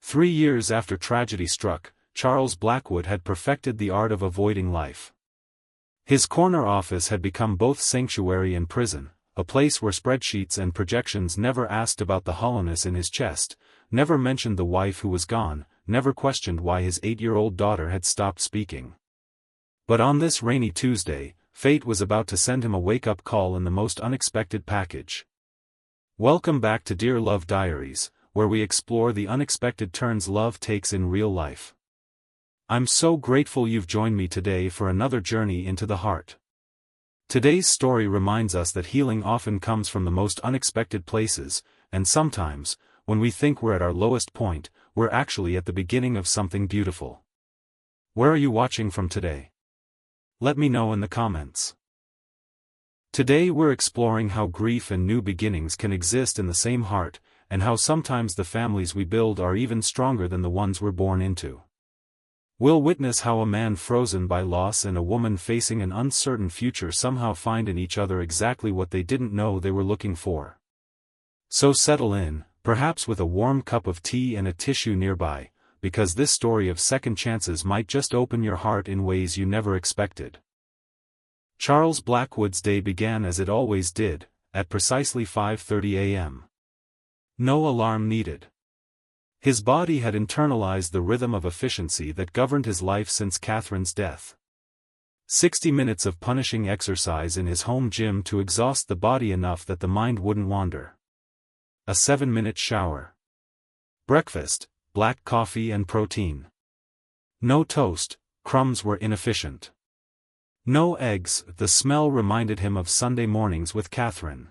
3 years after tragedy struck, Charles Blackwood had perfected the art of avoiding life. His corner office had become both sanctuary and prison, a place where spreadsheets and projections never asked about the hollowness in his chest, never mentioned the wife who was gone, never questioned why his 8-year-old daughter had stopped speaking. But on this rainy Tuesday, fate was about to send him a wake-up call in the most unexpected package. Welcome back to Dear Love Diaries, where we explore the unexpected turns love takes in real life. I'm so grateful you've joined me today for another journey into the heart. Today's story reminds us that healing often comes from the most unexpected places, and sometimes, when we think we're at our lowest point, we're actually at the beginning of something beautiful. Where are you watching from today? Let me know in the comments. Today we're exploring how grief and new beginnings can exist in the same heart, and how sometimes the families we build are even stronger than the ones we're born into. We'll witness how a man frozen by loss and a woman facing an uncertain future somehow find in each other exactly what they didn't know they were looking for. So settle in, perhaps with a warm cup of tea and a tissue nearby, because this story of second chances might just open your heart in ways you never expected. Charles Blackwood's day began as it always did, at precisely 5:30 a.m. No alarm needed. His body had internalized the rhythm of efficiency that governed his life since Catherine's death. 60 minutes of punishing exercise in his home gym to exhaust the body enough that the mind wouldn't wander. A 7-minute shower. Breakfast, black coffee and protein. No toast, crumbs were inefficient. No eggs, the smell reminded him of Sunday mornings with Catherine.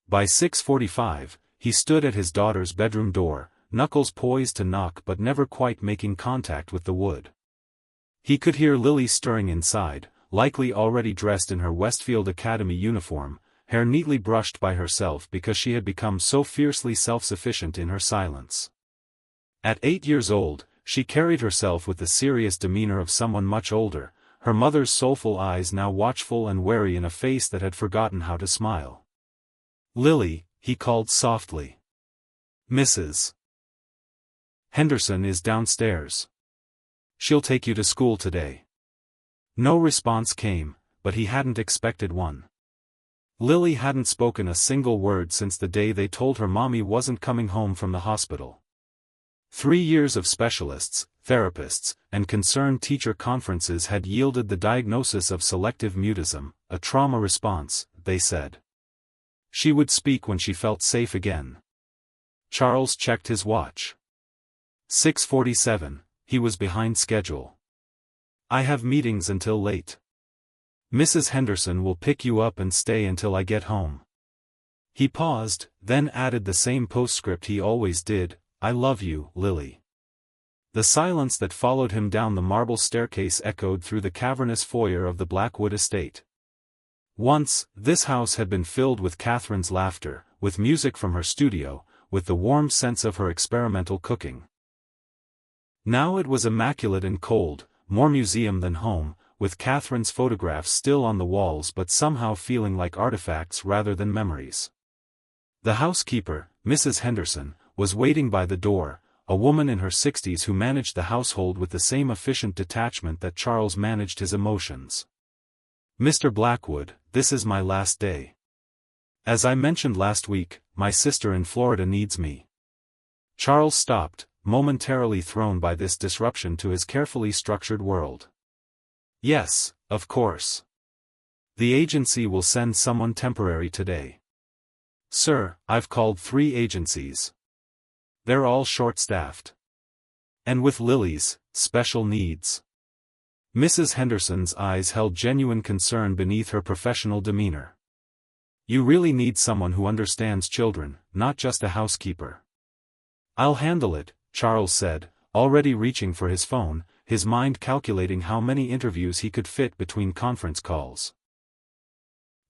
By 6:45, he stood at his daughter's bedroom door, knuckles poised to knock but never quite making contact with the wood. He could hear Lily stirring inside, likely already dressed in her Westfield Academy uniform, hair neatly brushed by herself because she had become so fiercely self-sufficient in her silence. At 8 years old, she carried herself with the serious demeanor of someone much older, her mother's soulful eyes now watchful and wary in a face that had forgotten how to smile. "Lily," he called softly. "Mrs. Henderson is downstairs. She'll take you to school today." No response came, but he hadn't expected one. Lily hadn't spoken a single word since the day they told her mommy wasn't coming home from the hospital. 3 years of specialists, therapists, and concerned teacher conferences had yielded the diagnosis of selective mutism, a trauma response, they said. She would speak when she felt safe again. Charles checked his watch. 6:47, he was behind schedule. "I have meetings until late. Mrs. Henderson will pick you up and stay until I get home." He paused, then added the same postscript he always did, "I love you, Lily." The silence that followed him down the marble staircase echoed through the cavernous foyer of the Blackwood estate. Once, this house had been filled with Catherine's laughter, with music from her studio, with the warm sense of her experimental cooking. Now it was immaculate and cold, more museum than home, with Catherine's photographs still on the walls but somehow feeling like artifacts rather than memories. The housekeeper, Mrs. Henderson, was waiting by the door, a woman in her 60s who managed the household with the same efficient detachment that Charles managed his emotions. "Mr. Blackwood, this is my last day. As I mentioned last week, my sister in Florida needs me." Charles stopped, momentarily thrown by this disruption to his carefully structured world. "Yes, of course. The agency will send someone temporary today." "Sir, I've called 3 agencies. They're all short-staffed. And with Lily's special needs." Mrs. Henderson's eyes held genuine concern beneath her professional demeanor. "You really need someone who understands children, not just a housekeeper." "I'll handle it," Charles said, already reaching for his phone, his mind calculating how many interviews he could fit between conference calls.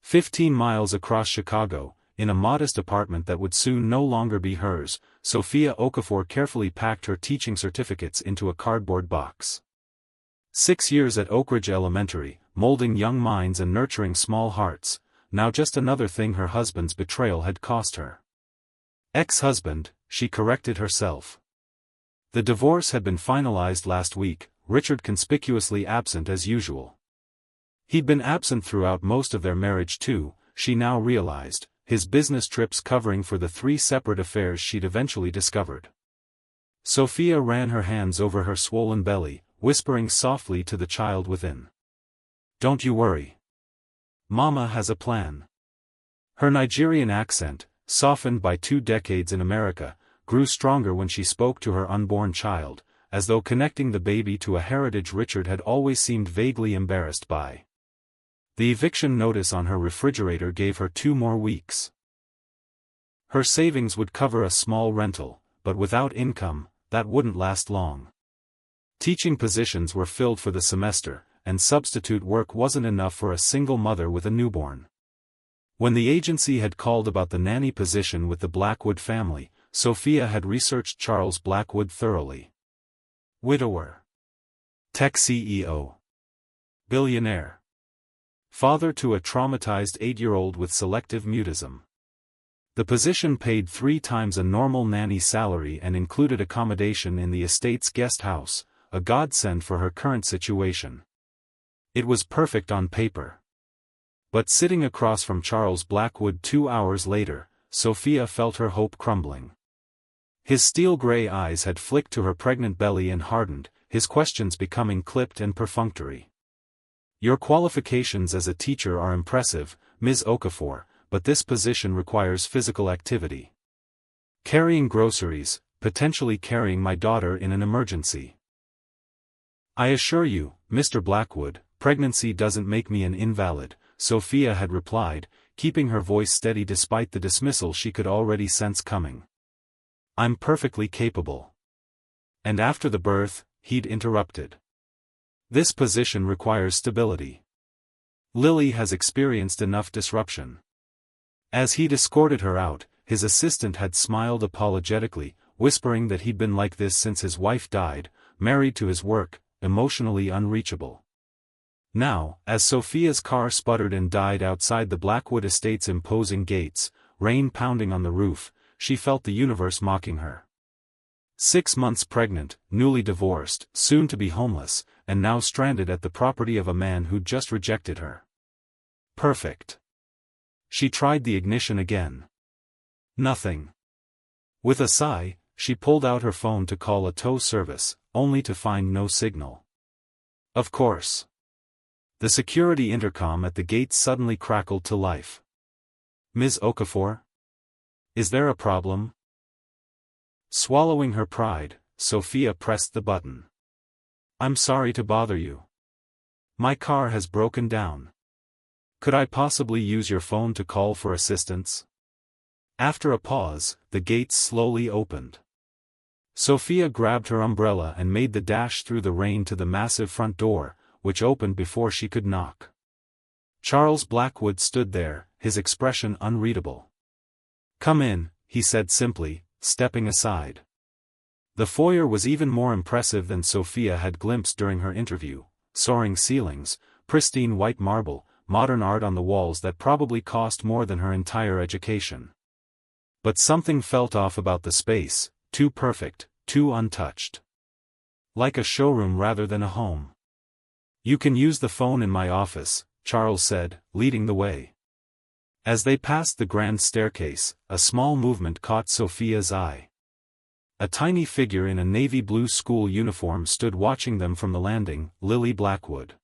15 miles across Chicago, in a modest apartment that would soon no longer be hers, Sophia Okafor carefully packed her teaching certificates into a cardboard box. 6 years at Oak Ridge Elementary, molding young minds and nurturing small hearts, now just another thing her husband's betrayal had cost her. Ex-husband, she corrected herself. The divorce had been finalized last week, Richard conspicuously absent as usual. He'd been absent throughout most of their marriage too, she now realized, his business trips covering for the 3 separate affairs she'd eventually discovered. Sophia ran her hands over her swollen belly, whispering softly to the child within. "Don't you worry. Mama has a plan." Her Nigerian accent, softened by 2 decades in America, grew stronger when she spoke to her unborn child, as though connecting the baby to a heritage Richard had always seemed vaguely embarrassed by. The eviction notice on her refrigerator gave her 2 more weeks. Her savings would cover a small rental, but without income, that wouldn't last long. Teaching positions were filled for the semester, and substitute work wasn't enough for a single mother with a newborn. When the agency had called about the nanny position with the Blackwood family, Sophia had researched Charles Blackwood thoroughly. Widower. Tech CEO. Billionaire. Father to a traumatized 8-year-old with selective mutism. The position paid 3 times a normal nanny salary and included accommodation in the estate's guest house, a godsend for her current situation. It was perfect on paper. But sitting across from Charles Blackwood 2 hours later, Sophia felt her hope crumbling. His steel-gray eyes had flicked to her pregnant belly and hardened, his questions becoming clipped and perfunctory. "Your qualifications as a teacher are impressive, Ms. Okafor, but this position requires physical activity. Carrying groceries, potentially carrying my daughter in an emergency." "I assure you, Mr. Blackwood, pregnancy doesn't make me an invalid," Sophia had replied, keeping her voice steady despite the dismissal she could already sense coming. "I'm perfectly capable." And after the birth, he'd interrupted. "This position requires stability. Lily has experienced enough disruption." As he'd escorted her out, his assistant had smiled apologetically, whispering that he'd been like this since his wife died, married to his work, emotionally unreachable. Now, as Sophia's car sputtered and died outside the Blackwood estate's imposing gates, rain pounding on the roof, she felt the universe mocking her. 6 months pregnant, newly divorced, soon to be homeless, and now stranded at the property of a man who'd just rejected her. Perfect. She tried the ignition again. Nothing. With a sigh, she pulled out her phone to call a tow service, only to find no signal. Of course. The security intercom at the gate suddenly crackled to life. "Ms. Okafor? Is there a problem?" Swallowing her pride, Sophia pressed the button. "I'm sorry to bother you. My car has broken down. Could I possibly use your phone to call for assistance?" After a pause, the gates slowly opened. Sophia grabbed her umbrella and made the dash through the rain to the massive front door, which opened before she could knock. Charles Blackwood stood there, his expression unreadable. "Come in," he said simply, stepping aside. The foyer was even more impressive than Sophia had glimpsed during her interview: soaring ceilings, pristine white marble, modern art on the walls that probably cost more than her entire education. But something felt off about the space, too perfect, too untouched. Like a showroom rather than a home. "You can use the phone in my office," Charles said, leading the way. As they passed the grand staircase, a small movement caught Sophia's eye. A tiny figure in a navy blue school uniform stood watching them from the landing, Lily Blackwood.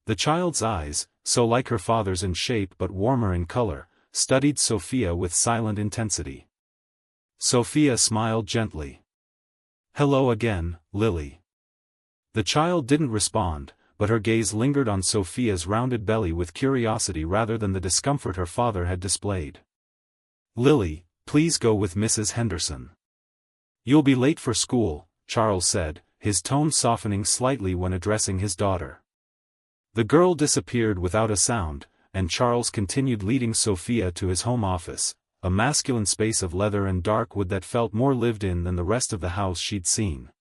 The child's eyes, so like her father's in shape but warmer in color, studied Sophia with silent intensity. Sophia smiled gently. "Hello again, Lily." The child didn't respond, but her gaze lingered on Sophia's rounded belly with curiosity rather than the discomfort her father had displayed. "Lily, please go with Mrs. Henderson. You'll be late for school," Charles said, his tone softening slightly when addressing his daughter. The girl disappeared without a sound, and Charles continued leading Sophia to his home office, a masculine space of leather and dark wood that felt more lived in than the rest of the house she'd seen.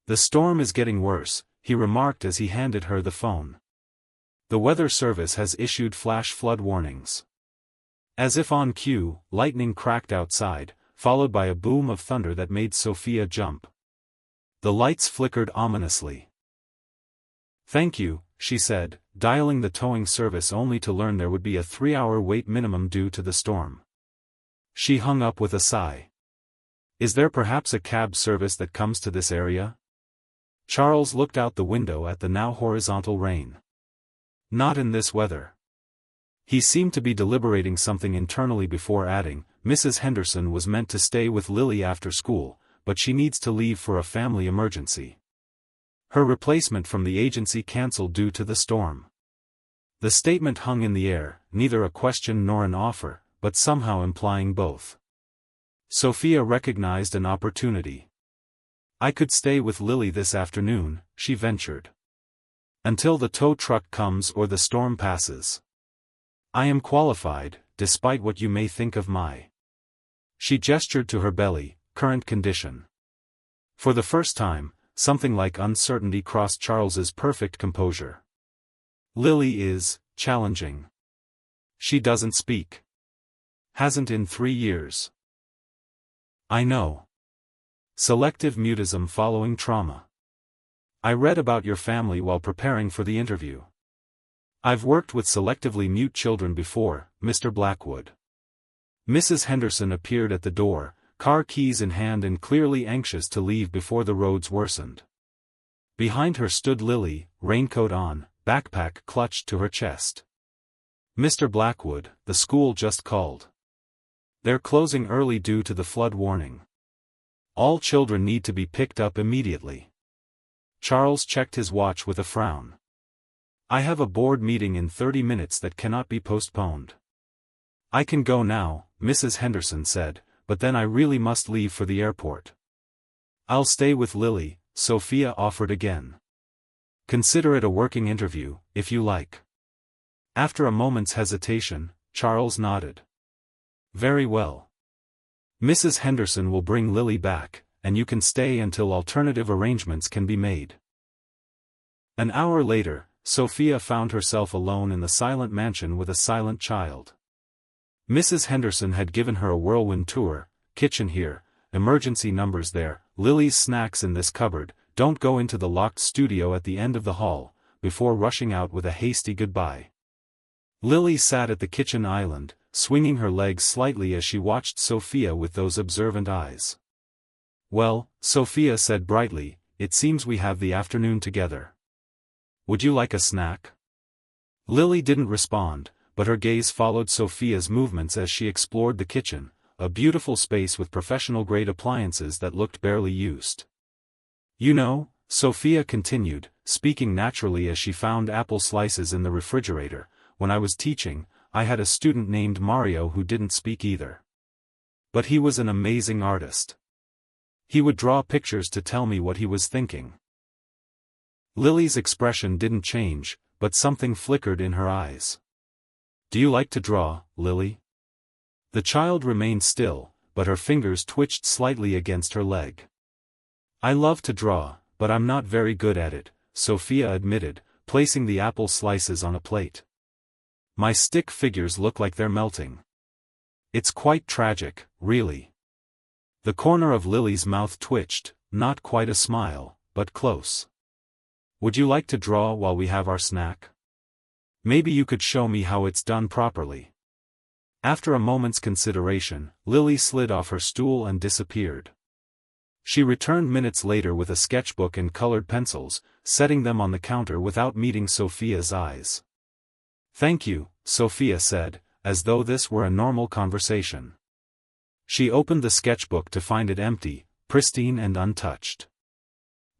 "The storm is getting worse," he remarked as he handed her the phone. "The weather service has issued flash flood warnings." As if on cue, lightning cracked outside, followed by a boom of thunder that made Sophia jump. The lights flickered ominously. "Thank you," she said, dialing the towing service only to learn there would be a 3-hour wait minimum due to the storm. She hung up with a sigh. "Is there perhaps a cab service that comes to this area?" Charles looked out the window at the now horizontal rain. "Not in this weather." He seemed to be deliberating something internally before adding, "Mrs. Henderson was meant to stay with Lily after school, but she needs to leave for a family emergency. Her replacement from the agency cancelled due to the storm." The statement hung in the air, neither a question nor an offer, but somehow implying both. Sophia recognized an opportunity. "I could stay with Lily this afternoon," she ventured. "Until the tow truck comes or the storm passes. I am qualified, despite what you may think of my—" She gestured to her belly, "current condition." For the first time, something like uncertainty crossed Charles's perfect composure. "Lily is challenging. She doesn't speak. Hasn't in 3 years." "I know. Selective mutism following trauma. I read about your family while preparing for the interview. I've worked with selectively mute children before, Mr. Blackwood." Mrs. Henderson appeared at the door, car keys in hand and clearly anxious to leave before the roads worsened. Behind her stood Lily, raincoat on, backpack clutched to her chest. "Mr. Blackwood, the school just called. They're closing early due to the flood warning. All children need to be picked up immediately." Charles checked his watch with a frown. "I have a board meeting in 30 minutes that cannot be postponed." "I can go now," Mrs. Henderson said, "but then I really must leave for the airport." "I'll stay with Lily," Sophia offered again. "Consider it a working interview, if you like." After a moment's hesitation, Charles nodded. "Very well. Mrs. Henderson will bring Lily back, and you can stay until alternative arrangements can be made." An hour later, Sophia found herself alone in the silent mansion with a silent child. Mrs. Henderson had given her a whirlwind tour: kitchen here, emergency numbers there, Lily's snacks in this cupboard, don't go into the locked studio at the end of the hall, before rushing out with a hasty goodbye. Lily sat at the kitchen island, swinging her legs slightly as she watched Sophia with those observant eyes. "Well," Sophia said brightly, "it seems we have the afternoon together. Would you like a snack?" Lily didn't respond, but her gaze followed Sophia's movements as she explored the kitchen, a beautiful space with professional-grade appliances that looked barely used. "You know," Sophia continued, speaking naturally as she found apple slices in the refrigerator, "when I was teaching, I had a student named Mario who didn't speak either. But he was an amazing artist. He would draw pictures to tell me what he was thinking." Lily's expression didn't change, but something flickered in her eyes. "Do you like to draw, Lily?" The child remained still, but her fingers twitched slightly against her leg. "I love to draw, but I'm not very good at it," Sophia admitted, placing the apple slices on a plate. "My stick figures look like they're melting. It's quite tragic, really." The corner of Lily's mouth twitched, not quite a smile, but close. "Would you like to draw while we have our snack? Maybe you could show me how it's done properly." After a moment's consideration, Lily slid off her stool and disappeared. She returned minutes later with a sketchbook and colored pencils, setting them on the counter without meeting Sophia's eyes. "Thank you," Sophia said, as though this were a normal conversation. She opened the sketchbook to find it empty, pristine and untouched.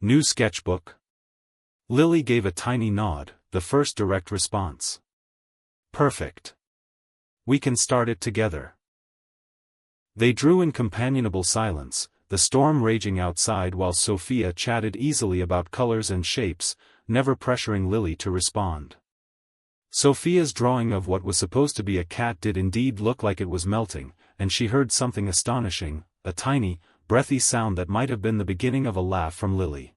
"New sketchbook?" Lily gave a tiny nod, the first direct response. "Perfect. We can start it together." They drew in companionable silence, the storm raging outside while Sophia chatted easily about colors and shapes, never pressuring Lily to respond. Sophia's drawing of what was supposed to be a cat did indeed look like it was melting, and she heard something astonishing, a tiny, breathy sound that might have been the beginning of a laugh from Lily.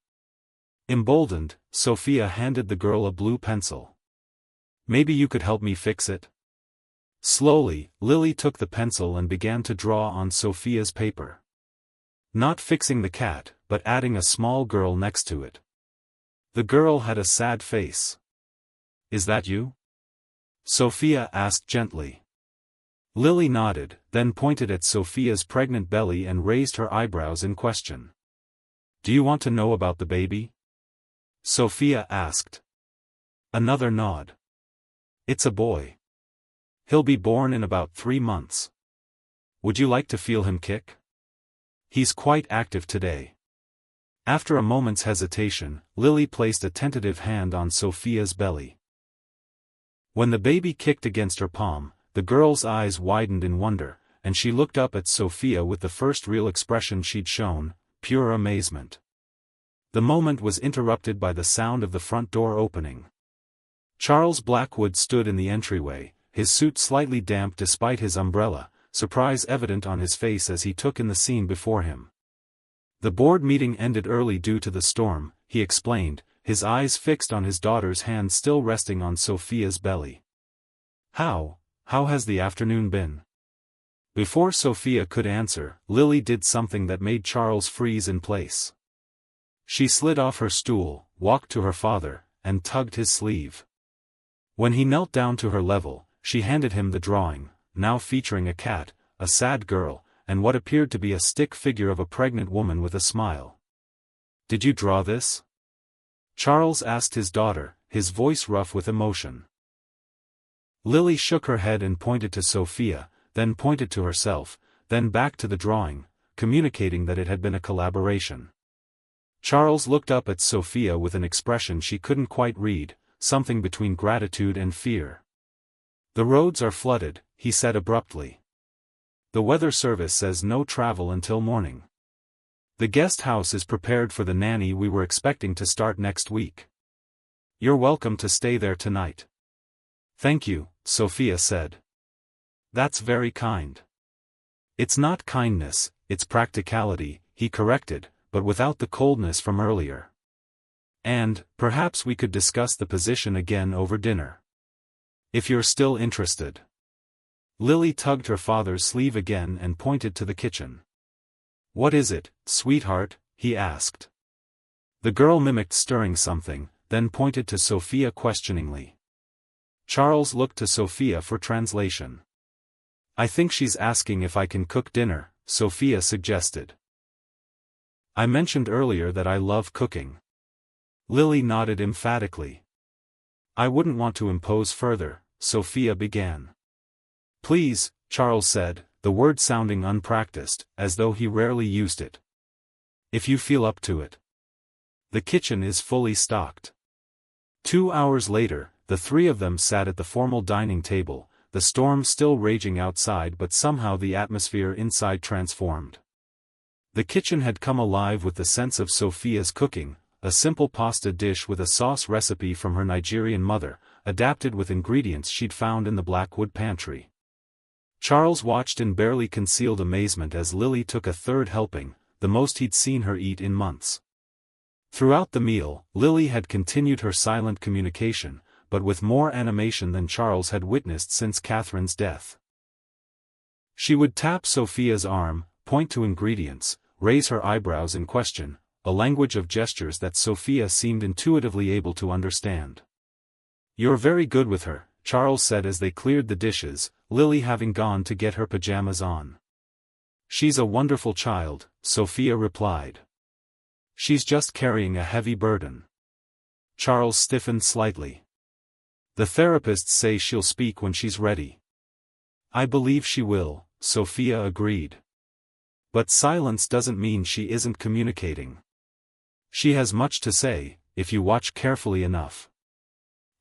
Emboldened, Sophia handed the girl a blue pencil. "Maybe you could help me fix it?" Slowly, Lily took the pencil and began to draw on Sophia's paper. Not fixing the cat, but adding a small girl next to it. The girl had a sad face. "Is that you?" Sophia asked gently. Lily nodded, then pointed at Sophia's pregnant belly and raised her eyebrows in question. "Do you want to know about the baby?" Sophia asked. Another nod. "It's a boy. He'll be born in about 3 months. Would you like to feel him kick? He's quite active today." After a moment's hesitation, Lily placed a tentative hand on Sophia's belly. When the baby kicked against her palm, the girl's eyes widened in wonder, and she looked up at Sophia with the first real expression she'd shown, pure amazement. The moment was interrupted by the sound of the front door opening. Charles Blackwood stood in the entryway, his suit slightly damp despite his umbrella, surprise evident on his face as he took in the scene before him. "The board meeting ended early due to the storm," he explained, his eyes fixed on his daughter's hand still resting on Sophia's belly. How has the afternoon been?" Before Sophia could answer, Lily did something that made Charles freeze in place. She slid off her stool, walked to her father, and tugged his sleeve. When he knelt down to her level, she handed him the drawing, now featuring a cat, a sad girl, and what appeared to be a stick figure of a pregnant woman with a smile. "Did you draw this?" Charles asked his daughter, his voice rough with emotion. Lily shook her head and pointed to Sophia, then pointed to herself, then back to the drawing, communicating that it had been a collaboration. Charles looked up at Sophia with an expression she couldn't quite read, something between gratitude and fear. "The roads are flooded," he said abruptly. "The weather service says no travel until morning. The guest house is prepared for the nanny we were expecting to start next week. You're welcome to stay there tonight." "Thank you," Sophia said. "That's very kind." "It's not kindness, it's practicality," he corrected, but without the coldness from earlier. "And, perhaps we could discuss the position again over dinner. If you're still interested." Lily tugged her father's sleeve again and pointed to the kitchen. "What is it, sweetheart?" he asked. The girl mimicked stirring something, then pointed to Sophia questioningly. Charles looked to Sophia for translation. "I think she's asking if I can cook dinner," Sophia suggested. "I mentioned earlier that I love cooking." Lily nodded emphatically. "I wouldn't want to impose further," Sophia began. "Please," Charles said, the word sounding unpracticed, as though he rarely used it. "If you feel up to it." The kitchen is fully stocked. 2 hours later, the three of them sat at the formal dining table, the storm still raging outside but somehow the atmosphere inside transformed. The kitchen had come alive with the sense of Sophia's cooking, a simple pasta dish with a sauce recipe from her Nigerian mother, adapted with ingredients she'd found in the Blackwood pantry. Charles watched in barely concealed amazement as Lily took a third helping, the most he'd seen her eat in months. Throughout the meal, Lily had continued her silent communication, but with more animation than Charles had witnessed since Catherine's death. She would tap Sophia's arm, point to ingredients, raise her eyebrows in question, a language of gestures that Sophia seemed intuitively able to understand. "You're very good with her," Charles said as they cleared the dishes, Lily having gone to get her pajamas on. "She's a wonderful child," Sophia replied. "She's just carrying a heavy burden." Charles stiffened slightly. "The therapists say she'll speak when she's ready." "I believe she will," Sophia agreed. "But silence doesn't mean she isn't communicating. She has much to say, if you watch carefully enough."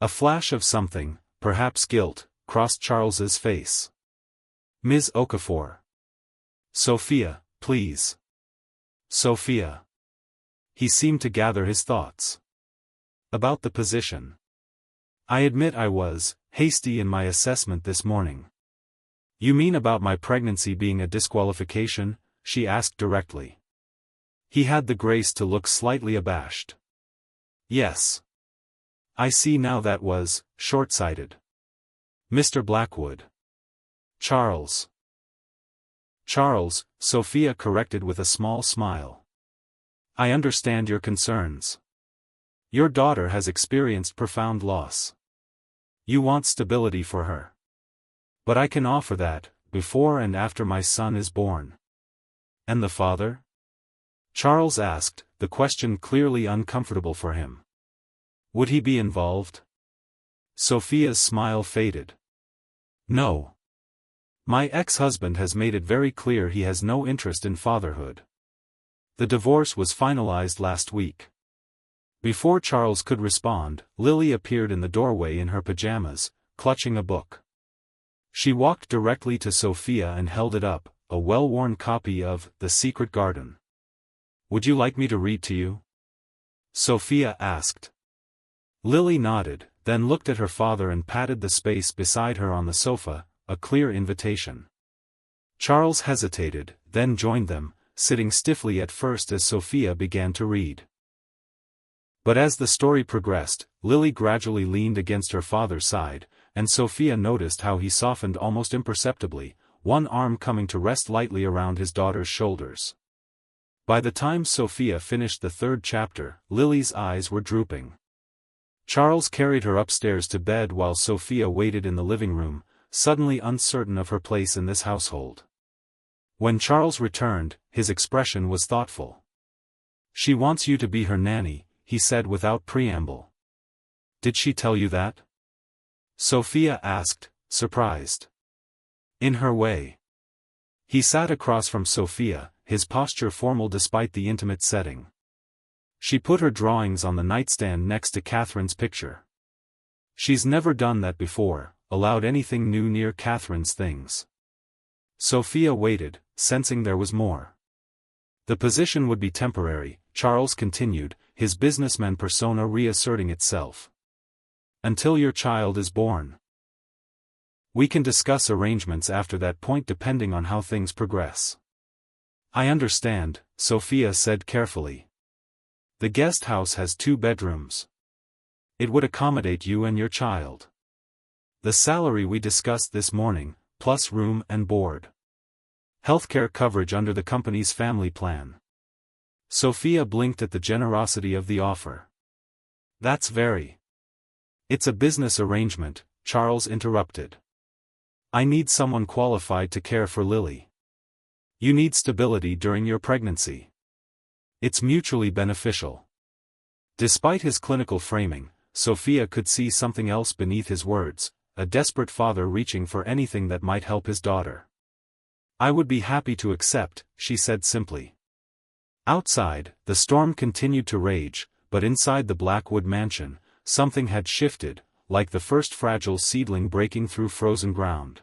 A flash of something, perhaps guilt, crossed Charles's face. "Ms. Okafor." "Sophia, please." "Sophia." He seemed to gather his thoughts. "About the position. I admit I was hasty in my assessment this morning." "You mean about my pregnancy being a disqualification?" she asked directly. He had the grace to look slightly abashed. "Yes. I see now that was short-sighted. Mr. Blackwood. Charles. Charles, Sophia corrected with a small smile. I understand your concerns. Your daughter has experienced profound loss. You want stability for her. But I can offer that, before and after my son is born. And the father? Charles asked, the question clearly uncomfortable for him. Would he be involved? Sophia's smile faded. No. My ex-husband has made it very clear he has no interest in fatherhood. The divorce was finalized last week. Before Charles could respond, Lily appeared in the doorway in her pajamas, clutching a book. She walked directly to Sophia and held it up, a well-worn copy of The Secret Garden. Would you like me to read to you? Sophia asked. Lily nodded, then looked at her father and patted the space beside her on the sofa, a clear invitation. Charles hesitated, then joined them, sitting stiffly at first as Sophia began to read. But as the story progressed, Lily gradually leaned against her father's side, and Sophia noticed how he softened almost imperceptibly, one arm coming to rest lightly around his daughter's shoulders. By the time Sophia finished the third chapter, Lily's eyes were drooping. Charles carried her upstairs to bed while Sophia waited in the living room, suddenly uncertain of her place in this household. When Charles returned, his expression was thoughtful. She wants you to be her nanny, he said without preamble. Did she tell you that? Sophia asked, surprised. In her way. He sat across from Sophia, his posture formal despite the intimate setting. She put her drawings on the nightstand next to Catherine's picture. She's never done that before, allowed anything new near Catherine's things. Sophia waited, sensing there was more. The position would be temporary, Charles continued, his businessman persona reasserting itself. Until your child is born. We can discuss arrangements after that point depending on how things progress. I understand, Sophia said carefully. The guest house has 2 bedrooms. It would accommodate you and your child. The salary we discussed this morning, plus room and board. Healthcare coverage under the company's family plan. Sophia blinked at the generosity of the offer. That's very. It's a business arrangement, Charles interrupted. I need someone qualified to care for Lily. You need stability during your pregnancy. It's mutually beneficial. Despite his clinical framing, Sophia could see something else beneath his words, a desperate father reaching for anything that might help his daughter. I would be happy to accept, she said simply. Outside, the storm continued to rage, but inside the Blackwood mansion, something had shifted, like the first fragile seedling breaking through frozen ground.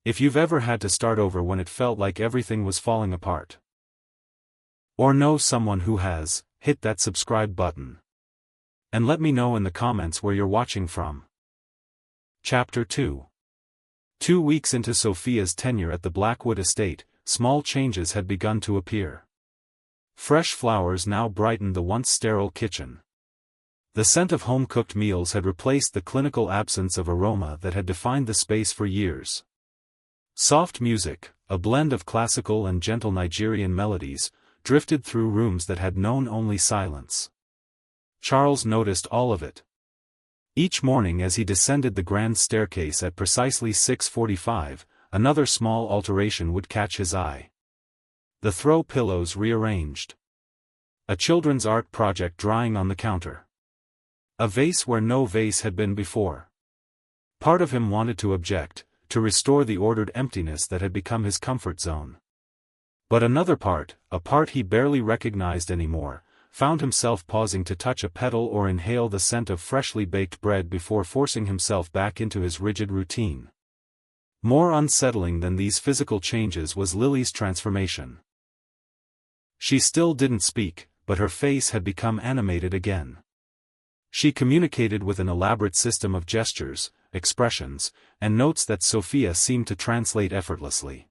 If you've ever had to start over when it felt like everything was falling apart, or know someone who has, hit that subscribe button. And let me know in the comments where you're watching from. Chapter 2. 2 weeks into Sophia's tenure at the Blackwood estate, small changes had begun to appear. Fresh flowers now brightened the once sterile kitchen. The scent of home-cooked meals had replaced the clinical absence of aroma that had defined the space for years. Soft music, a blend of classical and gentle Nigerian melodies, drifted through rooms that had known only silence. Charles noticed all of it. Each morning as he descended the grand staircase at precisely 6:45, another small alteration would catch his eye. The throw pillows rearranged. A children's art project drying on the counter. A vase where no vase had been before. Part of him wanted to object, to restore the ordered emptiness that had become his comfort zone. But another part, a part he barely recognized anymore, found himself pausing to touch a petal or inhale the scent of freshly baked bread before forcing himself back into his rigid routine. More unsettling than these physical changes was Lily's transformation. She still didn't speak, but her face had become animated again. She communicated with an elaborate system of gestures, expressions, and notes that Sophia seemed to translate effortlessly.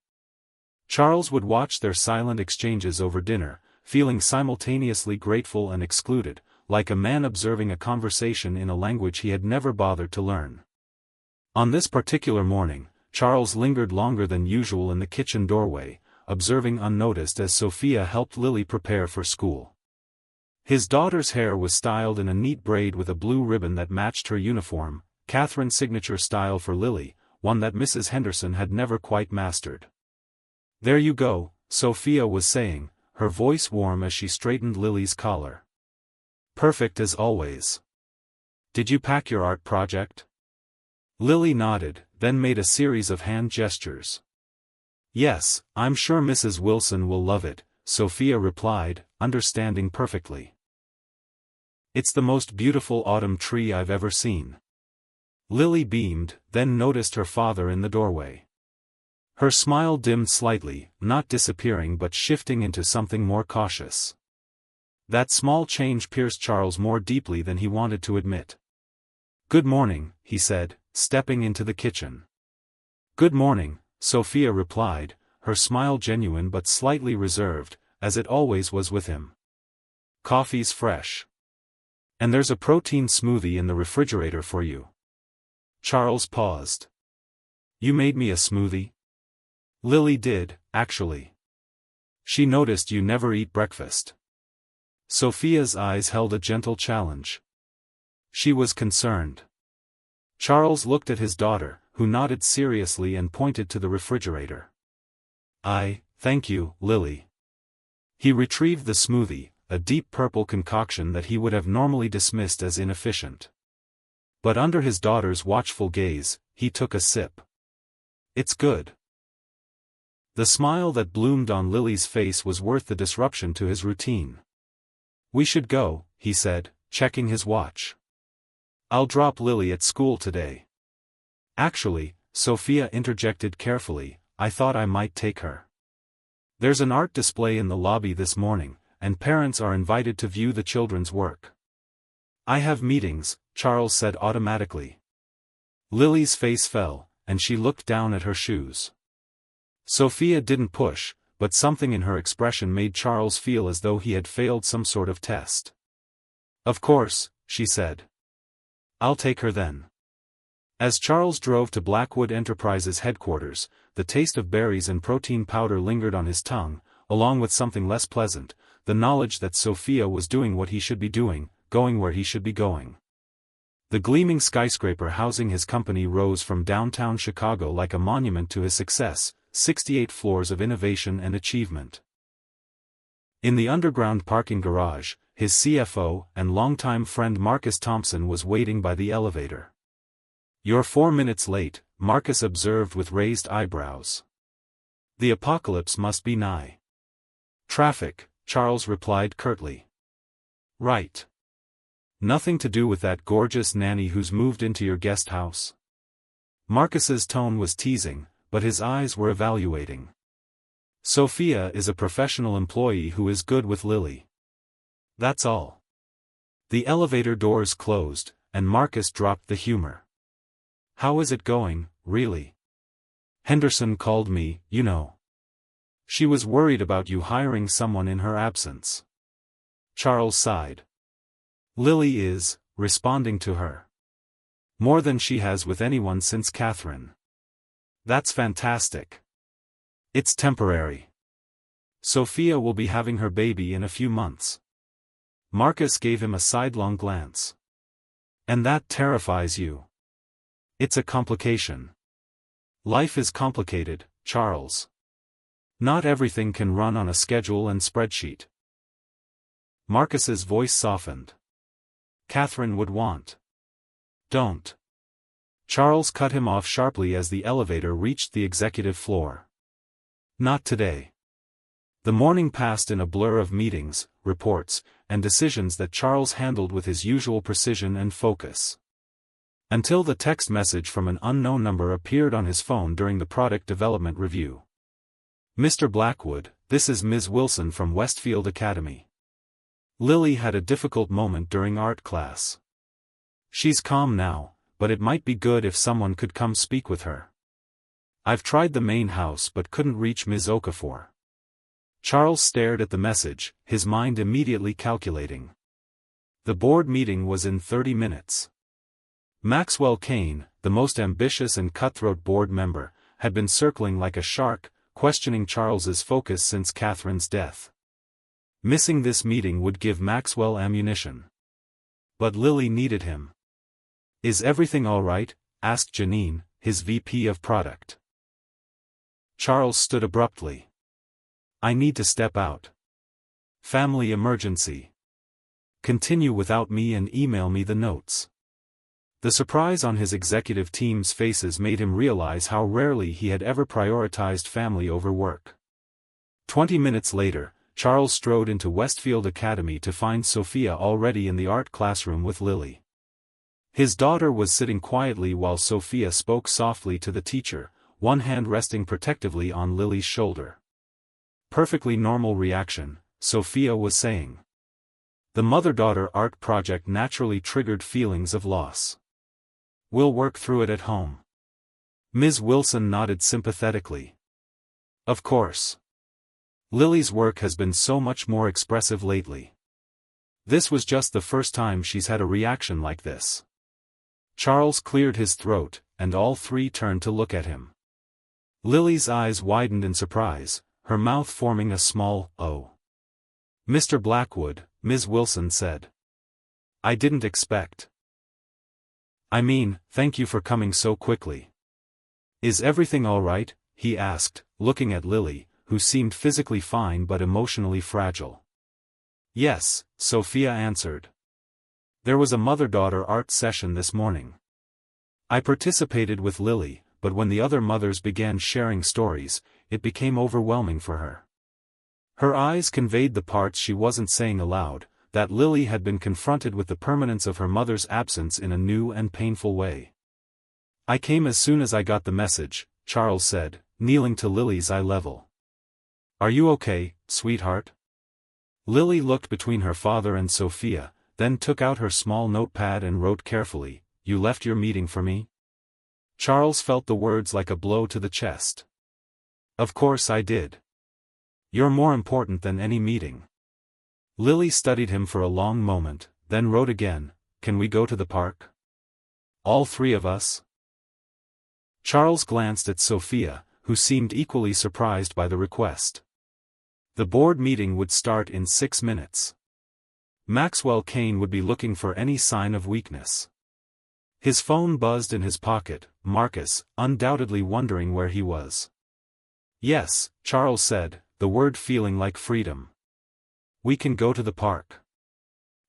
Charles would watch their silent exchanges over dinner, feeling simultaneously grateful and excluded, like a man observing a conversation in a language he had never bothered to learn. On this particular morning, Charles lingered longer than usual in the kitchen doorway, observing unnoticed as Sophia helped Lily prepare for school. His daughter's hair was styled in a neat braid with a blue ribbon that matched her uniform, Catherine's signature style for Lily, one that Mrs. Henderson had never quite mastered. "There you go," Sophia was saying, her voice warm as she straightened Lily's collar. "Perfect as always. Did you pack your art project?" Lily nodded, then made a series of hand gestures. "Yes, I'm sure Mrs. Wilson will love it," Sophia replied, understanding perfectly. "It's the most beautiful autumn tree I've ever seen." Lily beamed, then noticed her father in the doorway. Her smile dimmed slightly, not disappearing but shifting into something more cautious. That small change pierced Charles more deeply than he wanted to admit. "Good morning," he said, stepping into the kitchen. "Good morning," Sophia replied, her smile genuine but slightly reserved, as it always was with him. "Coffee's fresh. And there's a protein smoothie in the refrigerator for you." Charles paused. "You made me a smoothie?" "Lily did, actually. She noticed you never eat breakfast." Sophia's eyes held a gentle challenge. She was concerned. Charles looked at his daughter, who nodded seriously and pointed to the refrigerator. Thank you, Lily." He retrieved the smoothie, a deep purple concoction that he would have normally dismissed as inefficient. But under his daughter's watchful gaze, he took a sip. "It's good." The smile that bloomed on Lily's face was worth the disruption to his routine. "We should go," he said, checking his watch. "I'll drop Lily at school today." "Actually," Sophia interjected carefully, "I thought I might take her. There's an art display in the lobby this morning, and parents are invited to view the children's work." "I have meetings," Charles said automatically. Lily's face fell, and she looked down at her shoes. Sophia didn't push, but something in her expression made Charles feel as though he had failed some sort of test. "Of course," she said. "I'll take her then." As Charles drove to Blackwood Enterprises headquarters, the taste of berries and protein powder lingered on his tongue, along with something less pleasant, the knowledge that Sophia was doing what he should be doing, going where he should be going. The gleaming skyscraper housing his company rose from downtown Chicago like a monument to his success, 68 floors of innovation and achievement. In the underground parking garage, his CFO and longtime friend Marcus Thompson was waiting by the elevator. "You're 4 minutes late," Marcus observed with raised eyebrows. "The apocalypse must be nigh." "Traffic," Charles replied curtly. "Right. Nothing to do with that gorgeous nanny who's moved into your guest house?" Marcus's tone was teasing, but his eyes were evaluating. "Sophia is a professional employee who is good with Lily. That's all." The elevator doors closed, and Marcus dropped the humor. "How is it going, really? Henderson called me, you know. She was worried about you hiring someone in her absence." Charles sighed. "Lily is responding to her. More than she has with anyone since Catherine." "That's fantastic. It's temporary. Sophia will be having her baby in a few months." Marcus gave him a sidelong glance. "And that terrifies you?" "It's a complication. Life is complicated, Charles. Not everything can run on a schedule and spreadsheet." Marcus's voice softened. "Catherine would want." "Don't." Charles cut him off sharply as the elevator reached the executive floor. "Not today." The morning passed in a blur of meetings, reports, and decisions that Charles handled with his usual precision and focus. Until the text message from an unknown number appeared on his phone during the product development review. "Mr. Blackwood, this is Ms. Wilson from Westfield Academy. Lily had a difficult moment during art class. She's calm now, but it might be good if someone could come speak with her. I've tried the main house but couldn't reach Ms. Okafor." Charles stared at the message, his mind immediately calculating. The board meeting was in 30 minutes. Maxwell Kane, the most ambitious and cutthroat board member, had been circling like a shark, questioning Charles's focus since Catherine's death. Missing this meeting would give Maxwell ammunition. But Lily needed him. "Is everything all right?" asked Janine, his VP of product. Charles stood abruptly. "I need to step out. Family emergency. Continue without me and email me the notes." The surprise on his executive team's faces made him realize how rarely he had ever prioritized family over work. 20 minutes later, Charles strode into Westfield Academy to find Sophia already in the art classroom with Lily. His daughter was sitting quietly while Sophia spoke softly to the teacher, one hand resting protectively on Lily's shoulder. "Perfectly normal reaction," Sophia was saying. The mother-daughter art project naturally triggered feelings of loss. "We'll work through it at home." Ms. Wilson nodded sympathetically. "Of course. Lily's work has been so much more expressive lately." This was just the first time she's had a reaction like this. Charles cleared his throat, and all three turned to look at him. Lily's eyes widened in surprise, her mouth forming a small O. "Mr. Blackwood," Ms. Wilson said. "I didn't expect. Thank you for coming so quickly." "Is everything all right?" he asked, looking at Lily, who seemed physically fine but emotionally fragile. "Yes," Sophia answered. "There was a mother-daughter art session this morning. I participated with Lily, but when the other mothers began sharing stories, it became overwhelming for her. Her eyes conveyed the parts she wasn't saying aloud, that Lily had been confronted with the permanence of her mother's absence in a new and painful way. I came as soon as I got the message," Charles said, kneeling to Lily's eye level. "Are you okay, sweetheart?" Lily looked between her father and Sophia, then took out her small notepad and wrote carefully, "You left your meeting for me?" Charles felt the words like a blow to the chest. "Of course I did. You're more important than any meeting." Lily studied him for a long moment, then wrote again, "Can we go to the park? All three of us?" Charles glanced at Sophia, who seemed equally surprised by the request. The board meeting would start in 6 minutes. Maxwell Kane would be looking for any sign of weakness. His phone buzzed in his pocket, Marcus, undoubtedly wondering where he was. "Yes," Charles said, the word feeling like freedom. "We can go to the park."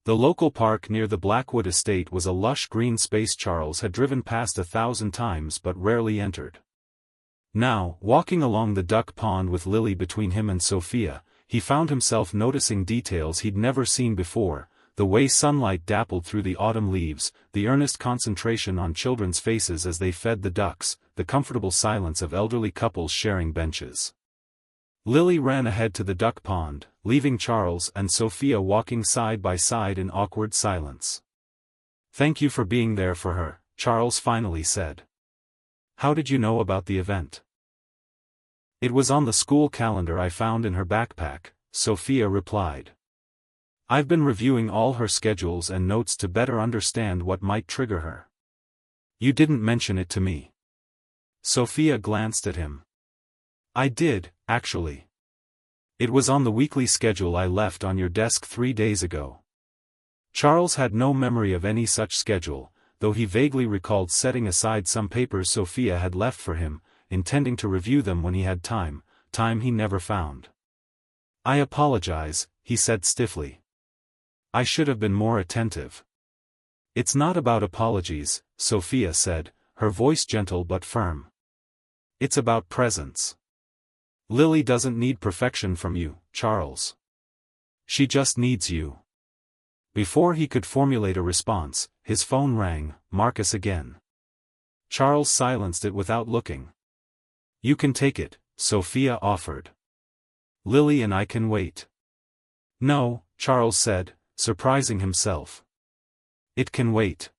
The local park near the Blackwood estate was a lush green space Charles had driven past 1,000 times but rarely entered. Now, walking along the duck pond with Lily between him and Sophia, he found himself noticing details he'd never seen before, the way sunlight dappled through the autumn leaves, the earnest concentration on children's faces as they fed the ducks, the comfortable silence of elderly couples sharing benches. Lily ran ahead to the duck pond, leaving Charles and Sophia walking side by side in awkward silence. "Thank you for being there for her," Charles finally said. "How did you know about the event?" "It was on the school calendar I found in her backpack," Sophia replied. "I've been reviewing all her schedules and notes to better understand what might trigger her." "You didn't mention it to me." Sophia glanced at him. "I did, actually. It was on the weekly schedule I left on your desk 3 days ago." Charles had no memory of any such schedule, though he vaguely recalled setting aside some papers Sophia had left for him, intending to review them when he had time he never found. "I apologize," he said stiffly. "I should have been more attentive." "It's not about apologies," Sophia said, her voice gentle but firm. "It's about presence. Lily doesn't need perfection from you, Charles. She just needs you." Before he could formulate a response, his phone rang, Marcus again. Charles silenced it without looking. "You can take it," Sophia offered. "Lily and I can wait." "No," Charles said, surprising himself. "It can wait."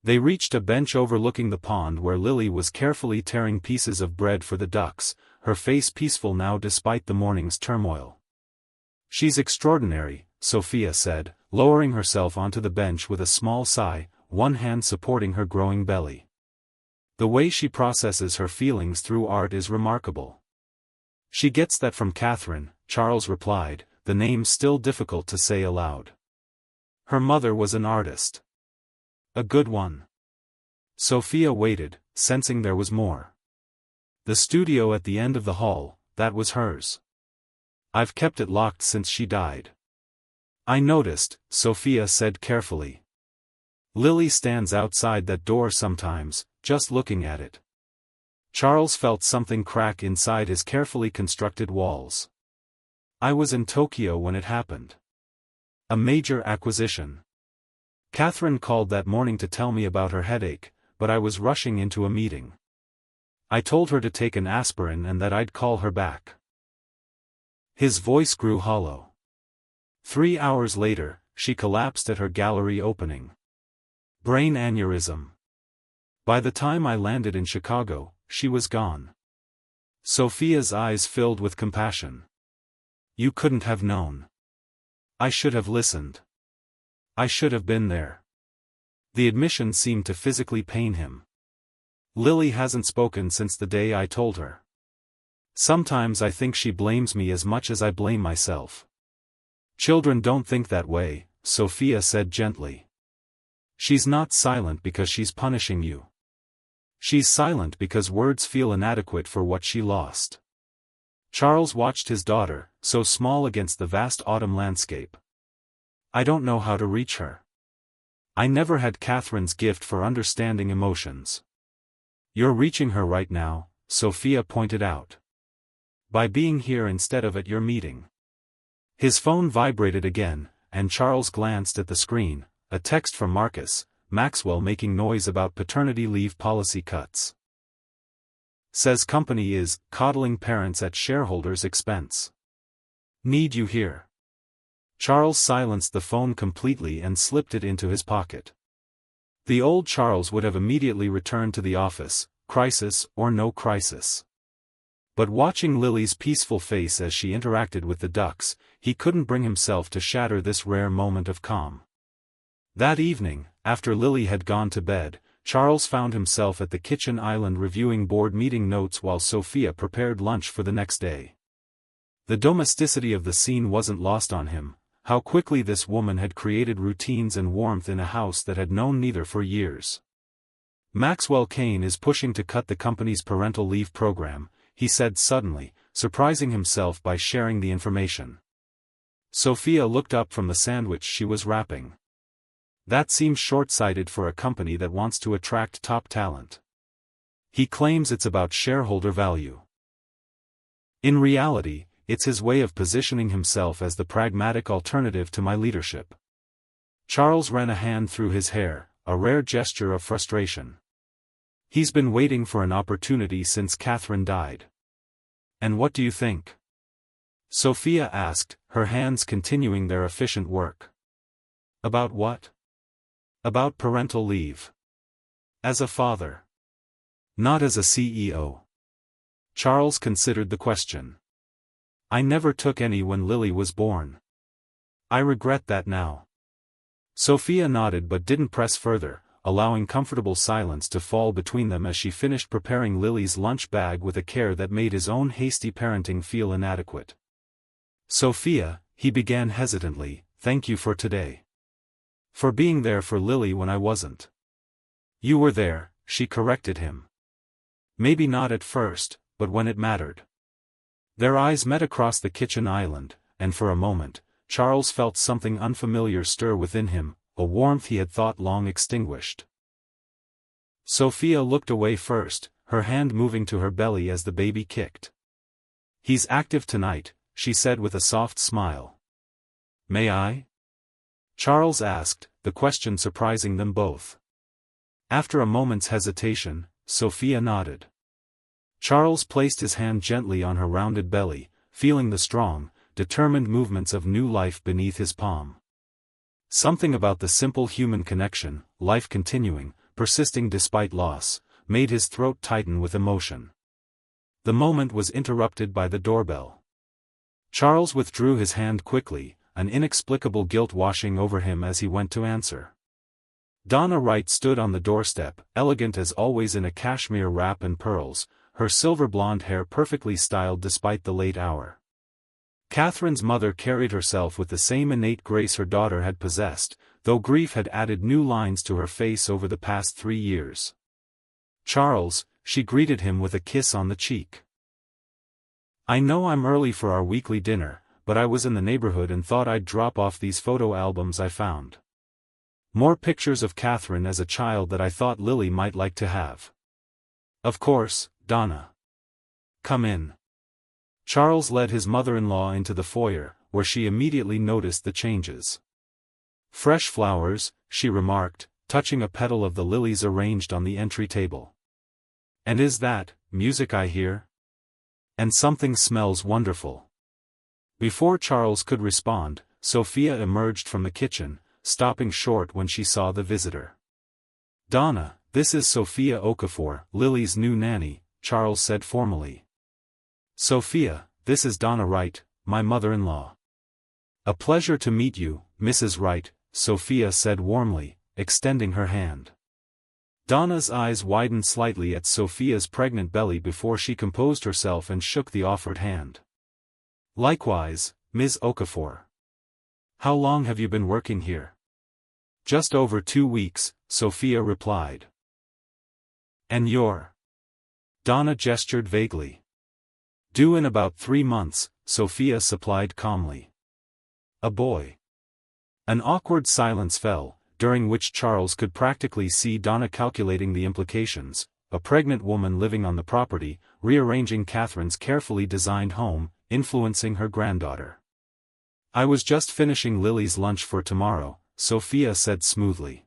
They reached a bench overlooking the pond where Lily was carefully tearing pieces of bread for the ducks, her face peaceful now despite the morning's turmoil. "She's extraordinary," Sophia said, lowering herself onto the bench with a small sigh, one hand supporting her growing belly. The way she processes her feelings through art is remarkable. She gets that from Catherine, Charles replied, the name still difficult to say aloud. Her mother was an artist. A good one. Sophia waited, sensing there was more. The studio at the end of the hall, that was hers. I've kept it locked since she died. I noticed, Sophia said carefully. Lily stands outside that door sometimes, just looking at it. Charles felt something crack inside his carefully constructed walls. I was in Tokyo when it happened. A major acquisition. Catherine called that morning to tell me about her headache, but I was rushing into a meeting. I told her to take an aspirin and that I'd call her back. His voice grew hollow. 3 hours later, she collapsed at her gallery opening. Brain aneurysm. By the time I landed in Chicago, she was gone. Sophia's eyes filled with compassion. You couldn't have known. I should have listened. I should have been there. The admission seemed to physically pain him. Lily hasn't spoken since the day I told her. Sometimes I think she blames me as much as I blame myself. Children don't think that way, Sophia said gently. She's not silent because she's punishing you. She's silent because words feel inadequate for what she lost. Charles watched his daughter, so small against the vast autumn landscape. I don't know how to reach her. I never had Catherine's gift for understanding emotions. You're reaching her right now, Sophia pointed out. By being here instead of at your meeting. His phone vibrated again, and Charles glanced at the screen, a text from Marcus, Maxwell making noise about paternity leave policy cuts. Says company is coddling parents at shareholders' expense. Need you here? Charles silenced the phone completely and slipped it into his pocket. The old Charles would have immediately returned to the office, crisis or no crisis. But watching Lily's peaceful face as she interacted with the ducks, he couldn't bring himself to shatter this rare moment of calm. That evening, after Lily had gone to bed, Charles found himself at the kitchen island reviewing board meeting notes while Sophia prepared lunch for the next day. The domesticity of the scene wasn't lost on him, how quickly this woman had created routines and warmth in a house that had known neither for years. Maxwell Kane is pushing to cut the company's parental leave program, he said suddenly, surprising himself by sharing the information. Sophia looked up from the sandwich she was wrapping. That seems short-sighted for a company that wants to attract top talent. He claims it's about shareholder value. In reality, it's his way of positioning himself as the pragmatic alternative to my leadership. Charles ran a hand through his hair, a rare gesture of frustration. He's been waiting for an opportunity since Catherine died. And what do you think? Sophia asked, her hands continuing their efficient work. About what? About parental leave. As a father. Not as a CEO. Charles considered the question. I never took any when Lily was born. I regret that now. Sophia nodded but didn't press further, allowing comfortable silence to fall between them as she finished preparing Lily's lunch bag with a care that made his own hasty parenting feel inadequate. Sophia, he began hesitantly, thank you for today. For being there for Lily when I wasn't. You were there, she corrected him. Maybe not at first, but when it mattered. Their eyes met across the kitchen island, and for a moment, Charles felt something unfamiliar stir within him, a warmth he had thought long extinguished. Sophia looked away first, her hand moving to her belly as the baby kicked. He's active tonight, she said with a soft smile. May I? Charles asked, the question surprising them both. After a moment's hesitation, Sophia nodded. Charles placed his hand gently on her rounded belly, feeling the strong, determined movements of new life beneath his palm. Something about the simple human connection, life continuing, persisting despite loss, made his throat tighten with emotion. The moment was interrupted by the doorbell. Charles withdrew his hand quickly, an inexplicable guilt washing over him as he went to answer. Donna Wright stood on the doorstep, elegant as always in a cashmere wrap and pearls, her silver blonde hair perfectly styled despite the late hour. Catherine's mother carried herself with the same innate grace her daughter had possessed, though grief had added new lines to her face over the past 3 years. "Charles," she greeted him with a kiss on the cheek. "I know I'm early for our weekly dinner, but I was in the neighborhood and thought I'd drop off these photo albums I found. More pictures of Catherine as a child that I thought Lily might like to have." "Of course, Donna. Come in." Charles led his mother-in-law into the foyer, where she immediately noticed the changes. "Fresh flowers," she remarked, touching a petal of the lilies arranged on the entry table. "And is that music I hear? And something smells wonderful." Before Charles could respond, Sophia emerged from the kitchen, stopping short when she saw the visitor. "Donna, this is Sophia Okafor, Lily's new nanny," Charles said formally. "Sophia, this is Donna Wright, my mother-in-law." "A pleasure to meet you, Mrs. Wright," Sophia said warmly, extending her hand. Donna's eyes widened slightly at Sophia's pregnant belly before she composed herself and shook the offered hand. "Likewise, Ms. Okafor. How long have you been working here?" "Just over 2 weeks," Sophia replied. "And you're?" Donna gestured vaguely. "Due in about 3 months, Sophia supplied calmly. "A boy." An awkward silence fell, during which Charles could practically see Donna calculating the implications, a pregnant woman living on the property, rearranging Catherine's carefully designed home, influencing her granddaughter. "I was just finishing Lily's lunch for tomorrow," Sophia said smoothly.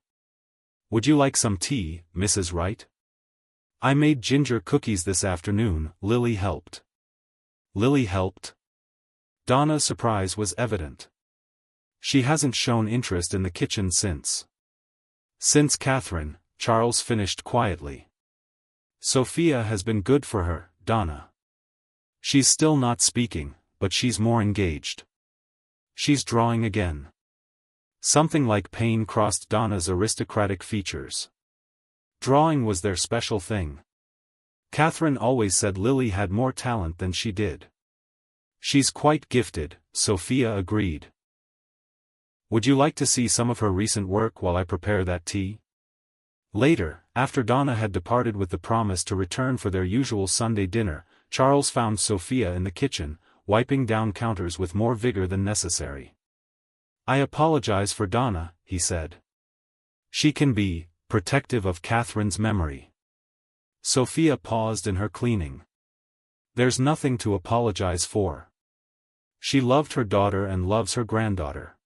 "Would you like some tea, Mrs. Wright?" "I made ginger cookies this afternoon," Lily helped. "Lily helped?" Donna's surprise was evident. "She hasn't shown interest in the kitchen since." "Since Catherine," Charles finished quietly. "Sophia has been good for her, Donna. She's still not speaking, but she's more engaged. She's drawing again." Something like pain crossed Donna's aristocratic features. Drawing was their special thing. Catherine always said Lily had more talent than she did. "She's quite gifted," Sophia agreed. "Would you like to see some of her recent work while I prepare that tea?" Later, after Donna had departed with the promise to return for their usual Sunday dinner, Charles found Sophia in the kitchen, wiping down counters with more vigor than necessary. "I apologize for Donna," he said. "She can be protective of Catherine's memory." Sophia paused in her cleaning. "There's nothing to apologize for. She loved her daughter and loves her granddaughter.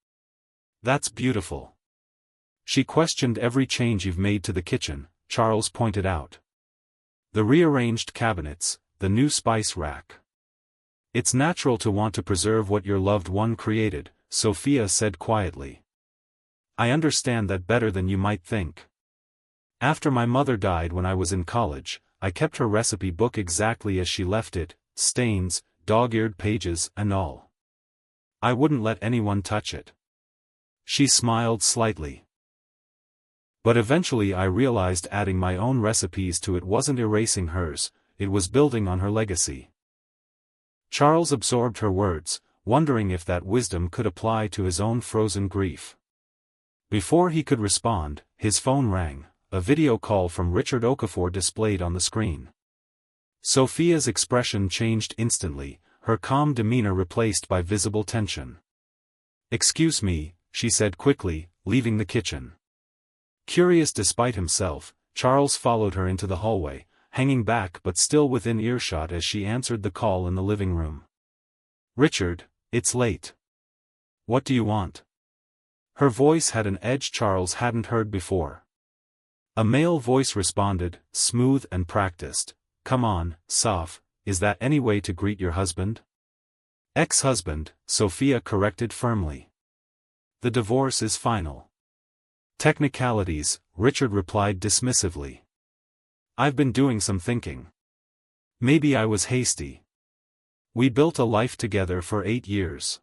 That's beautiful." "She questioned every change you've made to the kitchen," Charles pointed out. "The rearranged cabinets, the new spice rack. It's natural to want to preserve what your loved one created," Sophia said quietly. "I understand that better than you might think. After my mother died when I was in college, I kept her recipe book exactly as she left it, stains, dog-eared pages and all. I wouldn't let anyone touch it." She smiled slightly. "But eventually I realized adding my own recipes to it wasn't erasing hers, it was building on her legacy." Charles absorbed her words, wondering if that wisdom could apply to his own frozen grief. Before he could respond, his phone rang, a video call from Richard Okafor displayed on the screen. Sophia's expression changed instantly, her calm demeanor replaced by visible tension. "Excuse me," she said quickly, leaving the kitchen. Curious despite himself, Charles followed her into the hallway, hanging back but still within earshot as she answered the call in the living room. "Richard, it's late. What do you want?" Her voice had an edge Charles hadn't heard before. A male voice responded, smooth and practiced. "Come on, Soph, is that any way to greet your husband?" "Ex-husband," Sophia corrected firmly. "The divorce is final." "Technicalities," Richard replied dismissively. "I've been doing some thinking. Maybe I was hasty. We built a life together for 8 years.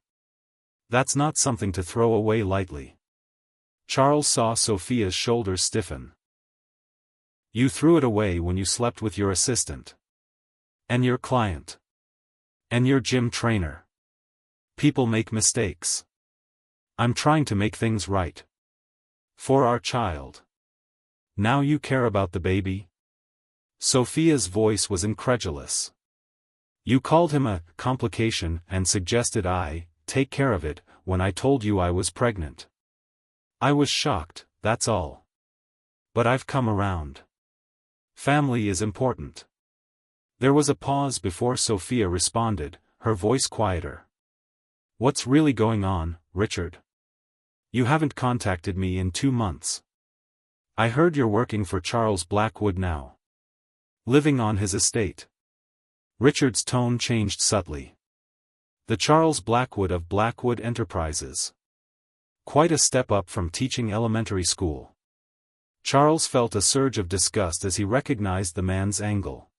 That's not something to throw away lightly." Charles saw Sophia's shoulders stiffen. You threw it away when you slept with your assistant. And your client. And your gym trainer. People make mistakes. I'm trying to make things right. For our child. Now you care about the baby? Sophia's voice was incredulous. You called him a complication and suggested I take care of it when I told you I was pregnant. I was shocked, that's all. But I've come around. Family is important. There was a pause before Sophia responded, her voice quieter. What's really going on, Richard? You haven't contacted me in 2 months. I heard you're working for Charles Blackwood now. Living on his estate. Richard's tone changed subtly. The Charles Blackwood of Blackwood Enterprises. Quite a step up from teaching elementary school. Charles felt a surge of disgust as he recognized the man's angle.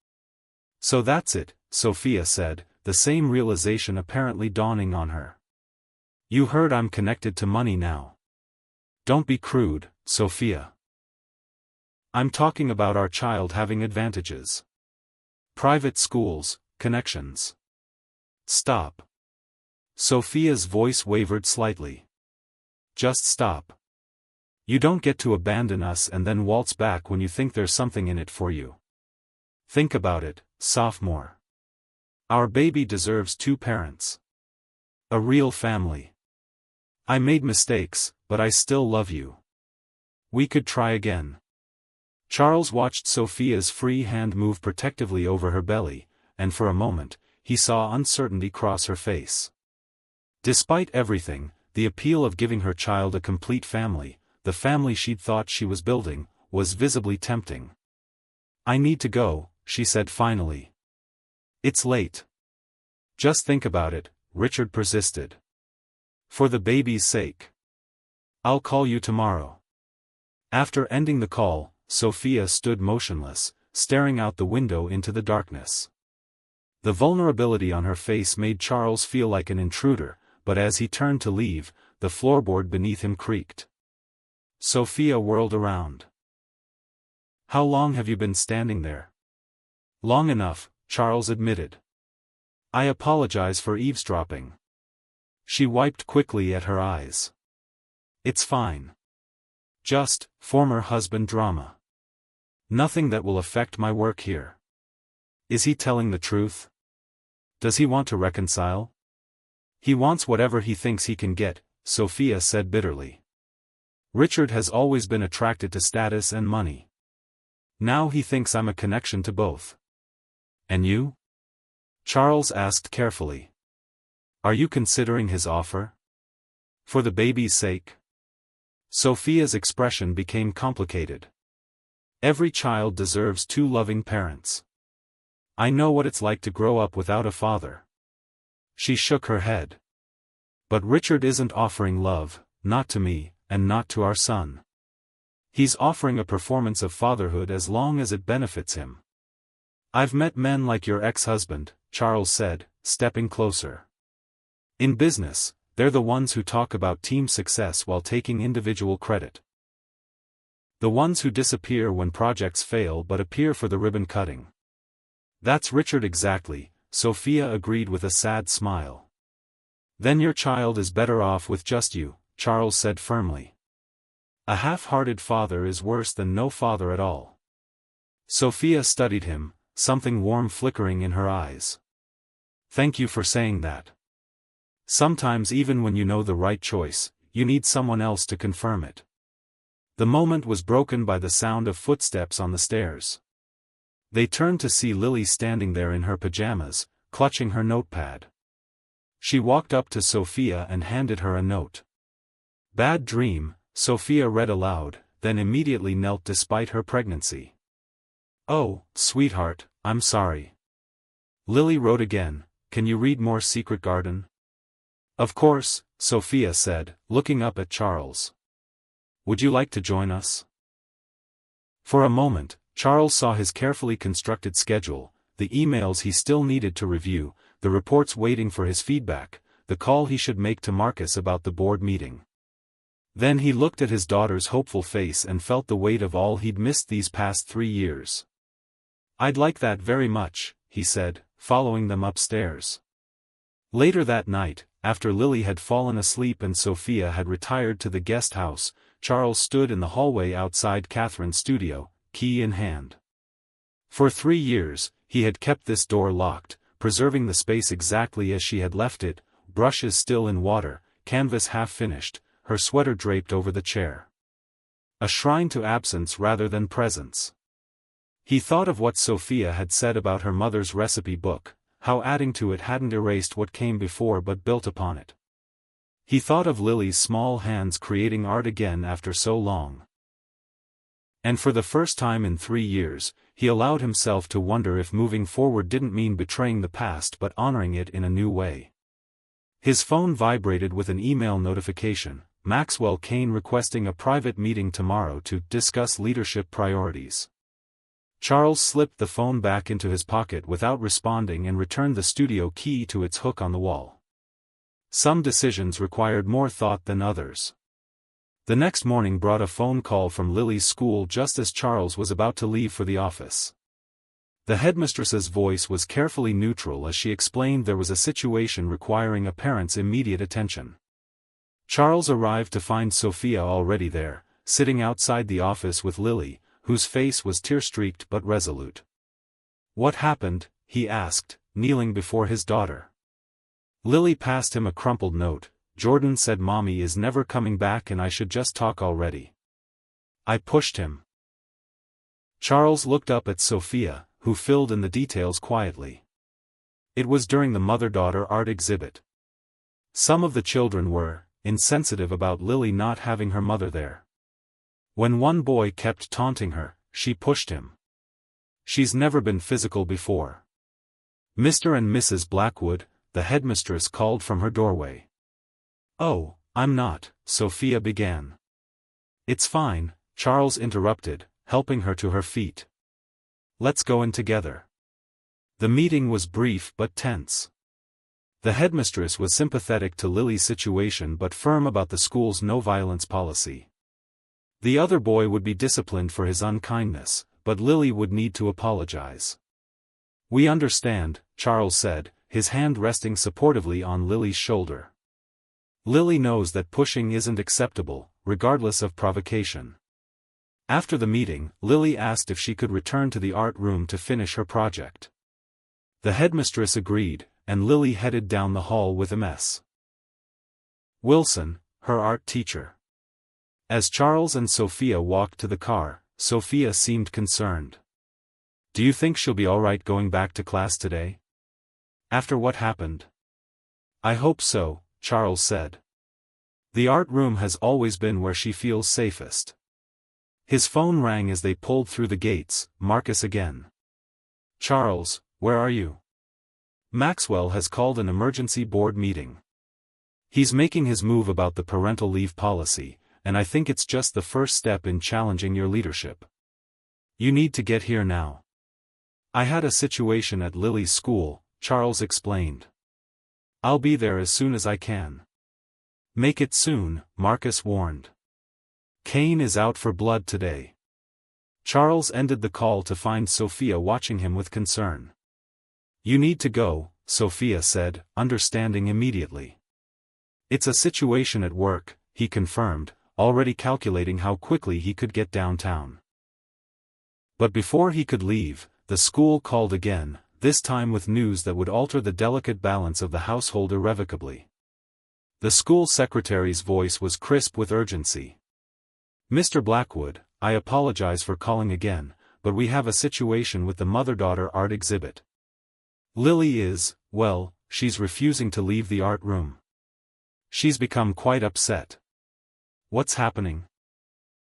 So that's it, Sophia said, the same realization apparently dawning on her. You heard I'm connected to money now. Don't be crude, Sophia. I'm talking about our child having advantages. Private schools, connections. Stop. Sophia's voice wavered slightly. Just stop. You don't get to abandon us and then waltz back when you think there's something in it for you. Think about it, sophomore. Our baby deserves 2 parents. A real family. I made mistakes, but I still love you. We could try again. Charles watched Sophia's free hand move protectively over her belly, and for a moment, he saw uncertainty cross her face. Despite everything, the appeal of giving her child a complete family, the family she'd thought she was building, was visibly tempting. I need to go, she said finally. It's late. Just think about it, Richard persisted. For the baby's sake. I'll call you tomorrow. After ending the call, Sophia stood motionless, staring out the window into the darkness. The vulnerability on her face made Charles feel like an intruder, but as he turned to leave, the floorboard beneath him creaked. Sophia whirled around. How long have you been standing there? Long enough, Charles admitted. I apologize for eavesdropping. She wiped quickly at her eyes. It's fine. Just, former husband drama. Nothing that will affect my work here. Is he telling the truth? Does he want to reconcile? He wants whatever he thinks he can get, Sophia said bitterly. Richard has always been attracted to status and money. Now he thinks I'm a connection to both. And you? Charles asked carefully. Are you considering his offer? For the baby's sake? Sophia's expression became complicated. Every child deserves 2 loving parents. I know what it's like to grow up without a father. She shook her head. But Richard isn't offering love, not to me, and not to our son. He's offering a performance of fatherhood as long as it benefits him. I've met men like your ex-husband, Charles said, stepping closer. In business, they're the ones who talk about team success while taking individual credit. The ones who disappear when projects fail but appear for the ribbon cutting. That's Richard exactly, Sophia agreed with a sad smile. Then your child is better off with just you, Charles said firmly. A half-hearted father is worse than no father at all. Sophia studied him, something warm flickering in her eyes. Thank you for saying that. Sometimes even when you know the right choice, you need someone else to confirm it. The moment was broken by the sound of footsteps on the stairs. They turned to see Lily standing there in her pajamas, clutching her notepad. She walked up to Sophia and handed her a note. Bad dream, Sophia read aloud, then immediately knelt despite her pregnancy. Oh, sweetheart, I'm sorry. Lily wrote again, can you read more Secret Garden? Of course, Sophia said, looking up at Charles. Would you like to join us? For a moment, Charles saw his carefully constructed schedule, the emails he still needed to review, the reports waiting for his feedback, the call he should make to Marcus about the board meeting. Then he looked at his daughter's hopeful face and felt the weight of all he'd missed these past 3 years. "I'd like that very much," he said, following them upstairs. Later that night, after Lily had fallen asleep and Sophia had retired to the guest house, Charles stood in the hallway outside Catherine's studio, key in hand. For 3 years, he had kept this door locked, preserving the space exactly as she had left it, brushes still in water, canvas half finished, her sweater draped over the chair. A shrine to absence rather than presence. He thought of what Sophia had said about her mother's recipe book, how adding to it hadn't erased what came before but built upon it. He thought of Lily's small hands creating art again after so long. And for the first time in 3 years, he allowed himself to wonder if moving forward didn't mean betraying the past but honoring it in a new way. His phone vibrated with an email notification, Maxwell Kane requesting a private meeting tomorrow to discuss leadership priorities. Charles slipped the phone back into his pocket without responding and returned the studio key to its hook on the wall. Some decisions required more thought than others. The next morning brought a phone call from Lily's school just as Charles was about to leave for the office. The headmistress's voice was carefully neutral as she explained there was a situation requiring a parent's immediate attention. Charles arrived to find Sophia already there, sitting outside the office with Lily, whose face was tear-streaked but resolute. "What happened?" he asked, kneeling before his daughter. Lily passed him a crumpled note. "Jordan said Mommy is never coming back and I should just talk already. I pushed him." Charles looked up at Sophia, who filled in the details quietly. It was during the mother-daughter art exhibit. Some of the children were insensitive about Lily not having her mother there. When one boy kept taunting her, she pushed him. "She's never been physical before." Mr. and Mrs. Blackwood, the headmistress called from her doorway. "Oh, I'm not," Sophia began. "It's fine," Charles interrupted, helping her to her feet. "Let's go in together." The meeting was brief but tense. The headmistress was sympathetic to Lily's situation but firm about the school's no-violence policy. The other boy would be disciplined for his unkindness, but Lily would need to apologize. "We understand," Charles said, his hand resting supportively on Lily's shoulder. "Lily knows that pushing isn't acceptable, regardless of provocation." After the meeting, Lily asked if she could return to the art room to finish her project. The headmistress agreed, and Lily headed down the hall with Ms. Wilson, her art teacher. As Charles and Sophia walked to the car, Sophia seemed concerned. "Do you think she'll be all right going back to class today? After what happened?" "I hope so," Charles said. "The art room has always been where she feels safest." His phone rang as they pulled through the gates. Marcus again. "Charles, where are you?" "Maxwell has called an emergency board meeting. He's making his move about the parental leave policy, and I think it's just the first step in challenging your leadership. You need to get here now." "I had a situation at Lily's school," Charles explained. "I'll be there as soon as I can." "Make it soon," Marcus warned. "Kane is out for blood today." Charles ended the call to find Sophia watching him with concern. "You need to go," Sophia said, understanding immediately. "It's a situation at work," he confirmed, already calculating how quickly he could get downtown. But before he could leave, the school called again, this time with news that would alter the delicate balance of the household irrevocably. The school secretary's voice was crisp with urgency. "Mr. Blackwood, I apologize for calling again, but we have a situation with the mother-daughter art exhibit. Lily is, well, she's refusing to leave the art room. She's become quite upset." "What's happening?"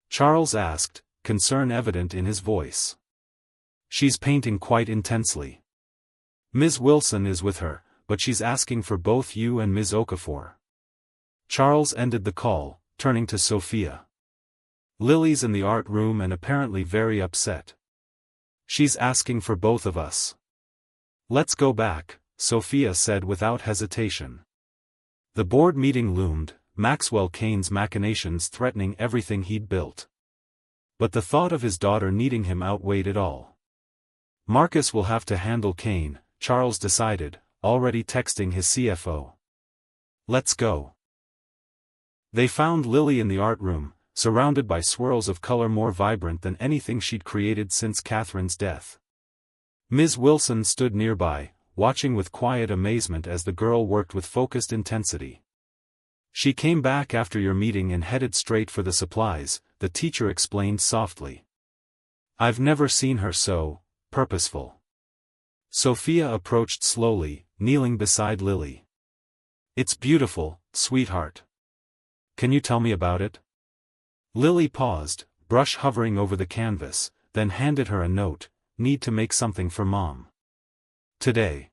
Charles asked, concern evident in his voice. "She's painting quite intensely. Ms. Wilson is with her, but she's asking for both you and Ms. Okafor." Charles ended the call, turning to Sophia. "Lily's in the art room and apparently very upset. She's asking for both of us." "Let's go back," Sophia said without hesitation. The board meeting loomed, Maxwell Cain's machinations threatening everything he'd built. But the thought of his daughter needing him outweighed it all. Marcus will have to handle Cain, Charles decided, already texting his CFO. Let's go. They found Lily in the art room, surrounded by swirls of color more vibrant than anything she'd created since Catherine's death. Ms. Wilson stood nearby, watching with quiet amazement as the girl worked with focused intensity. She came back after your meeting and headed straight for the supplies, the teacher explained softly. I've never seen her so purposeful. Sophia approached slowly, kneeling beside Lily. It's beautiful, sweetheart. Can you tell me about it? Lily paused, brush hovering over the canvas, then handed her a note. Need to make something for Mom. Today.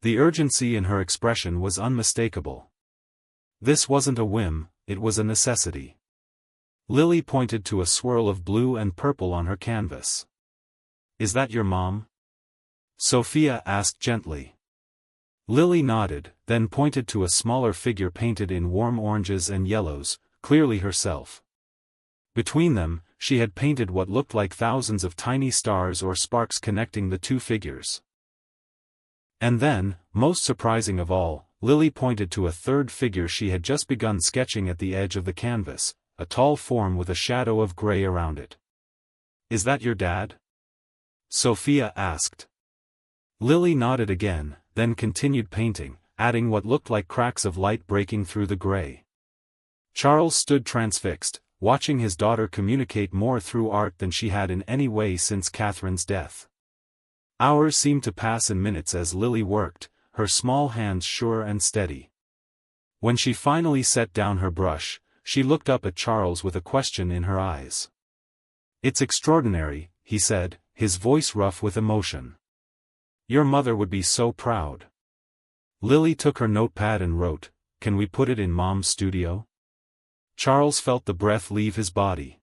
The urgency in her expression was unmistakable. This wasn't a whim, it was a necessity. Lily pointed to a swirl of blue and purple on her canvas. Is that your mom? Sophia asked gently. Lily nodded, then pointed to a smaller figure painted in warm oranges and yellows, clearly herself. Between them, she had painted what looked like thousands of tiny stars or sparks connecting the two figures. And then, most surprising of all, Lily pointed to a third figure she had just begun sketching at the edge of the canvas, a tall form with a shadow of gray around it. Is that your dad? Sophia asked. Lily nodded again, then continued painting, adding what looked like cracks of light breaking through the gray. Charles stood transfixed, watching his daughter communicate more through art than she had in any way since Catherine's death. Hours seemed to pass in minutes as Lily worked, her small hands sure and steady. When she finally set down her brush, she looked up at Charles with a question in her eyes. It's extraordinary, he said, his voice rough with emotion. Your mother would be so proud. Lily took her notepad and wrote, Can we put it in Mom's studio? Charles felt the breath leave his body.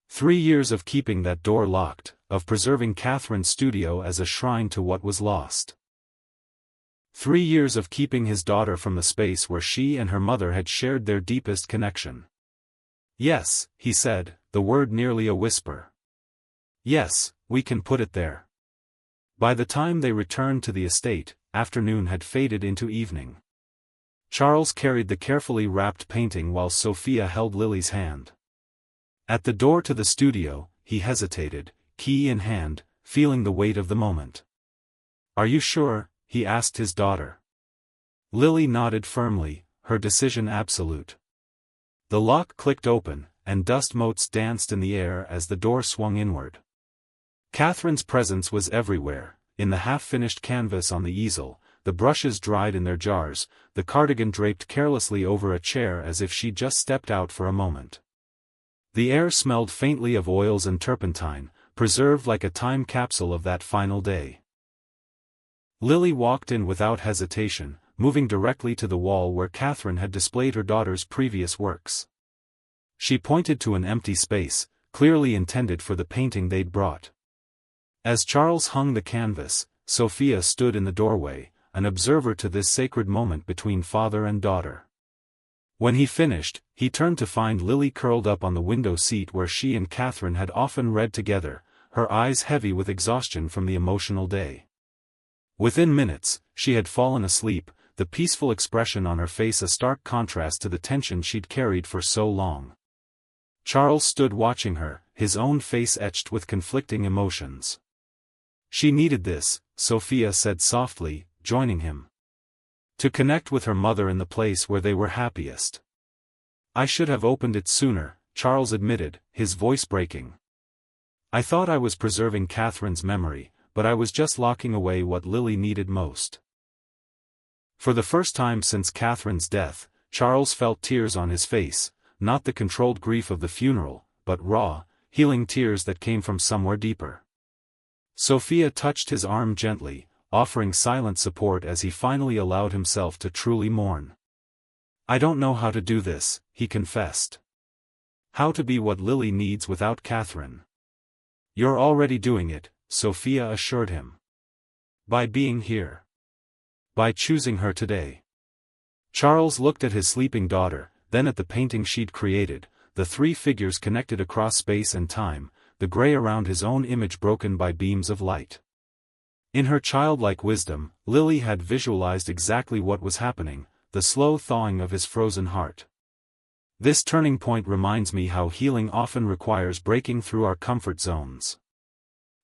3 years of keeping that door locked, of preserving Catherine's studio as a shrine to what was lost. 3 years of keeping his daughter from the space where she and her mother had shared their deepest connection. Yes, he said, the word nearly a whisper. Yes, we can put it there. By the time they returned to the estate, afternoon had faded into evening. Charles carried the carefully wrapped painting while Sophia held Lily's hand. At the door to the studio, he hesitated, key in hand, feeling the weight of the moment. Are you sure? He asked his daughter. Lily nodded firmly, her decision absolute. The lock clicked open, and dust motes danced in the air as the door swung inward. Catherine's presence was everywhere, in the half-finished canvas on the easel, the brushes dried in their jars, the cardigan draped carelessly over a chair as if she'd just stepped out for a moment. The air smelled faintly of oils and turpentine, preserved like a time capsule of that final day. Lily walked in without hesitation, moving directly to the wall where Catherine had displayed her daughter's previous works. She pointed to an empty space, clearly intended for the painting they'd brought. As Charles hung the canvas, Sophia stood in the doorway, an observer to this sacred moment between father and daughter. When he finished, he turned to find Lily curled up on the window seat where she and Catherine had often read together, her eyes heavy with exhaustion from the emotional day. Within minutes, she had fallen asleep, the peaceful expression on her face a stark contrast to the tension she'd carried for so long. Charles stood watching her, his own face etched with conflicting emotions. She needed this, Sophia said softly, joining him. To connect with her mother in the place where they were happiest. I should have opened it sooner, Charles admitted, his voice breaking. I thought I was preserving Catherine's memory, but I was just locking away what Lily needed most. For the first time since Catherine's death, Charles felt tears on his face, not the controlled grief of the funeral, but raw, healing tears that came from somewhere deeper. Sophia touched his arm gently, offering silent support as he finally allowed himself to truly mourn. I don't know how to do this, he confessed. How to be what Lily needs without Catherine. You're already doing it, Sophia assured him. By being here. By choosing her today. Charles looked at his sleeping daughter, then at the painting she'd created, the three figures connected across space and time, the gray around his own image broken by beams of light. In her childlike wisdom, Lily had visualized exactly what was happening, the slow thawing of his frozen heart. This turning point reminds me how healing often requires breaking through our comfort zones.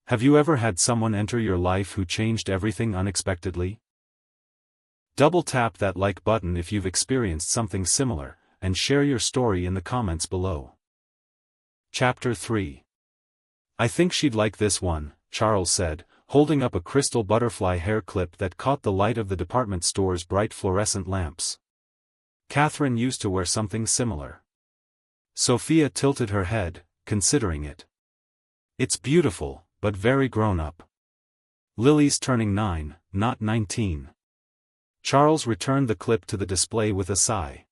Have you ever had someone enter your life who changed everything unexpectedly? Double tap that like button if you've experienced something similar, and share your story in the comments below. Chapter 3. I think she'd like this one, Charles said, holding up a crystal butterfly hair clip that caught the light of the department store's bright fluorescent lamps. Catherine used to wear something similar. Sophia tilted her head, considering it. It's beautiful, but very grown-up. Lily's turning 9, not 19. Charles returned the clip to the display with a sigh.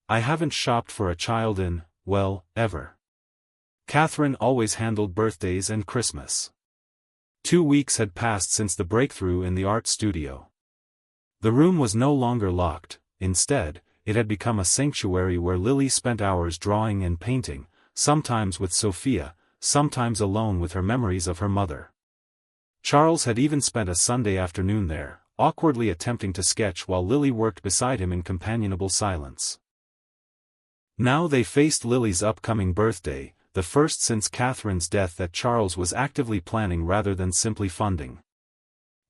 I haven't shopped for a child in, well, ever. Catherine always handled birthdays and Christmas. 2 weeks had passed since the breakthrough in the art studio. The room was no longer locked, instead, it had become a sanctuary where Lily spent hours drawing and painting, sometimes with Sophia, sometimes alone with her memories of her mother. Charles had even spent a Sunday afternoon there, awkwardly attempting to sketch while Lily worked beside him in companionable silence. Now they faced Lily's upcoming birthday, the first since Catherine's death that Charles was actively planning rather than simply funding.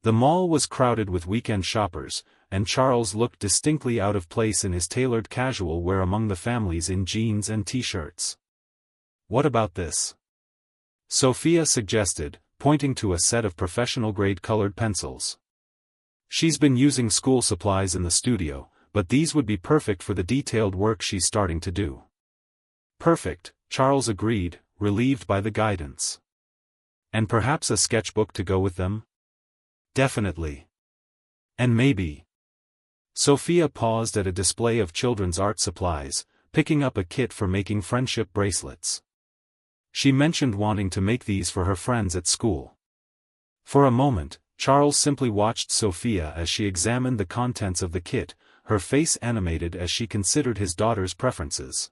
The mall was crowded with weekend shoppers, and Charles looked distinctly out of place in his tailored casual wear among the families in jeans and t-shirts. What about this? Sophia suggested, pointing to a set of professional-grade colored pencils. She's been using school supplies in the studio, but these would be perfect for the detailed work she's starting to do. Perfect, Charles agreed, relieved by the guidance. And perhaps a sketchbook to go with them? Definitely. And maybe. Sophia paused at a display of children's art supplies, picking up a kit for making friendship bracelets. She mentioned wanting to make these for her friends at school. For a moment, Charles simply watched Sophia as she examined the contents of the kit, her face animated as she considered his daughter's preferences.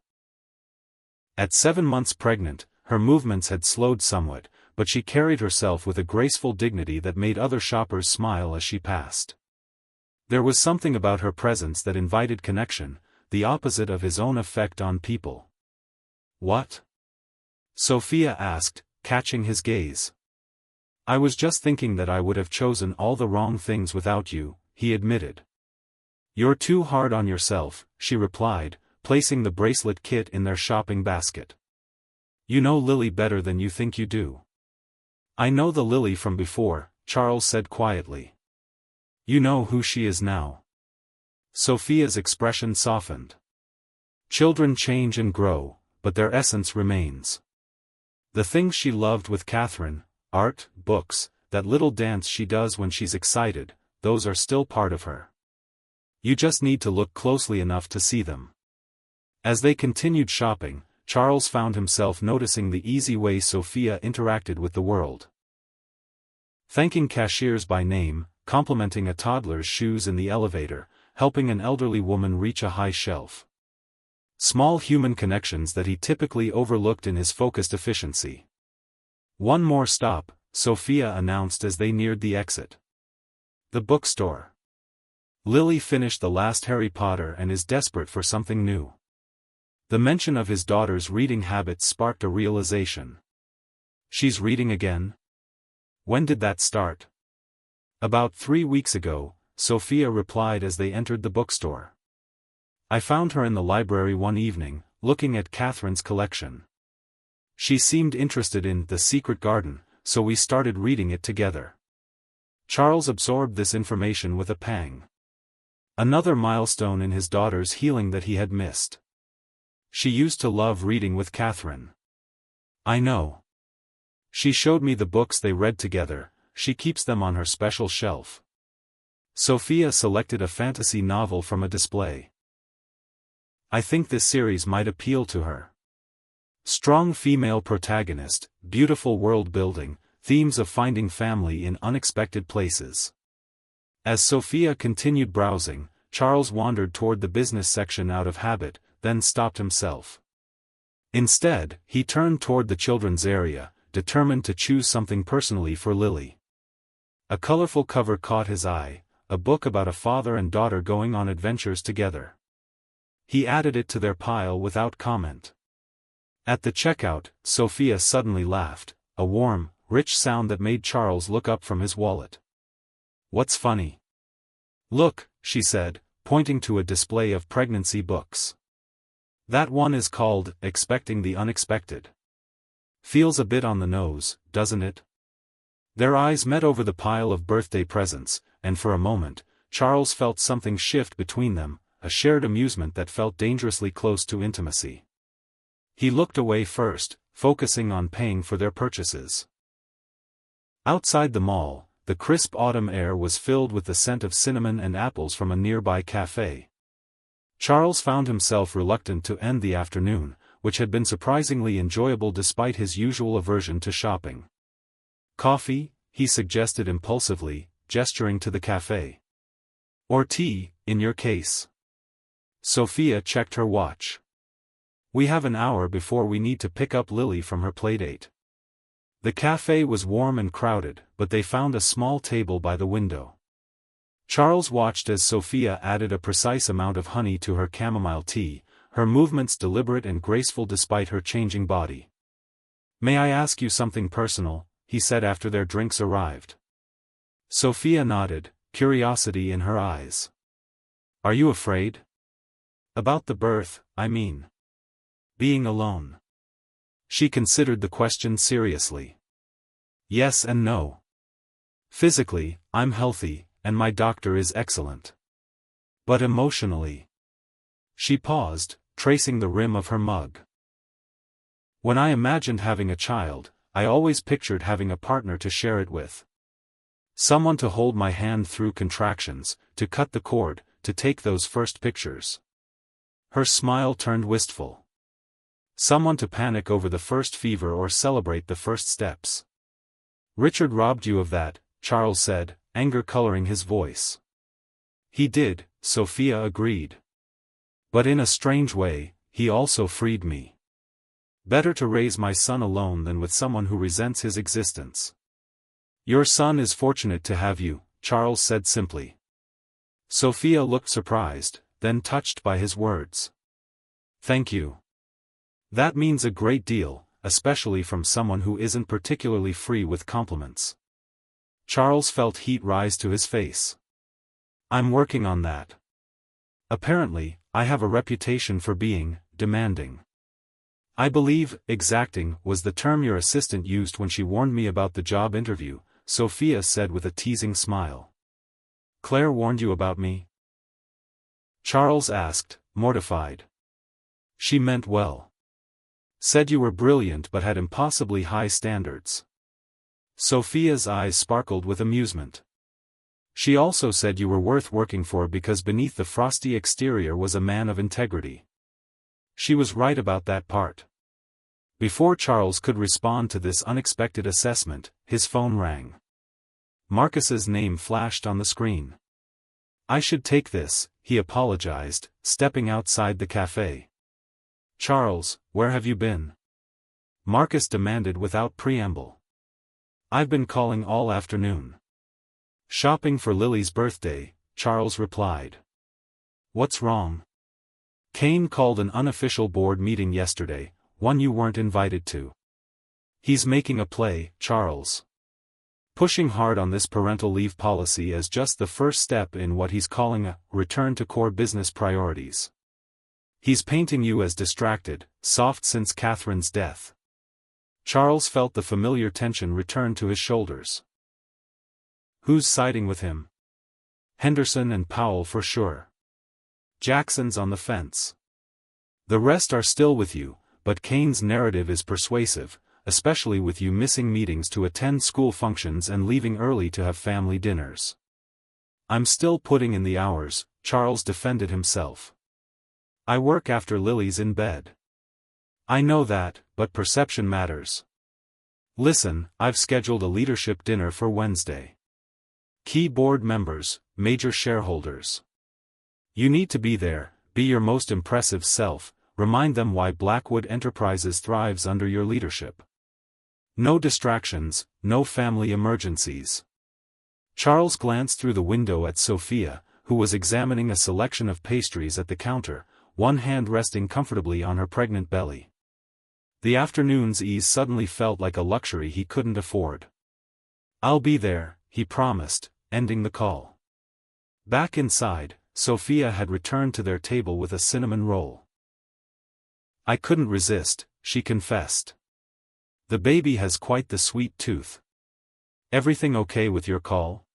At 7 months pregnant, her movements had slowed somewhat, but she carried herself with a graceful dignity that made other shoppers smile as she passed. There was something about her presence that invited connection, the opposite of his own effect on people. What? Sophia asked, catching his gaze. I was just thinking that I would have chosen all the wrong things without you, he admitted. You're too hard on yourself, she replied, placing the bracelet kit in their shopping basket. You know Lily better than you think you do. I know the Lily from before, Charles said quietly. You know who she is now. Sophia's expression softened. Children change and grow, but their essence remains. The things she loved with Catherine, art, books, that little dance she does when she's excited, those are still part of her. You just need to look closely enough to see them. As they continued shopping, Charles found himself noticing the easy way Sophia interacted with the world. Thanking cashiers by name, complimenting a toddler's shoes in the elevator, helping an elderly woman reach a high shelf. Small human connections that he typically overlooked in his focused efficiency. One more stop, Sophia announced as they neared the exit. The bookstore. Lily finished the last Harry Potter and is desperate for something new. The mention of his daughter's reading habits sparked a realization. She's reading again? When did that start? About 3 weeks ago, Sophia replied as they entered the bookstore. I found her in the library one evening, looking at Catherine's collection. She seemed interested in The Secret Garden, so we started reading it together. Charles absorbed this information with a pang. Another milestone in his daughter's healing that he had missed. She used to love reading with Catherine. I know. She showed me the books they read together, she keeps them on her special shelf. Sophia selected a fantasy novel from a display. I think this series might appeal to her. Strong female protagonist, beautiful world building, themes of finding family in unexpected places. As Sophia continued browsing, Charles wandered toward the business section out of habit, then stopped himself. Instead, he turned toward the children's area, determined to choose something personally for Lily. A colorful cover caught his eye, a book about a father and daughter going on adventures together. He added it to their pile without comment. At the checkout, Sophia suddenly laughed, a warm, rich sound that made Charles look up from his wallet. "What's funny?" "Look," she said, pointing to a display of pregnancy books. "That one is called Expecting the Unexpected. Feels a bit on the nose, doesn't it?" Their eyes met over the pile of birthday presents, and for a moment, Charles felt something shift between them, a shared amusement that felt dangerously close to intimacy. He looked away first, focusing on paying for their purchases. Outside the mall, the crisp autumn air was filled with the scent of cinnamon and apples from a nearby cafe. Charles found himself reluctant to end the afternoon, which had been surprisingly enjoyable despite his usual aversion to shopping. "Coffee?" he suggested impulsively, gesturing to the cafe. "Or tea, in your case." Sophia checked her watch. "We have an hour before we need to pick up Lily from her playdate." The cafe was warm and crowded, but they found a small table by the window. Charles watched as Sophia added a precise amount of honey to her chamomile tea, her movements deliberate and graceful despite her changing body. "May I ask you something personal?" he said after their drinks arrived. Sophia nodded, curiosity in her eyes. "Are you afraid?" "About the birth, I mean. Being alone." She considered the question seriously. "Yes and no. Physically, I'm healthy, and my doctor is excellent. But emotionally." She paused, tracing the rim of her mug. "When I imagined having a child, I always pictured having a partner to share it with. Someone to hold my hand through contractions, to cut the cord, to take those first pictures." Her smile turned wistful. "Someone to panic over the first fever or celebrate the first steps." "Richard robbed you of that," Charles said, anger coloring his voice. "He did," Sophia agreed. "But in a strange way, he also freed me. Better to raise my son alone than with someone who resents his existence." "Your son is fortunate to have you," Charles said simply. Sophia looked surprised, then touched by his words. "Thank you. That means a great deal, especially from someone who isn't particularly free with compliments." Charles felt heat rise to his face. "I'm working on that. Apparently, I have a reputation for being demanding. I believe exacting was the term your assistant used when she warned me about the job interview," Sophia said with a teasing smile. "Claire warned you about me?" Charles asked, mortified. "She meant well. Said you were brilliant but had impossibly high standards." Sophia's eyes sparkled with amusement. "She also said you were worth working for because beneath the frosty exterior was a man of integrity." She was right about that part. Before Charles could respond to this unexpected assessment, his phone rang. Marcus's name flashed on the screen. "I should take this," he apologized, stepping outside the cafe. "Charles, where have you been?" Marcus demanded without preamble. "I've been calling all afternoon." "Shopping for Lily's birthday," Charles replied. "What's wrong?" "Kane called an unofficial board meeting yesterday, one you weren't invited to. He's making a play, Charles. Pushing hard on this parental leave policy as just the first step in what he's calling a return to core business priorities. He's painting you as distracted, soft since Catherine's death." Charles felt the familiar tension return to his shoulders. "Who's siding with him?" "Henderson and Powell for sure. Jackson's on the fence. The rest are still with you, but Kane's narrative is persuasive, especially with you missing meetings to attend school functions and leaving early to have family dinners." "I'm still putting in the hours," Charles defended himself. "I work after Lily's in bed." "I know that, but perception matters. Listen, I've scheduled a leadership dinner for Wednesday. Key board members, major shareholders. You need to be there, be your most impressive self, remind them why Blackwood Enterprises thrives under your leadership. No distractions, no family emergencies. Charles glanced through the window at Sophia, who was examining a selection of pastries at the counter, one hand resting comfortably on her pregnant belly. The afternoon's ease suddenly felt like a luxury he couldn't afford. "I'll be there," he promised, ending the call. Back inside, Sophia had returned to their table with a cinnamon roll. "I couldn't resist," she confessed. "The baby has quite the sweet tooth. Everything okay with your call?"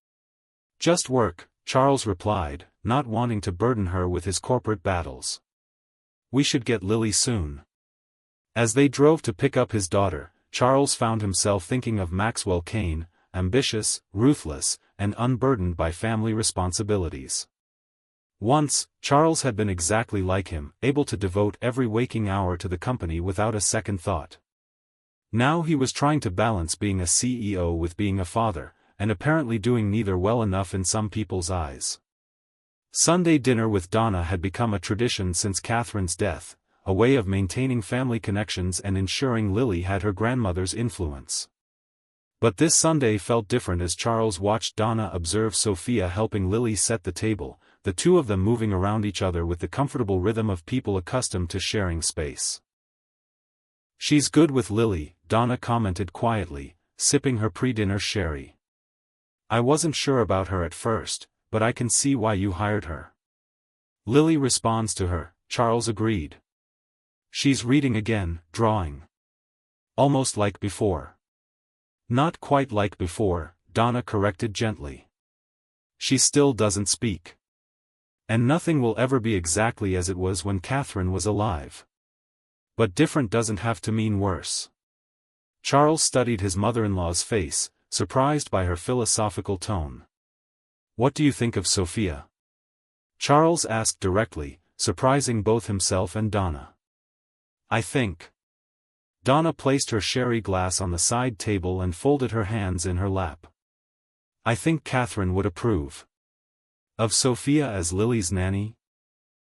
"Just work," Charles replied, not wanting to burden her with his corporate battles. "We should get Lily soon." As they drove to pick up his daughter, Charles found himself thinking of Maxwell Cain, ambitious, ruthless, and unburdened by family responsibilities. Once, Charles had been exactly like him, able to devote every waking hour to the company without a second thought. Now he was trying to balance being a CEO with being a father, and apparently doing neither well enough in some people's eyes. Sunday dinner with Donna had become a tradition since Catherine's death, a way of maintaining family connections and ensuring Lily had her grandmother's influence. But this Sunday felt different as Charles watched Donna observe Sophia helping Lily set the table, the two of them moving around each other with the comfortable rhythm of people accustomed to sharing space. "She's good with Lily," Donna commented quietly, sipping her pre-dinner sherry. "I wasn't sure about her at first, but I can see why you hired her." "Lily responds to her," Charles agreed. "She's reading again, drawing. Almost like before." "Not quite like before," Donna corrected gently. "She still doesn't speak. And nothing will ever be exactly as it was when Catherine was alive. But different doesn't have to mean worse." Charles studied his mother-in-law's face, surprised by her philosophical tone. "What do you think of Sophia?" Charles asked directly, surprising both himself and Donna. "I think." Donna placed her sherry glass on the side table and folded her hands in her lap. "I think Catherine would approve." "Of Sophia as Lily's nanny?"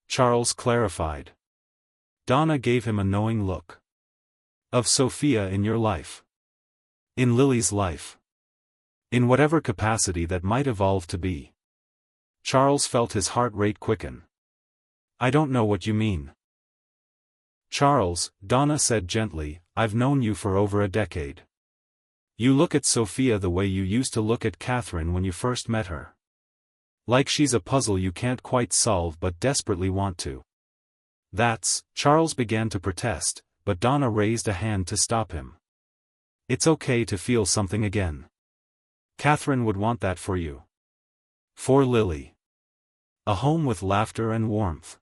Charles clarified. Donna gave him a knowing look. "Of Sophia in your life. In Lily's life. In whatever capacity that might evolve to be." Charles felt his heart rate quicken. "I don't know what you mean." "Charles," Donna said gently, "I've known you for over a decade. You look at Sophia the way you used to look at Catherine when you first met her. Like she's a puzzle you can't quite solve but desperately want to." Charles began to protest, but Donna raised a hand to stop him. "It's okay to feel something again. Catherine would want that for you. For Lily. A home with laughter and warmth."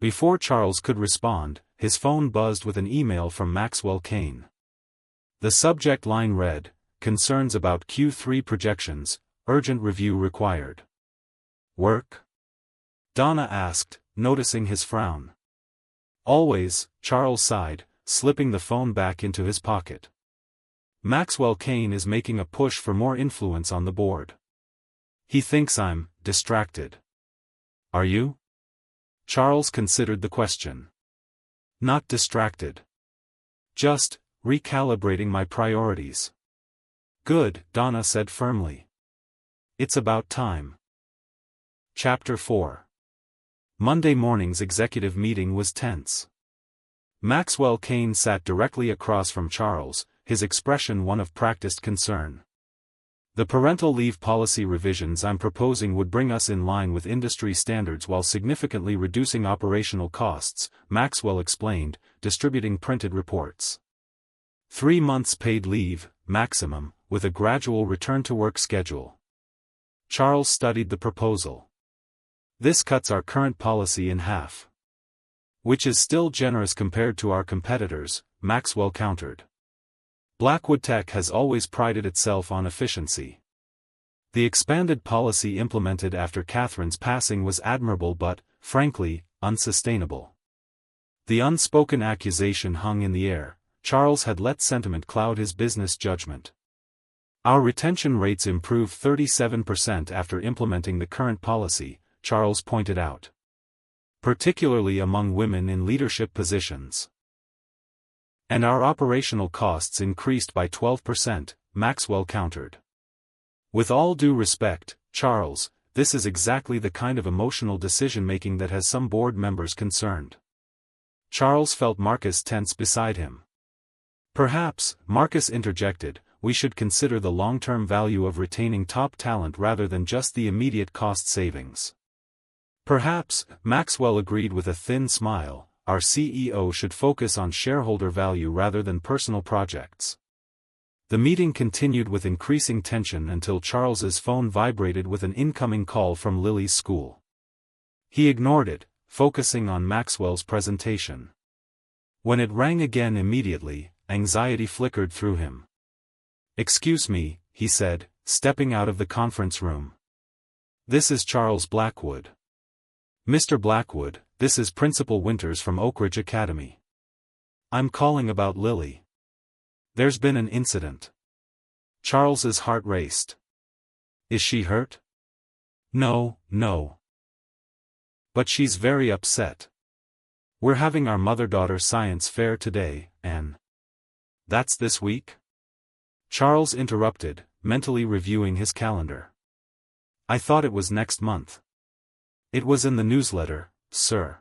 Before Charles could respond, his phone buzzed with an email from Maxwell Cain. The subject line read, "Concerns about Q3 projections, urgent review required." "Work?" Donna asked, noticing his frown. "Always," Charles sighed, slipping the phone back into his pocket. "Maxwell Cain is making a push for more influence on the board. He thinks I'm distracted." "Are you?" Charles considered the question. "Not distracted. Just recalibrating my priorities." "Good," Donna said firmly. "It's about time." Chapter 4. Monday morning's executive meeting was tense. Maxwell Cain sat directly across from Charles, his expression one of practiced concern. "The parental leave policy revisions I'm proposing would bring us in line with industry standards while significantly reducing operational costs," Maxwell explained, distributing printed reports. 3 months paid leave, maximum, with a gradual return-to-work schedule. Charles studied the proposal. "This cuts our current policy in half." "Which is still generous compared to our competitors," Maxwell countered. "Blackwood Tech has always prided itself on efficiency. The expanded policy implemented after Catherine's passing was admirable but, frankly, unsustainable." The unspoken accusation hung in the air. Charles had let sentiment cloud his business judgment. "Our retention rates improved 37% after implementing the current policy," Charles pointed out. Particularly among women in leadership positions. And our operational costs increased by 12%, Maxwell countered. With all due respect, Charles, this is exactly the kind of emotional decision-making that has some board members concerned. Charles felt Marcus tense beside him. Perhaps, Marcus interjected, we should consider the long-term value of retaining top talent rather than just the immediate cost savings. Perhaps, Maxwell agreed with a thin smile, our CEO should focus on shareholder value rather than personal projects. The meeting continued with increasing tension until Charles's phone vibrated with an incoming call from Lily's school. He ignored it, focusing on Maxwell's presentation. When it rang again immediately, anxiety flickered through him. "Excuse me," he said, stepping out of the conference room. "This is Charles Blackwood." "Mr. Blackwood, this is Principal Winters from Oak Ridge Academy. I'm calling about Lily. There's been an incident." Charles's heart raced. "Is she hurt?" No. "But she's very upset. We're having our mother-daughter science fair today, and..." "That's this week?" Charles interrupted, mentally reviewing his calendar. "I thought it was next month." "It was in the newsletter, sir."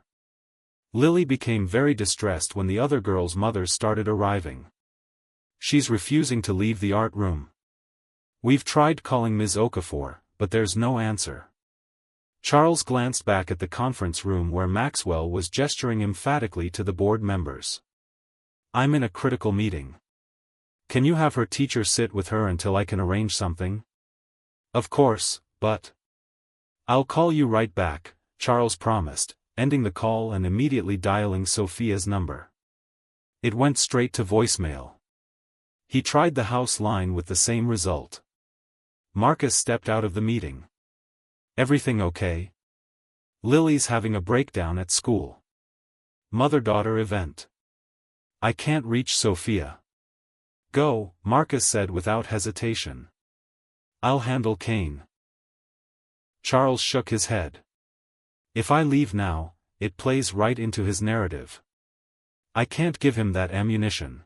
Lily became very distressed when the other girls' mothers started arriving. "She's refusing to leave the art room. We've tried calling Ms. Okafor, but there's no answer." Charles glanced back at the conference room where Maxwell was gesturing emphatically to the board members. "I'm in a critical meeting. Can you have her teacher sit with her until I can arrange something?" "Of course, but..." "I'll call you right back," Charles promised, ending the call and immediately dialing Sophia's number. It went straight to voicemail. He tried the house line with the same result. Marcus stepped out of the meeting. "Everything okay?" "Lily's having a breakdown at school. Mother-daughter event. I can't reach Sophia." "Go," Marcus said without hesitation. "I'll handle Kane." Charles shook his head. "If I leave now, it plays right into his narrative. I can't give him that ammunition."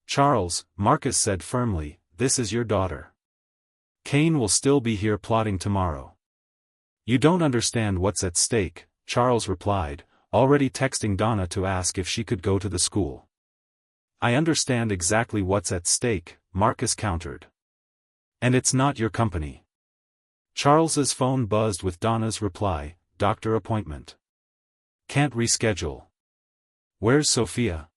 "Charles," Marcus said firmly, "this is your daughter. Kane will still be here plotting tomorrow." "You don't understand what's at stake," Charles replied, already texting Donna to ask if she could go to the school. "I understand exactly what's at stake," Marcus countered. "And it's not your company." Charles's phone buzzed with Donna's reply, "Doctor appointment. Can't reschedule." "Where's Sophia?"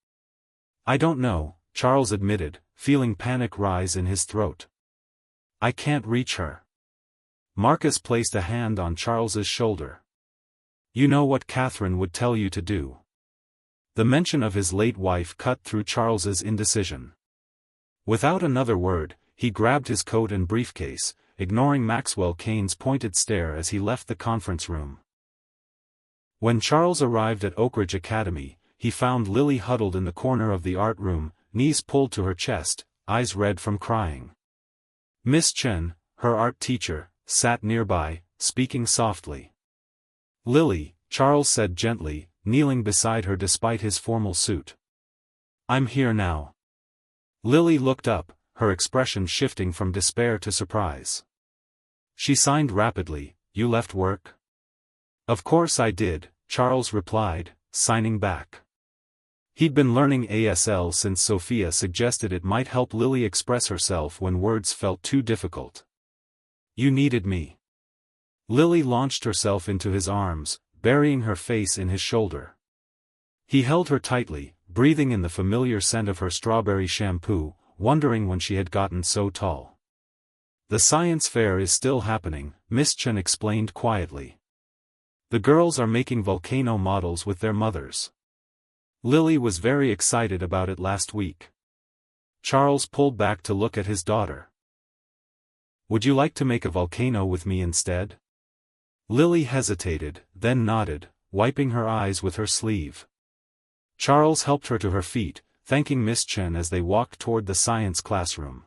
"I don't know," Charles admitted, feeling panic rise in his throat. "I can't reach her." Marcus placed a hand on Charles's shoulder. "You know what Catherine would tell you to do." The mention of his late wife cut through Charles's indecision. Without another word, he grabbed his coat and briefcase, ignoring Maxwell Kane's pointed stare as he left the conference room. When Charles arrived at Oak Ridge Academy, he found Lily huddled in the corner of the art room, knees pulled to her chest, eyes red from crying. Miss Chen, her art teacher, sat nearby, speaking softly. "Lily," Charles said gently, kneeling beside her despite his formal suit. "I'm here now." Lily looked up, her expression shifting from despair to surprise. She signed rapidly, "You left work?" "Of course I did," Charles replied, signing back. He'd been learning ASL since Sophia suggested it might help Lily express herself when words felt too difficult. "You needed me." Lily launched herself into his arms, burying her face in his shoulder. He held her tightly, breathing in the familiar scent of her strawberry shampoo, wondering when she had gotten so tall. "The science fair is still happening," Miss Chen explained quietly. "The girls are making volcano models with their mothers. Lily was very excited about it last week." Charles pulled back to look at his daughter. "Would you like to make a volcano with me instead?" Lily hesitated, then nodded, wiping her eyes with her sleeve. Charles helped her to her feet, thanking Miss Chen as they walked toward the science classroom.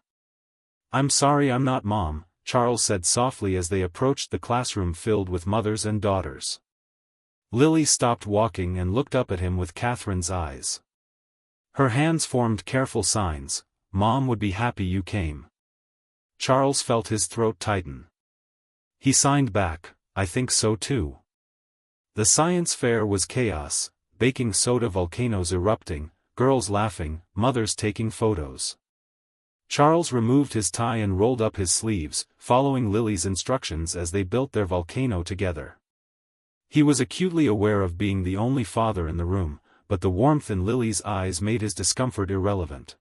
"I'm sorry I'm not Mom," Charles said softly as they approached the classroom filled with mothers and daughters. Lily stopped walking and looked up at him with Catherine's eyes. Her hands formed careful signs. "Mom would be happy you came." Charles felt his throat tighten. He signed back, "I think so too." The science fair was chaos, baking soda volcanoes erupting, girls laughing, mothers taking photos. Charles removed his tie and rolled up his sleeves, following Lily's instructions as they built their volcano together. He was acutely aware of being the only father in the room, but the warmth in Lily's eyes made his discomfort irrelevant.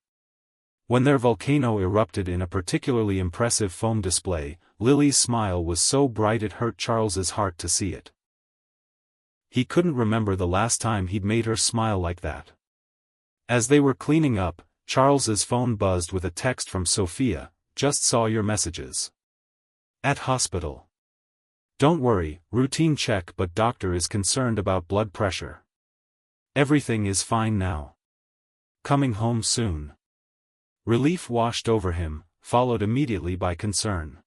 When their volcano erupted in a particularly impressive foam display, Lily's smile was so bright it hurt Charles's heart to see it. He couldn't remember the last time he'd made her smile like that. As they were cleaning up, Charles's phone buzzed with a text from Sophia, "Just saw your messages. At hospital. Don't worry, routine check, but doctor is concerned about blood pressure. Everything is fine now. Coming home soon." Relief washed over him, followed immediately by concern.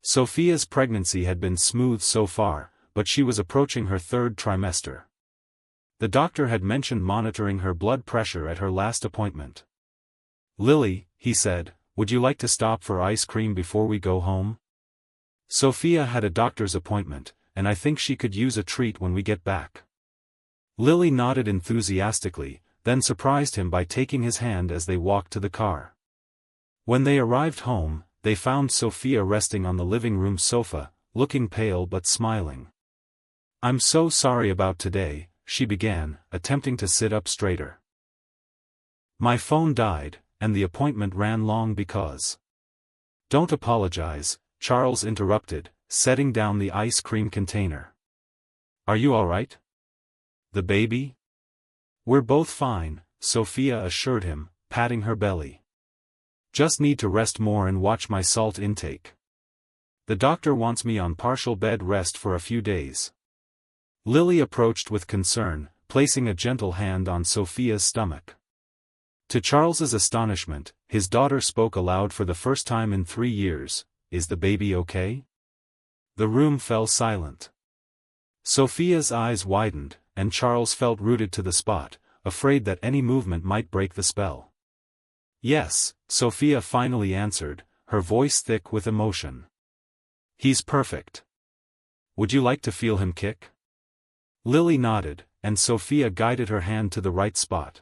Sophia's pregnancy had been smooth so far, but she was approaching her third trimester. The doctor had mentioned monitoring her blood pressure at her last appointment. "Lily," he said, "would you like to stop for ice cream before we go home? Sophia had a doctor's appointment, and I think she could use a treat when we get back." Lily nodded enthusiastically, then surprised him by taking his hand as they walked to the car. When they arrived home, they found Sophia resting on the living room sofa, looking pale but smiling. "I'm so sorry about today," she began, attempting to sit up straighter. "My phone died, and the appointment ran long because—" "Don't apologize," Charles interrupted, setting down the ice cream container. "Are you all right? The baby?" "We're both fine," Sophia assured him, patting her belly. "Just need to rest more and watch my salt intake. The doctor wants me on partial bed rest for a few days." Lily approached with concern, placing a gentle hand on Sophia's stomach. To Charles's astonishment, his daughter spoke aloud for the first time in 3 years, "Is the baby okay?" The room fell silent. Sophia's eyes widened, and Charles felt rooted to the spot, afraid that any movement might break the spell. "Yes," Sophia finally answered, her voice thick with emotion. "He's perfect. Would you like to feel him kick?" Lily nodded, and Sophia guided her hand to the right spot.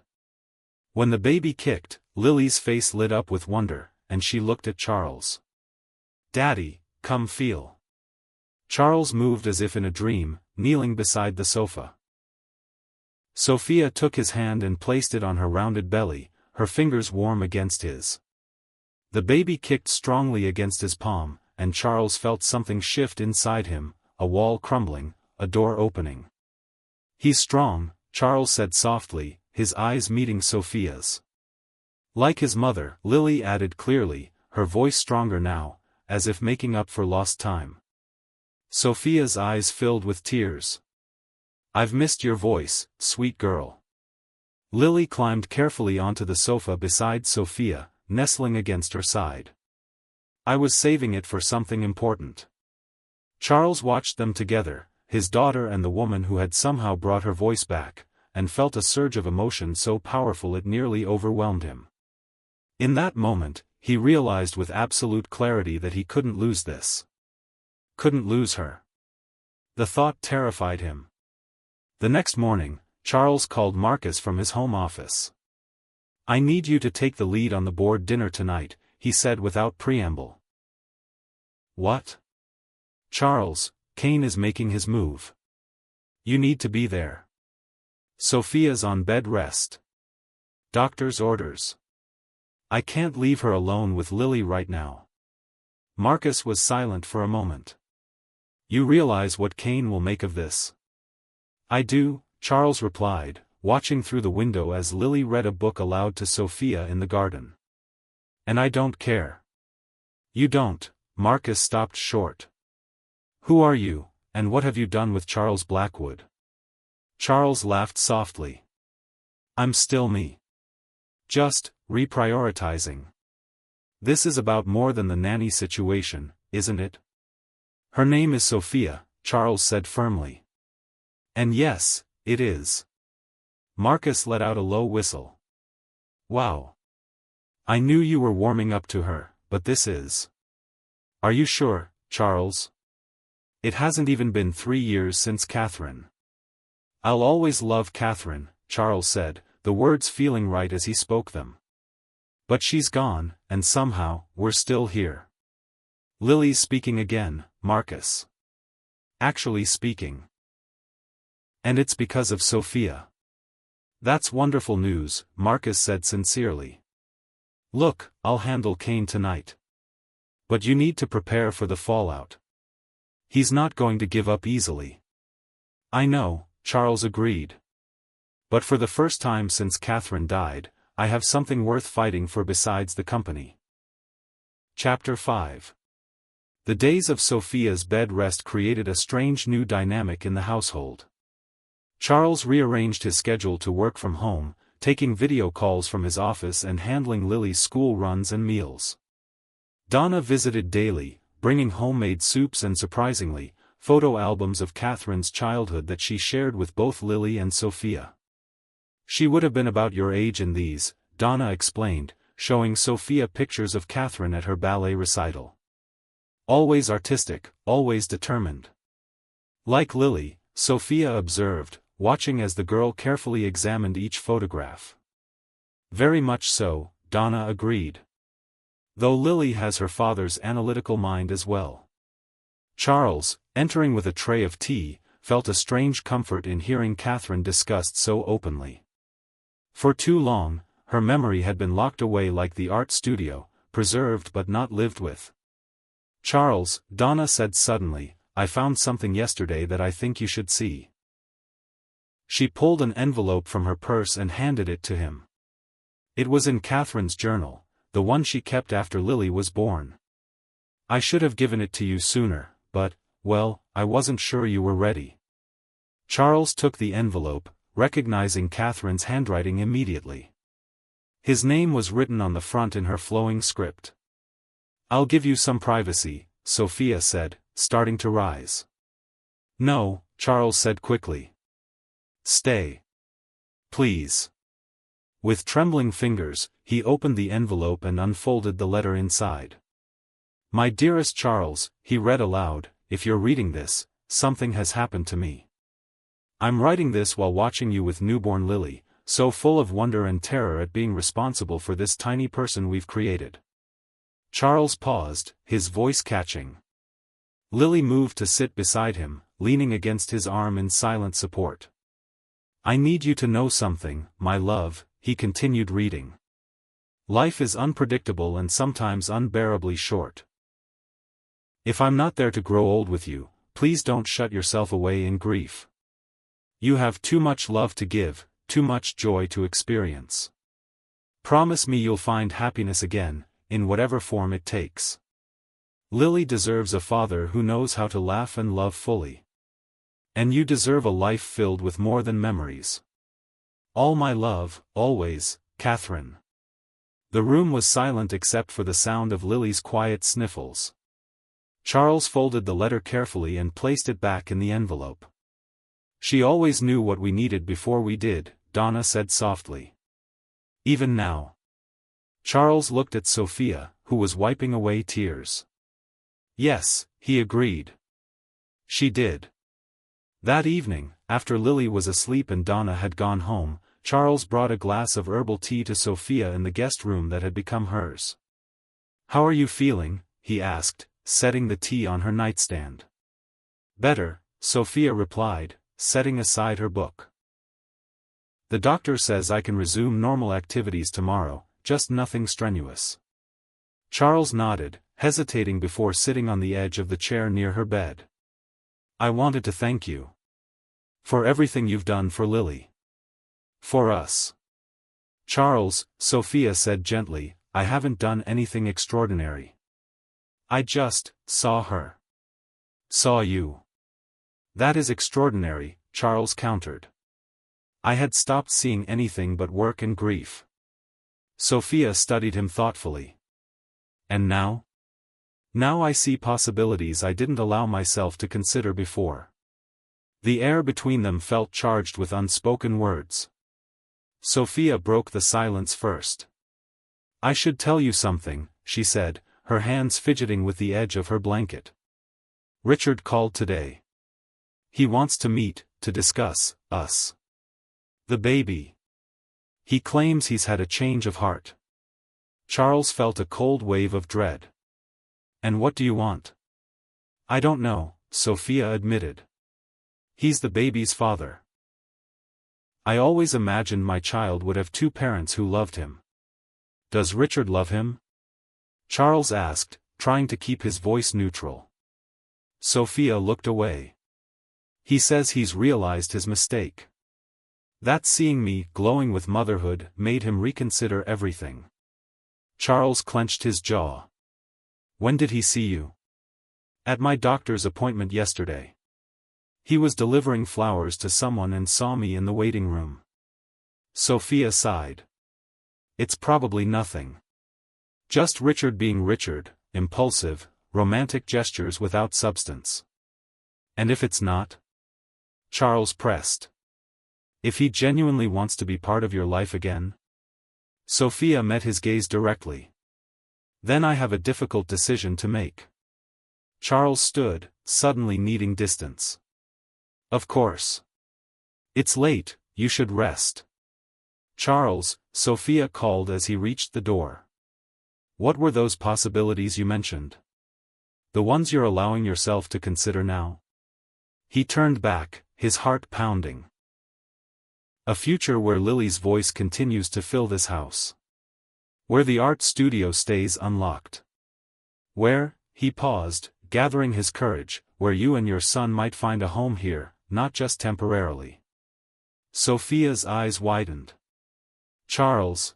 When the baby kicked, Lily's face lit up with wonder, and she looked at Charles. "Daddy, come feel." Charles moved as if in a dream, kneeling beside the sofa. Sophia took his hand and placed it on her rounded belly, her fingers warm against his. The baby kicked strongly against his palm, and Charles felt something shift inside him, a wall crumbling, a door opening. "He's strong," Charles said softly, his eyes meeting Sophia's. "Like his mother," Lily added clearly, her voice stronger now, as if making up for lost time. Sophia's eyes filled with tears. "I've missed your voice, sweet girl." Lily climbed carefully onto the sofa beside Sophia, nestling against her side. "I was saving it for something important." Charles watched them together, his daughter and the woman who had somehow brought her voice back, and felt a surge of emotion so powerful it nearly overwhelmed him. In that moment, he realized with absolute clarity that he couldn't lose this. Couldn't lose her. The thought terrified him. The next morning, Charles called Marcus from his home office. "I need you to take the lead on the board dinner tonight," he said without preamble. "What?" "Charles, Kane is making his move. You need to be there. Sophia's on bed rest. Doctor's orders. I can't leave her alone with Lily right now." Marcus was silent for a moment. "You realize what Kane will make of this?" "I do," Charles replied, watching through the window as Lily read a book aloud to Sophia in the garden. "And I don't care." "You don't," Marcus stopped short. "Who are you, and what have you done with Charles Blackwood?" Charles laughed softly. "I'm still me. Just reprioritizing. This is about more than the nanny situation, isn't it? Her name is Sophia, Charles said firmly. And yes, it is. Marcus let out a low whistle. Wow. I knew you were warming up to her, but this is... Are you sure, Charles? It hasn't even been 3 years since Catherine. I'll always love Catherine, Charles said, the words feeling right as he spoke them. But she's gone, and somehow, we're still here. Lily's speaking again, Marcus. Actually speaking. And it's because of Sophia. That's wonderful news, Marcus said sincerely. Look, I'll handle Kane tonight. But you need to prepare for the fallout. He's not going to give up easily. I know, Charles agreed. But for the first time since Catherine died, I have something worth fighting for besides the company. Chapter 5. The days of Sophia's bed rest created a strange new dynamic in the household. Charles rearranged his schedule to work from home, taking video calls from his office and handling Lily's school runs and meals. Donna visited daily, bringing homemade soups and surprisingly, photo albums of Catherine's childhood that she shared with both Lily and Sophia. She would have been about your age in these, Donna explained, showing Sophia pictures of Catherine at her ballet recital. Always artistic, always determined. Like Lily, Sophia observed, watching as the girl carefully examined each photograph. Very much so, Donna agreed. Though Lily has her father's analytical mind as well. Charles, entering with a tray of tea, felt a strange comfort in hearing Catherine discussed so openly. For too long, her memory had been locked away like the art studio, preserved but not lived with. Charles, Donna said suddenly, I found something yesterday that I think you should see. She pulled an envelope from her purse and handed it to him. It was in Catherine's journal, the one she kept after Lily was born. I should have given it to you sooner, but, well, I wasn't sure you were ready. Charles took the envelope, recognizing Catherine's handwriting immediately. His name was written on the front in her flowing script. I'll give you some privacy, Sophia said, starting to rise. No, Charles said quickly. Stay. Please. With trembling fingers, he opened the envelope and unfolded the letter inside. My dearest Charles, he read aloud, if you're reading this, something has happened to me. I'm writing this while watching you with newborn Lily, so full of wonder and terror at being responsible for this tiny person we've created. Charles paused, his voice catching. Lily moved to sit beside him, leaning against his arm in silent support. I need you to know something, my love, he continued reading. Life is unpredictable and sometimes unbearably short. If I'm not there to grow old with you, please don't shut yourself away in grief. You have too much love to give, too much joy to experience. Promise me you'll find happiness again, in whatever form it takes. Lily deserves a father who knows how to laugh and love fully. And you deserve a life filled with more than memories. All my love, always, Catherine. The room was silent except for the sound of Lily's quiet sniffles. Charles folded the letter carefully and placed it back in the envelope. She always knew what we needed before we did, Donna said softly. Even now. Charles looked at Sophia, who was wiping away tears. Yes, he agreed. She did. That evening, after Lily was asleep and Donna had gone home, Charles brought a glass of herbal tea to Sophia in the guest room that had become hers. How are you feeling? He asked, setting the tea on her nightstand. Better, Sophia replied, setting aside her book. The doctor says I can resume normal activities tomorrow, just nothing strenuous. Charles nodded, hesitating before sitting on the edge of the chair near her bed. I wanted to thank you. For everything you've done for Lily. For us. Charles, Sophia said gently, I haven't done anything extraordinary. I just saw her. Saw you. That is extraordinary, Charles countered. I had stopped seeing anything but work and grief. Sophia studied him thoughtfully. And now? Now I see possibilities I didn't allow myself to consider before. The air between them felt charged with unspoken words. Sophia broke the silence first. I should tell you something, she said, her hands fidgeting with the edge of her blanket. Richard called today. He wants to meet, to discuss us. The baby. He claims he's had a change of heart. Charles felt a cold wave of dread. And what do you want? I don't know, Sophia admitted. He's the baby's father. I always imagined my child would have two parents who loved him. Does Richard love him? Charles asked, trying to keep his voice neutral. Sophia looked away. He says he's realized his mistake. That seeing me, glowing with motherhood, made him reconsider everything. Charles clenched his jaw. When did he see you? At my doctor's appointment yesterday. He was delivering flowers to someone and saw me in the waiting room. Sophia sighed. It's probably nothing. Just Richard being Richard, impulsive, romantic gestures without substance. And if it's not? Charles pressed. If he genuinely wants to be part of your life again? Sophia met his gaze directly. Then I have a difficult decision to make. Charles stood, suddenly needing distance. Of course. It's late, you should rest. Charles, Sophia called as he reached the door. What were those possibilities you mentioned? The ones you're allowing yourself to consider now? He turned back, his heart pounding. A future where Lily's voice continues to fill this house. Where the art studio stays unlocked. Where, he paused, gathering his courage, where you and your son might find a home here, not just temporarily. Sophia's eyes widened. Charles,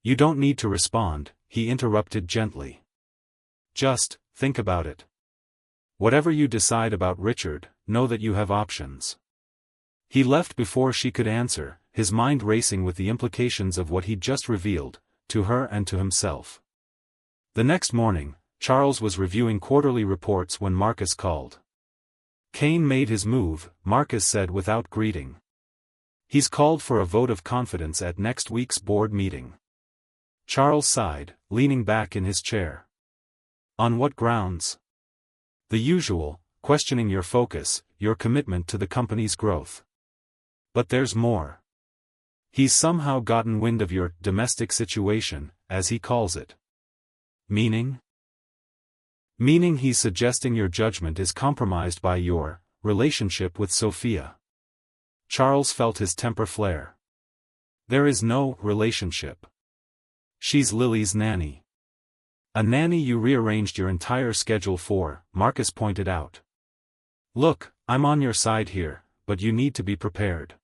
You don't need to respond, he interrupted gently. Just, think about it. Whatever you decide about Richard, know that you have options. He left before she could answer, his mind racing with the implications of what he'd just revealed, to her and to himself. The next morning, Charles was reviewing quarterly reports when Marcus called. Kane made his move, Marcus said without greeting. He's called for a vote of confidence at next week's board meeting. Charles sighed, leaning back in his chair. On what grounds? The usual, questioning your focus, your commitment to the company's growth. But there's more. He's somehow gotten wind of your domestic situation, as he calls it. Meaning? Meaning he's suggesting your judgment is compromised by your relationship with Sophia. Charles felt his temper flare. There is no relationship. She's Lily's nanny. A nanny you rearranged your entire schedule for, Marcus pointed out. Look, I'm on your side here, but you need to be prepared.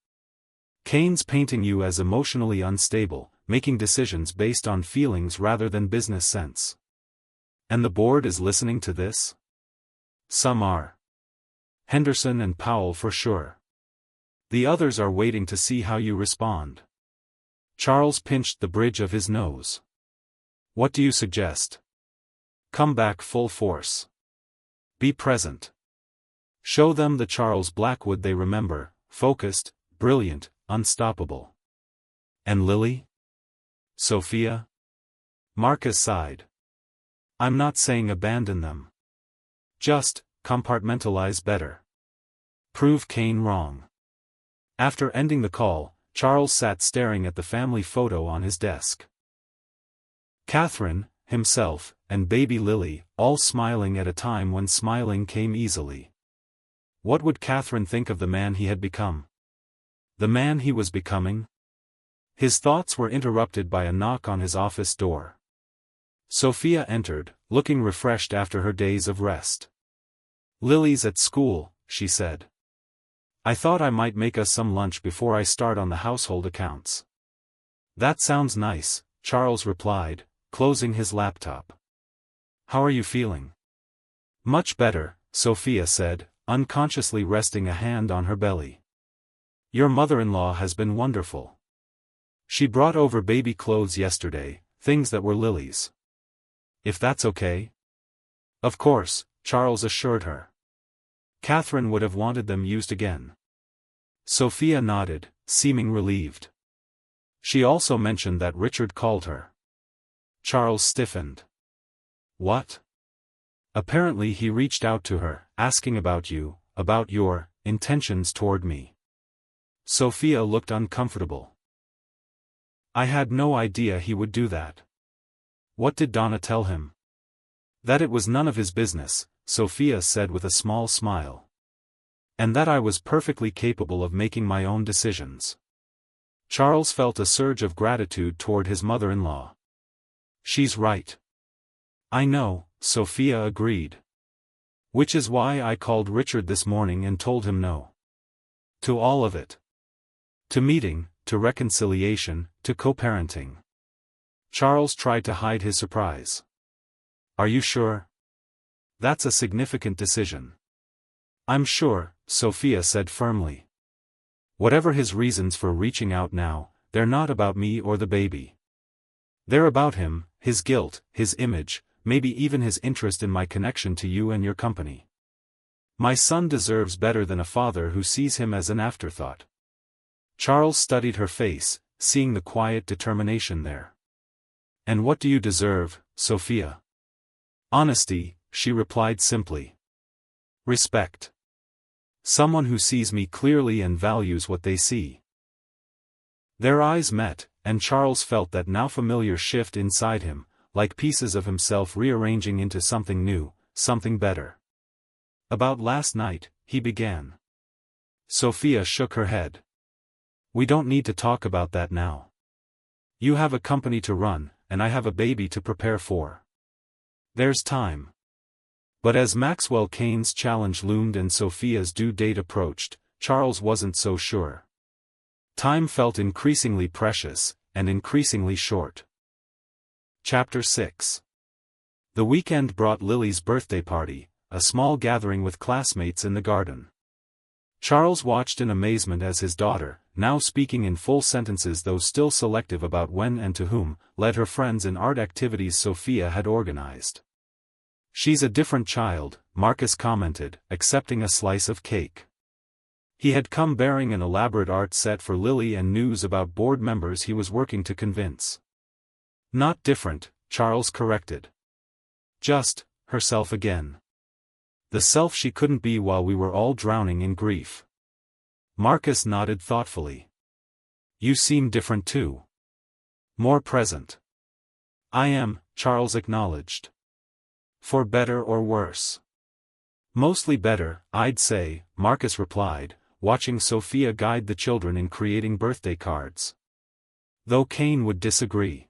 Kane's painting you as emotionally unstable, making decisions based on feelings rather than business sense. And the board is listening to this? Some are. Henderson and Powell for sure. The others are waiting to see how you respond. Charles pinched the bridge of his nose. What do you suggest? Come back full force. Be present. Show them the Charles Blackwood they remember, focused, brilliant, unstoppable. And Lily? Sophia? Marcus sighed. I'm not saying abandon them. Just, compartmentalize better. Prove Kane wrong. After ending the call, Charles sat staring at the family photo on his desk. Catherine, himself, and baby Lily, all smiling at a time when smiling came easily. What would Catherine think of the man he had become? The man he was becoming? His thoughts were interrupted by a knock on his office door. Sophia entered, looking refreshed after her days of rest. Lily's at school, she said. I thought I might make us some lunch before I start on the household accounts. That sounds nice, Charles replied, closing his laptop. How are you feeling? Much better, Sophia said, unconsciously resting a hand on her belly. Your mother-in-law has been wonderful. She brought over baby clothes yesterday, things that were Lily's. If that's okay? Of course, Charles assured her. Catherine would have wanted them used again. Sophia nodded, seeming relieved. She also mentioned that Richard called her. Charles stiffened. What? Apparently he reached out to her, asking about you, about your intentions toward me. Sophia looked uncomfortable. I had no idea he would do that. What did Donna tell him? That it was none of his business, Sophia said with a small smile. And that I was perfectly capable of making my own decisions. Charles felt a surge of gratitude toward his mother-in-law. She's right. I know, Sophia agreed. Which is why I called Richard this morning and told him no. To all of it. To meeting, to reconciliation, to co-parenting. Charles tried to hide his surprise. Are you sure? That's a significant decision. I'm sure, Sophia said firmly. Whatever his reasons for reaching out now, they're not about me or the baby. They're about him, his guilt, his image, maybe even his interest in my connection to you and your company. My son deserves better than a father who sees him as an afterthought. Charles studied her face, seeing the quiet determination there. And what do you deserve, Sophia? Honesty, she replied simply. Respect. Someone who sees me clearly and values what they see. Their eyes met, and Charles felt that now familiar shift inside him, like pieces of himself rearranging into something new, something better. About last night, he began. Sophia shook her head. We don't need to talk about that now. You have a company to run, and I have a baby to prepare for. There's time. But as Maxwell Cain's challenge loomed and Sophia's due date approached, Charles wasn't so sure. Time felt increasingly precious, and increasingly short. Chapter 6. The weekend brought Lily's birthday party, a small gathering with classmates in the garden. Charles watched in amazement as his daughter, now speaking in full sentences though still selective about when and to whom, led her friends in art activities Sophia had organized. She's a different child, Marcus commented, accepting a slice of cake. He had come bearing an elaborate art set for Lily and news about board members he was working to convince. Not different, Charles corrected. Just, herself again. The self she couldn't be while we were all drowning in grief. Marcus nodded thoughtfully. You seem different too. More present. I am, Charles acknowledged. For better or worse? Mostly better, I'd say, Marcus replied, watching Sophia guide the children in creating birthday cards. Though Cain would disagree.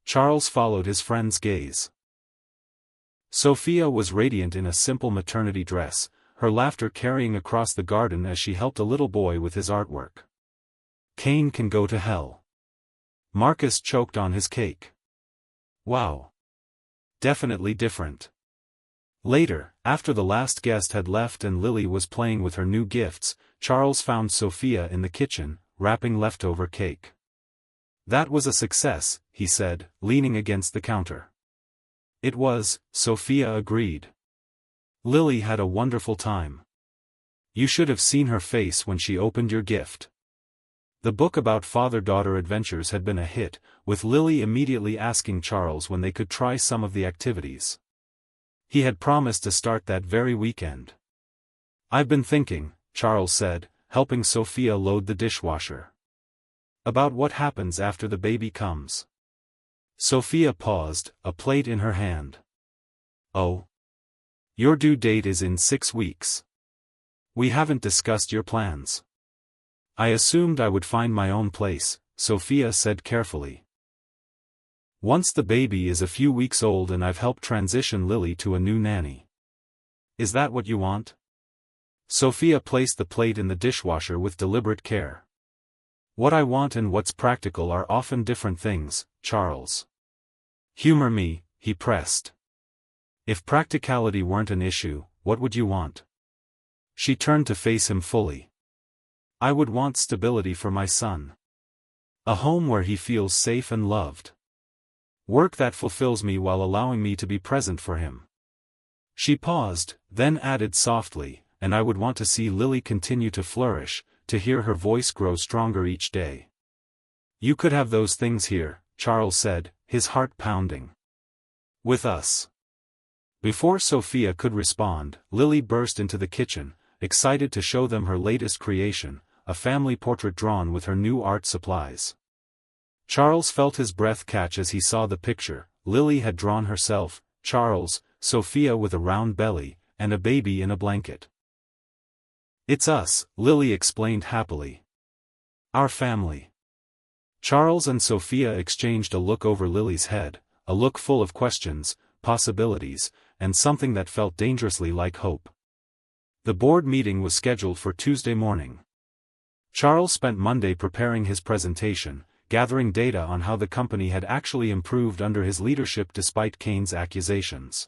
Charles followed his friend's gaze. Sophia was radiant in a simple maternity dress, her laughter carrying across the garden as she helped a little boy with his artwork. Cain can go to hell. Marcus choked on his cake. Wow. Definitely different. Later, after the last guest had left and Lily was playing with her new gifts, Charles found Sophia in the kitchen, wrapping leftover cake. That was a success, he said, leaning against the counter. It was, Sophia agreed. Lily had a wonderful time. You should have seen her face when she opened your gift. The book about father-daughter adventures had been a hit, with Lily immediately asking Charles when they could try some of the activities. He had promised to start that very weekend. I've been thinking, Charles said, helping Sophia load the dishwasher. About what happens after the baby comes. Sophia paused, a plate in her hand. Oh. Your due date is in 6 weeks. We haven't discussed your plans. I assumed I would find my own place, Sophia said carefully. Once the baby is a few weeks old and I've helped transition Lily to a new nanny. Is that what you want? Sophia placed the plate in the dishwasher with deliberate care. What I want and what's practical are often different things, Charles. Humor me, he pressed. If practicality weren't an issue, what would you want? She turned to face him fully. I would want stability for my son. A home where he feels safe and loved. Work that fulfills me while allowing me to be present for him. She paused, then added softly, and I would want to see Lily continue to flourish, to hear her voice grow stronger each day. You could have those things here, Charles said, his heart pounding. With us. Before Sophia could respond, Lily burst into the kitchen, excited to show them her latest creation, a family portrait drawn with her new art supplies. Charles felt his breath catch as he saw the picture. Lily had drawn herself, Charles, Sophia with a round belly, and a baby in a blanket. It's us, Lily explained happily. Our family. Charles and Sophia exchanged a look over Lily's head, a look full of questions, possibilities, and something that felt dangerously like hope. The board meeting was scheduled for Tuesday morning. Charles spent Monday preparing his presentation, gathering data on how the company had actually improved under his leadership despite Kane's accusations.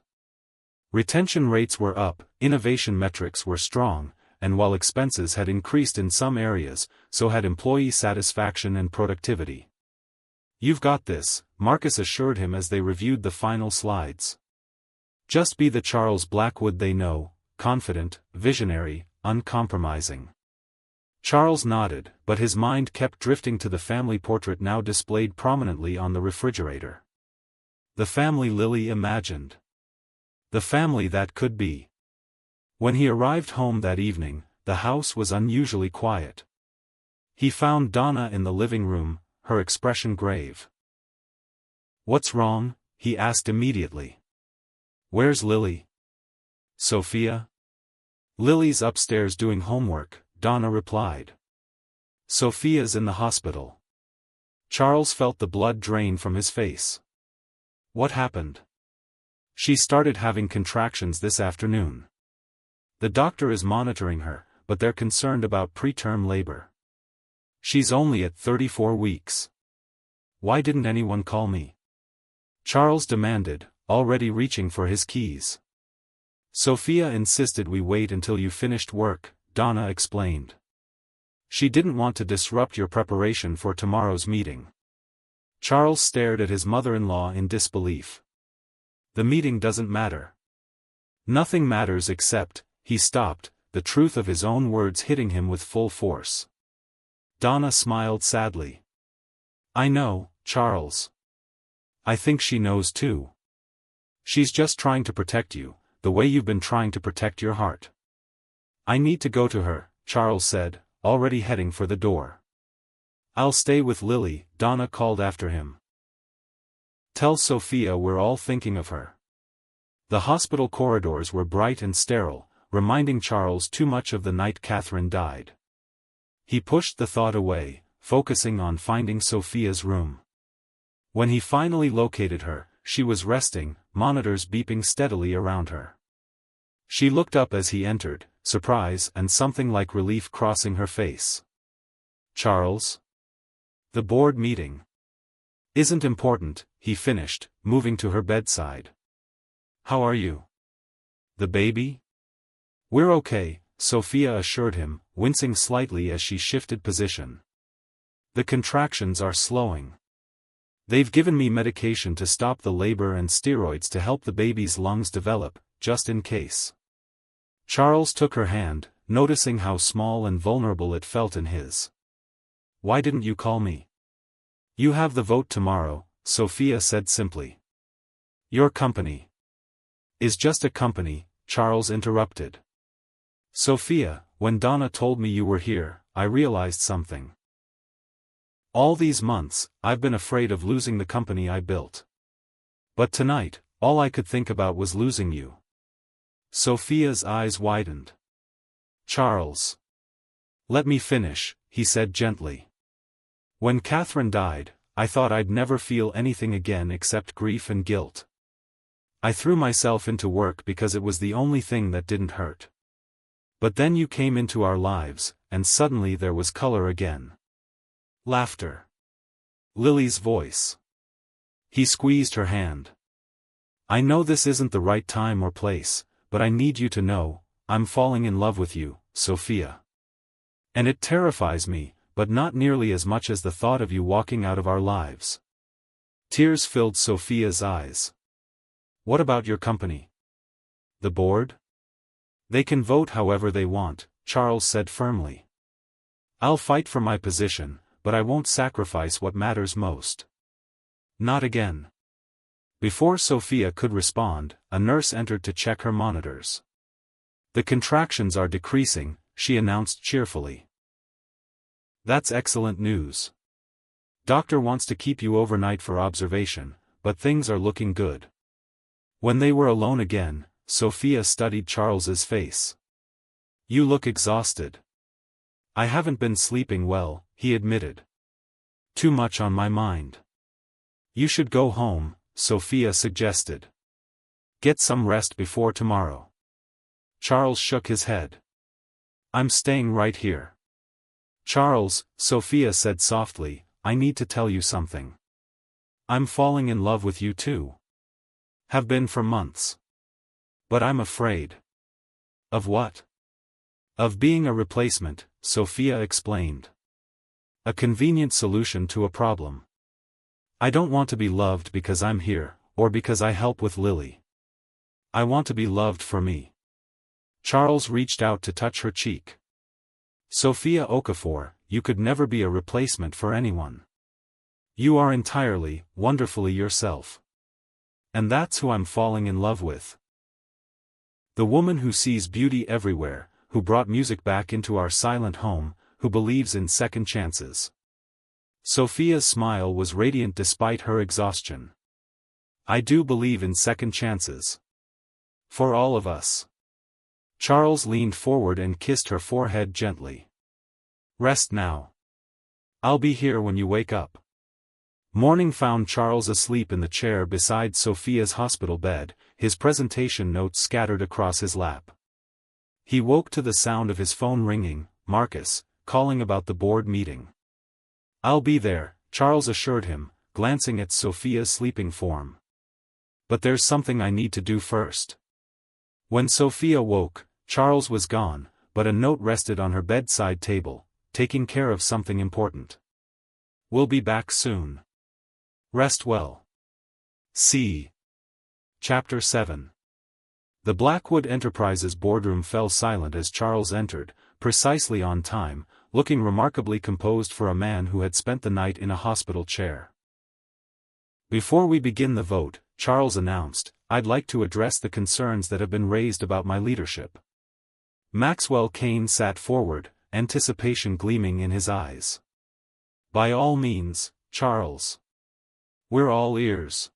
Retention rates were up, innovation metrics were strong, and while expenses had increased in some areas, so had employee satisfaction and productivity. You've got this, Marcus assured him as they reviewed the final slides. Just be the Charles Blackwood they know, confident, visionary, uncompromising. Charles nodded, but his mind kept drifting to the family portrait now displayed prominently on the refrigerator. The family Lily imagined. The family that could be. When he arrived home that evening, the house was unusually quiet. He found Donna in the living room, her expression grave. What's wrong? He asked immediately. Where's Lily? Sophia? Lily's upstairs doing homework, Donna replied. Sophia's in the hospital. Charles felt the blood drain from his face. What happened? She started having contractions this afternoon. The doctor is monitoring her, but they're concerned about preterm labor. She's only at 34 weeks. Why didn't anyone call me? Charles demanded, already reaching for his keys. Sophia insisted we wait until you finished work, Donna explained. She didn't want to disrupt your preparation for tomorrow's meeting. Charles stared at his mother-in-law in disbelief. The meeting doesn't matter. Nothing matters except, he stopped, the truth of his own words hitting him with full force. Donna smiled sadly. I know, Charles. I think she knows too. She's just trying to protect you, the way you've been trying to protect your heart. I need to go to her, Charles said, already heading for the door. I'll stay with Lily, Donna called after him. Tell Sophia we're all thinking of her. The hospital corridors were bright and sterile, reminding Charles too much of the night Catherine died. He pushed the thought away, focusing on finding Sophia's room. When he finally located her, she was resting, monitors beeping steadily around her. She looked up as he entered, surprise and something like relief crossing her face. Charles? The board meeting. Isn't important, he finished, moving to her bedside. How are you? The baby? We're okay, Sophia assured him, wincing slightly as she shifted position. The contractions are slowing. They've given me medication to stop the labor and steroids to help the baby's lungs develop, just in case. Charles took her hand, noticing how small and vulnerable it felt in his. Why didn't you call me? You have the vote tomorrow, Sophia said simply. Your company is just a company, Charles interrupted. Sophia, when Donna told me you were here, I realized something. All these months, I've been afraid of losing the company I built. But tonight, all I could think about was losing you. Sophia's eyes widened. Charles. Let me finish, he said gently. When Catherine died, I thought I'd never feel anything again except grief and guilt. I threw myself into work because it was the only thing that didn't hurt. But then you came into our lives, and suddenly there was color again. Laughter. Lily's voice. He squeezed her hand. I know this isn't the right time or place, but I need you to know, I'm falling in love with you, Sophia. And it terrifies me, but not nearly as much as the thought of you walking out of our lives. Tears filled Sophia's eyes. What about your company? The board? They can vote however they want, Charles said firmly. I'll fight for my position, but I won't sacrifice what matters most. Not again. Before Sophia could respond, a nurse entered to check her monitors. The contractions are decreasing, she announced cheerfully. That's excellent news. Doctor wants to keep you overnight for observation, but things are looking good. When they were alone again, Sophia studied Charles's face. You look exhausted. I haven't been sleeping well, he admitted. Too much on my mind. You should go home, Sophia suggested. Get some rest before tomorrow. Charles shook his head. I'm staying right here. Charles, Sophia said softly, I need to tell you something. I'm falling in love with you too. Have been for months. But I'm afraid. Of what? Of being a replacement, Sophia explained. A convenient solution to a problem. I don't want to be loved because I'm here, or because I help with Lily. I want to be loved for me. Charles reached out to touch her cheek. Sophia Okafor, you could never be a replacement for anyone. You are entirely, wonderfully yourself. And that's who I'm falling in love with. The woman who sees beauty everywhere, who brought music back into our silent home, who believes in second chances. Sophia's smile was radiant despite her exhaustion. I do believe in second chances. For all of us. Charles leaned forward and kissed her forehead gently. Rest now. I'll be here when you wake up. Morning found Charles asleep in the chair beside Sophia's hospital bed, his presentation notes scattered across his lap. He woke to the sound of his phone ringing, Marcus, calling about the board meeting. I'll be there, Charles assured him, glancing at Sophia's sleeping form. But there's something I need to do first. When Sophia woke, Charles was gone, but a note rested on her bedside table, taking care of something important. We'll be back soon. Rest well. See. Chapter 7. The Blackwood Enterprises boardroom fell silent as Charles entered, precisely on time, looking remarkably composed for a man who had spent the night in a hospital chair. Before we begin the vote, Charles announced, I'd like to address the concerns that have been raised about my leadership. Maxwell Kane sat forward, anticipation gleaming in his eyes. By all means, Charles. We're all ears.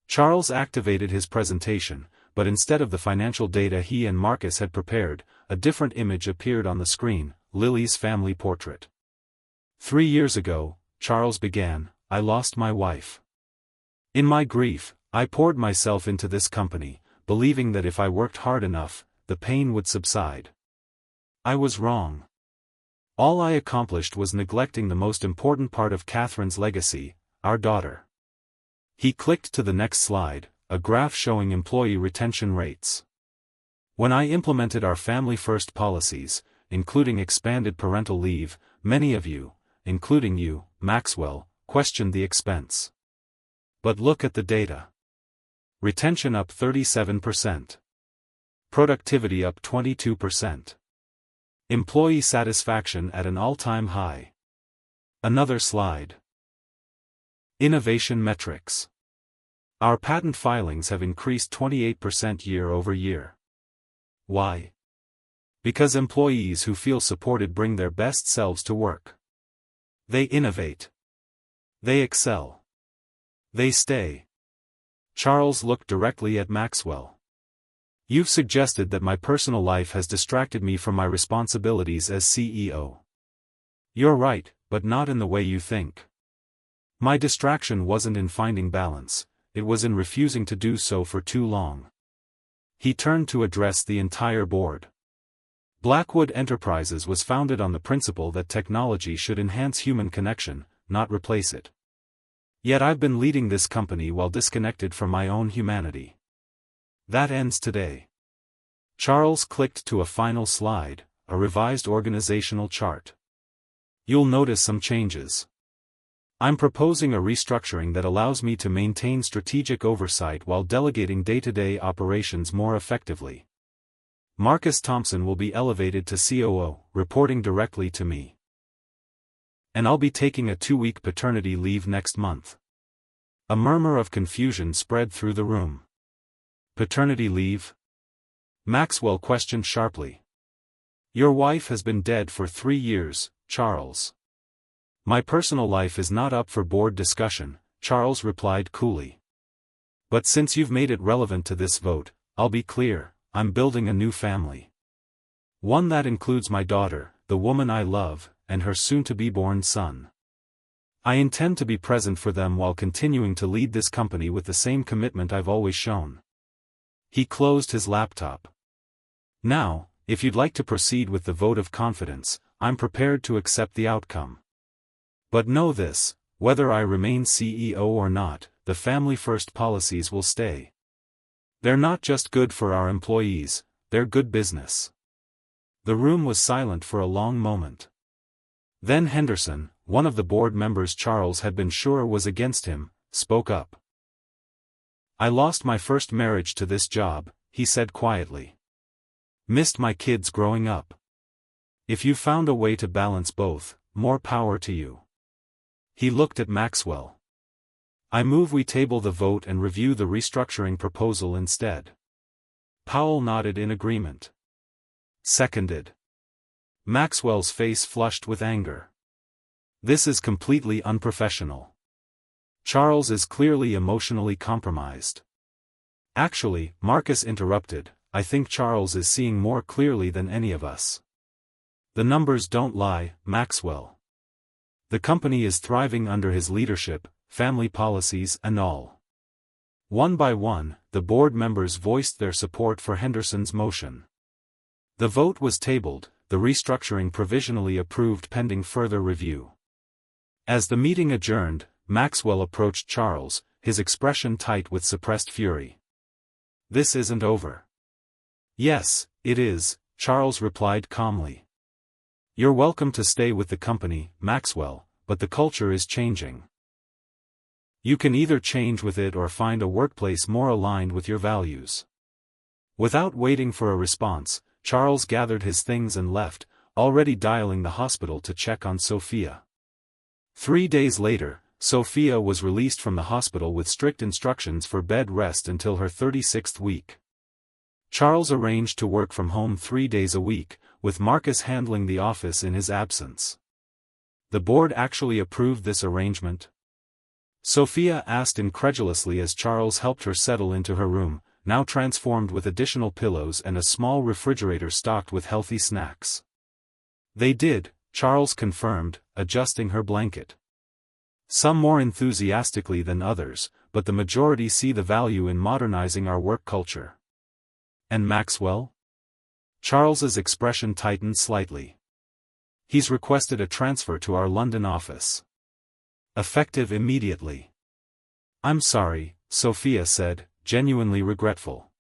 Charles activated his presentation, but instead of the financial data he and Marcus had prepared, a different image appeared on the screen, Lily's family portrait. 3 years ago, Charles began, I lost my wife. In my grief, I poured myself into this company, believing that if I worked hard enough, the pain would subside. I was wrong. All I accomplished was neglecting the most important part of Catherine's legacy, our daughter. He clicked to the next slide, a graph showing employee retention rates. When I implemented our family-first policies, including expanded parental leave, many of you, including you, Maxwell, questioned the expense. But look at the data. Retention up 37%. Productivity up 22%. Employee satisfaction at an all-time high. Another slide. Innovation metrics. Our patent filings have increased 28% year over year. Why? Because employees who feel supported bring their best selves to work. They innovate. They excel. They stay. Charles looked directly at Maxwell. You've suggested that my personal life has distracted me from my responsibilities as CEO. You're right, but not in the way you think. My distraction wasn't in finding balance, it was in refusing to do so for too long. He turned to address the entire board. Blackwood Enterprises was founded on the principle that technology should enhance human connection, not replace it. Yet I've been leading this company while disconnected from my own humanity. That ends today. Charles clicked to a final slide, a revised organizational chart. You'll notice some changes. I'm proposing a restructuring that allows me to maintain strategic oversight while delegating day-to-day operations more effectively. Marcus Thompson will be elevated to COO, reporting directly to me. And I'll be taking a 2-week paternity leave next month. A murmur of confusion spread through the room. Paternity leave? Maxwell questioned sharply. Your wife has been dead for 3 years, Charles. My personal life is not up for board discussion, Charles replied coolly. But since you've made it relevant to this vote, I'll be clear, I'm building a new family. One that includes my daughter, the woman I love, and her soon-to-be-born son. I intend to be present for them while continuing to lead this company with the same commitment I've always shown. He closed his laptop. Now, if you'd like to proceed with the vote of confidence, I'm prepared to accept the outcome. But know this, whether I remain CEO or not, the family-first policies will stay. They're not just good for our employees, they're good business. The room was silent for a long moment. Then Henderson, one of the board members Charles had been sure was against him, spoke up. I lost my first marriage to this job, he said quietly. Missed my kids growing up. If you found a way to balance both, more power to you. He looked at Maxwell. I move we table the vote and review the restructuring proposal instead. Powell nodded in agreement. Seconded. Maxwell's face flushed with anger. This is completely unprofessional. Charles is clearly emotionally compromised. Actually, Marcus interrupted, I think Charles is seeing more clearly than any of us. The numbers don't lie, Maxwell. The company is thriving under his leadership, family policies and all. One by one, the board members voiced their support for Henderson's motion. The vote was tabled, the restructuring provisionally approved pending further review. As the meeting adjourned, Maxwell approached Charles, his expression tight with suppressed fury. This isn't over. Yes, it is, Charles replied calmly. You're welcome to stay with the company, Maxwell, but the culture is changing. You can either change with it or find a workplace more aligned with your values. Without waiting for a response, Charles gathered his things and left, already dialing the hospital to check on Sophia. 3 days later, Sophia was released from the hospital with strict instructions for bed rest until her 36th week. Charles arranged to work from home 3 days a week, with Marcus handling the office in his absence. The board actually approved this arrangement? Sophia asked incredulously as Charles helped her settle into her room, now transformed with additional pillows and a small refrigerator stocked with healthy snacks. They did, Charles confirmed, adjusting her blanket. Some more enthusiastically than others, but the majority see the value in modernizing our work culture. And Maxwell? Charles's expression tightened slightly. He's requested a transfer to our London office. Effective immediately. I'm sorry, Sophia said, genuinely regretful.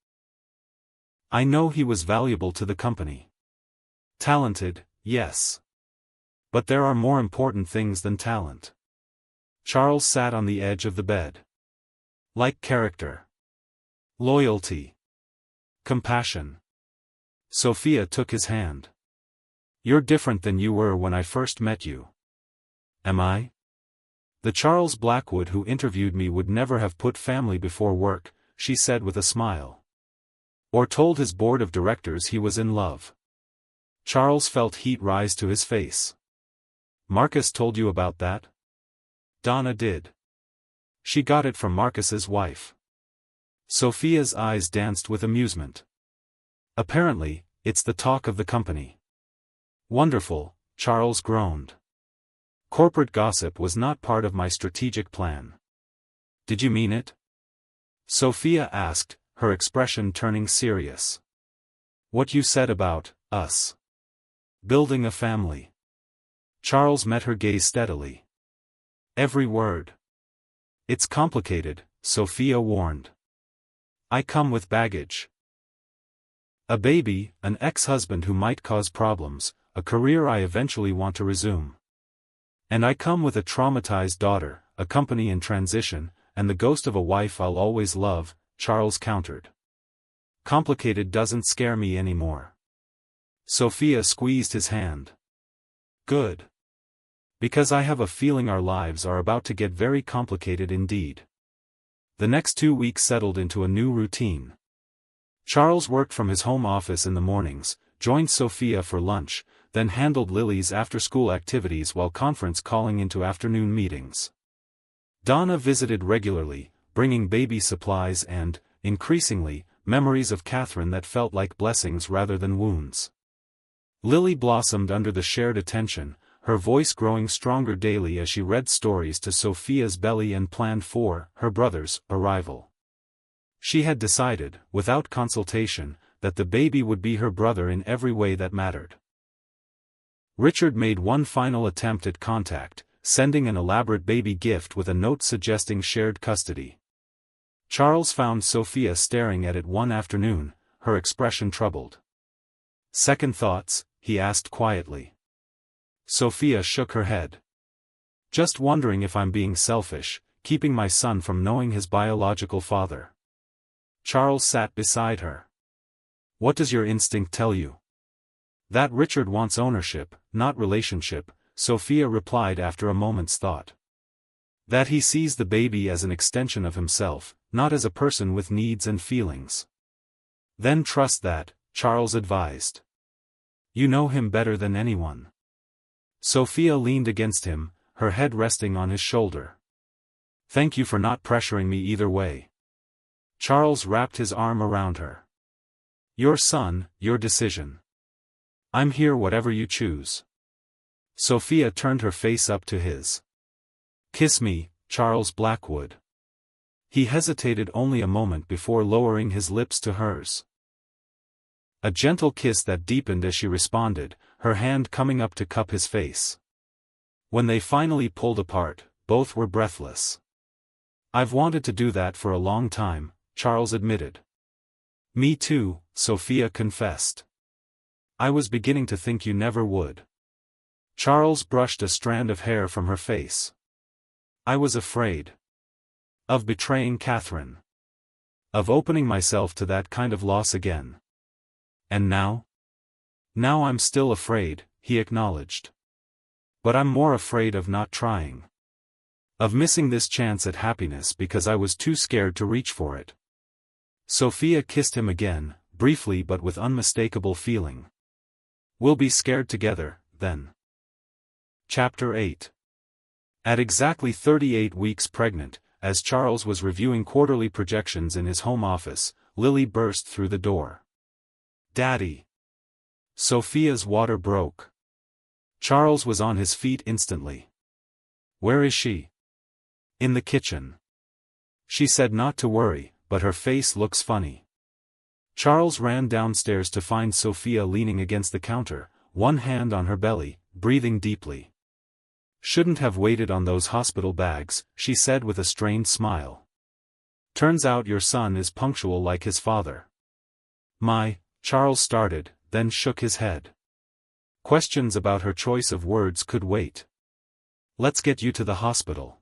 I know he was valuable to the company. Talented, yes. But there are more important things than talent. Charles sat on the edge of the bed. Like character. Loyalty. Compassion. Sophia took his hand. You're different than you were when I first met you. Am I? The Charles Blackwood who interviewed me would never have put family before work, she said with a smile. Or told his board of directors he was in love. Charles felt heat rise to his face. Marcus told you about that? Donna did. She got it from Marcus's wife. Sophia's eyes danced with amusement. Apparently, it's the talk of the company. Wonderful, Charles groaned. Corporate gossip was not part of my strategic plan. Did you mean it? Sophia asked, her expression turning serious. What you said about us. Building a family. Charles met her gaze steadily. Every word. It's complicated, Sophia warned. I come with baggage. A baby, an ex-husband who might cause problems, a career I eventually want to resume. And I come with a traumatized daughter, a company in transition, and the ghost of a wife I'll always love, Charles countered. Complicated doesn't scare me anymore. Sophia squeezed his hand. Good. Because I have a feeling our lives are about to get very complicated indeed. The next 2 weeks settled into a new routine. Charles worked from his home office in the mornings, joined Sophia for lunch, then handled Lily's after-school activities while conference calling into afternoon meetings. Donna visited regularly, bringing baby supplies and, increasingly, memories of Catherine that felt like blessings rather than wounds. Lily blossomed under the shared attention, her voice growing stronger daily as she read stories to Sophia's belly and planned for her brother's arrival. She had decided, without consultation, that the baby would be her brother in every way that mattered. Richard made one final attempt at contact, sending an elaborate baby gift with a note suggesting shared custody. Charles found Sophia staring at it one afternoon, her expression troubled. "Second thoughts?" he asked quietly. Sophia shook her head. "Just wondering if I'm being selfish, keeping my son from knowing his biological father." Charles sat beside her. "What does your instinct tell you?" "That Richard wants ownership, not relationship," Sophia replied after a moment's thought. "That he sees the baby as an extension of himself, not as a person with needs and feelings." "Then trust that," Charles advised. "You know him better than anyone." Sophia leaned against him, her head resting on his shoulder. "Thank you for not pressuring me either way." Charles wrapped his arm around her. "Your son, your decision. I'm here whatever you choose." Sophia turned her face up to his. "Kiss me, Charles Blackwood." He hesitated only a moment before lowering his lips to hers. A gentle kiss that deepened as she responded, her hand coming up to cup his face. When they finally pulled apart, both were breathless. "I've wanted to do that for a long time," Charles admitted. "Me too," Sophia confessed. "I was beginning to think you never would." Charles brushed a strand of hair from her face. "I was afraid. Of betraying Catherine. Of opening myself to that kind of loss again. And now? Now I'm still afraid," he acknowledged. "But I'm more afraid of not trying. Of missing this chance at happiness because I was too scared to reach for it." Sophia kissed him again, briefly but with unmistakable feeling. "We'll be scared together, then." Chapter 8. At exactly 38 weeks pregnant, as Charles was reviewing quarterly projections in his home office, Lily burst through the door. "Daddy!" Sophia's water broke. Charles was on his feet instantly. "Where is she?" "In the kitchen." She said not to worry, but her face looks funny. Charles ran downstairs to find Sophia leaning against the counter, one hand on her belly, breathing deeply. "Shouldn't have waited on those hospital bags," she said with a strained smile. "Turns out your son is punctual like his father." Charles started, then shook his head. Questions about her choice of words could wait. "Let's get you to the hospital."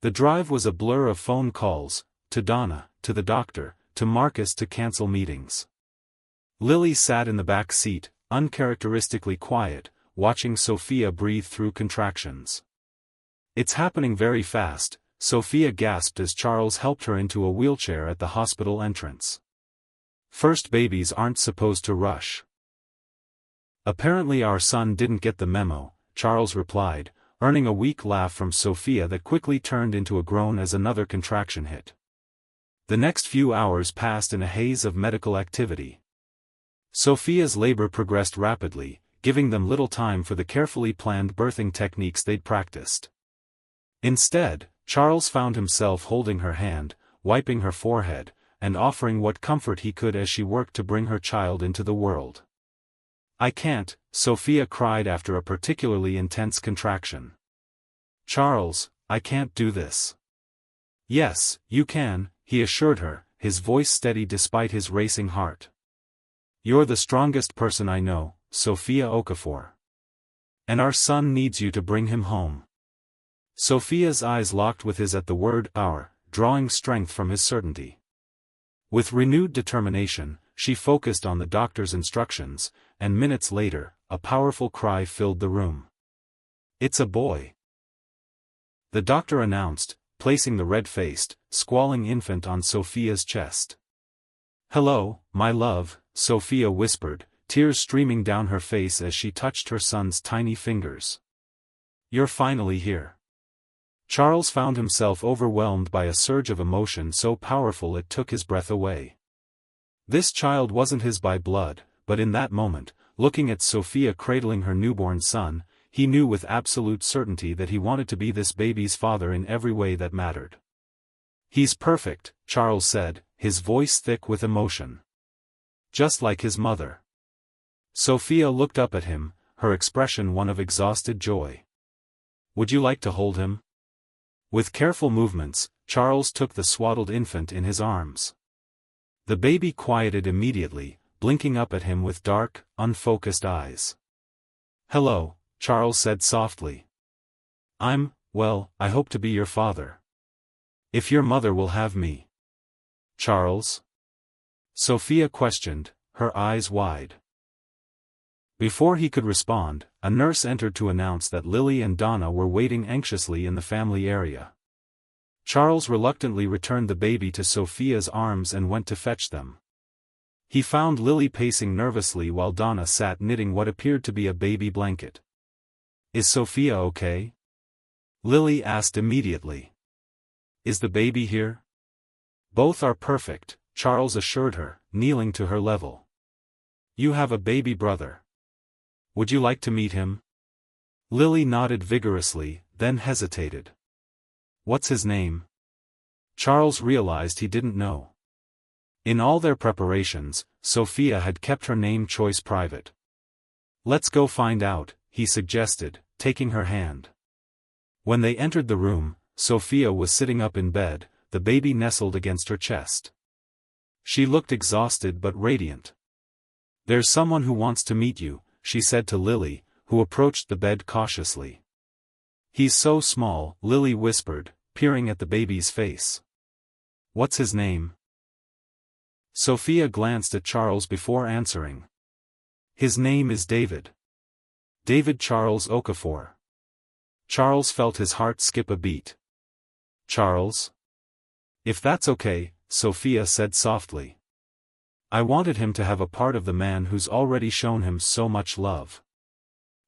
The drive was a blur of phone calls, to Donna, to the doctor, to Marcus to cancel meetings. Lily sat in the back seat, uncharacteristically quiet, watching Sophia breathe through contractions. "It's happening very fast," Sophia gasped as Charles helped her into a wheelchair at the hospital entrance. "First babies aren't supposed to rush." "Apparently our son didn't get the memo," Charles replied, earning a weak laugh from Sophia that quickly turned into a groan as another contraction hit. The next few hours passed in a haze of medical activity. Sophia's labor progressed rapidly, giving them little time for the carefully planned birthing techniques they'd practiced. Instead, Charles found himself holding her hand, wiping her forehead, and offering what comfort he could as she worked to bring her child into the world. "I can't," Sophia cried after a particularly intense contraction. "Charles, I can't do this." "Yes, you can," he assured her, his voice steady despite his racing heart. "You're the strongest person I know, Sophia Okafor. And our son needs you to bring him home. Sophia's eyes locked with his at the word our, drawing strength from his certainty. With renewed determination, she focused on the doctor's instructions, and minutes later, a powerful cry filled the room. "It's a boy!" the doctor announced, placing the red-faced, squalling infant on Sophia's chest. "Hello, my love," Sophia whispered, tears streaming down her face as she touched her son's tiny fingers. "You're finally here." Charles found himself overwhelmed by a surge of emotion so powerful it took his breath away. This child wasn't his by blood, but in that moment, looking at Sophia cradling her newborn son, he knew with absolute certainty that he wanted to be this baby's father in every way that mattered. "He's perfect," Charles said, his voice thick with emotion. "Just like his mother." Sophia looked up at him, her expression one of exhausted joy. "Would you like to hold him?" With careful movements, Charles took the swaddled infant in his arms. The baby quieted immediately, blinking up at him with dark, unfocused eyes. "Hello," Charles said softly. Well, I hope to be your father. If your mother will have me." "Charles?" Sophia questioned, her eyes wide. Before he could respond, a nurse entered to announce that Lily and Donna were waiting anxiously in the family area. Charles reluctantly returned the baby to Sophia's arms and went to fetch them. He found Lily pacing nervously while Donna sat knitting what appeared to be a baby blanket. "Is Sophia okay?" Lily asked immediately. "Is the baby here?" "Both are perfect," Charles assured her, kneeling to her level. "You have a baby brother. Would you like to meet him?" Lily nodded vigorously, then hesitated. "What's his name?" Charles realized he didn't know. In all their preparations, Sophia had kept her name choice private. "Let's go find out," he suggested, taking her hand. When they entered the room, Sophia was sitting up in bed, the baby nestled against her chest. She looked exhausted but radiant. "There's someone who wants to meet you," she said to Lily, who approached the bed cautiously. "He's so small," Lily whispered, peering at the baby's face. "What's his name?" Sophia glanced at Charles before answering. "His name is David. David Charles Okafor." Charles felt his heart skip a beat. "Charles?" "If that's okay," Sophia said softly. "I wanted him to have a part of the man who's already shown him so much love."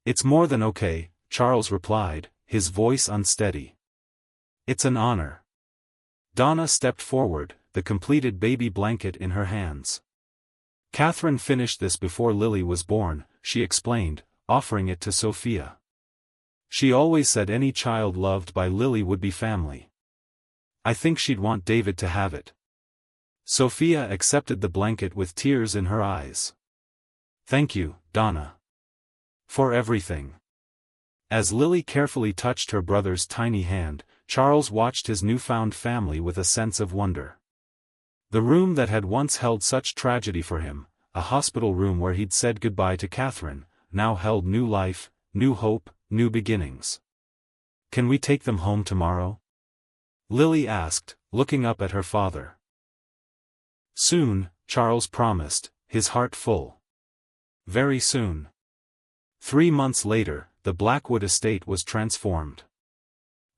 "It's more than okay," Charles replied, his voice unsteady. "It's an honor." Donna stepped forward, the completed baby blanket in her hands. "Catherine finished this before Lily was born," she explained, offering it to Sophia. "She always said any child loved by Lily would be family. I think she'd want David to have it." Sophia accepted the blanket with tears in her eyes. "Thank you, Donna. For everything." As Lily carefully touched her brother's tiny hand, Charles watched his newfound family with a sense of wonder. The room that had once held such tragedy for him, a hospital room where he'd said goodbye to Catherine, now held new life, new hope, new beginnings. "Can we take them home tomorrow?" Lily asked, looking up at her father. "Soon," Charles promised, his heart full. "Very soon." 3 months later, the Blackwood estate was transformed.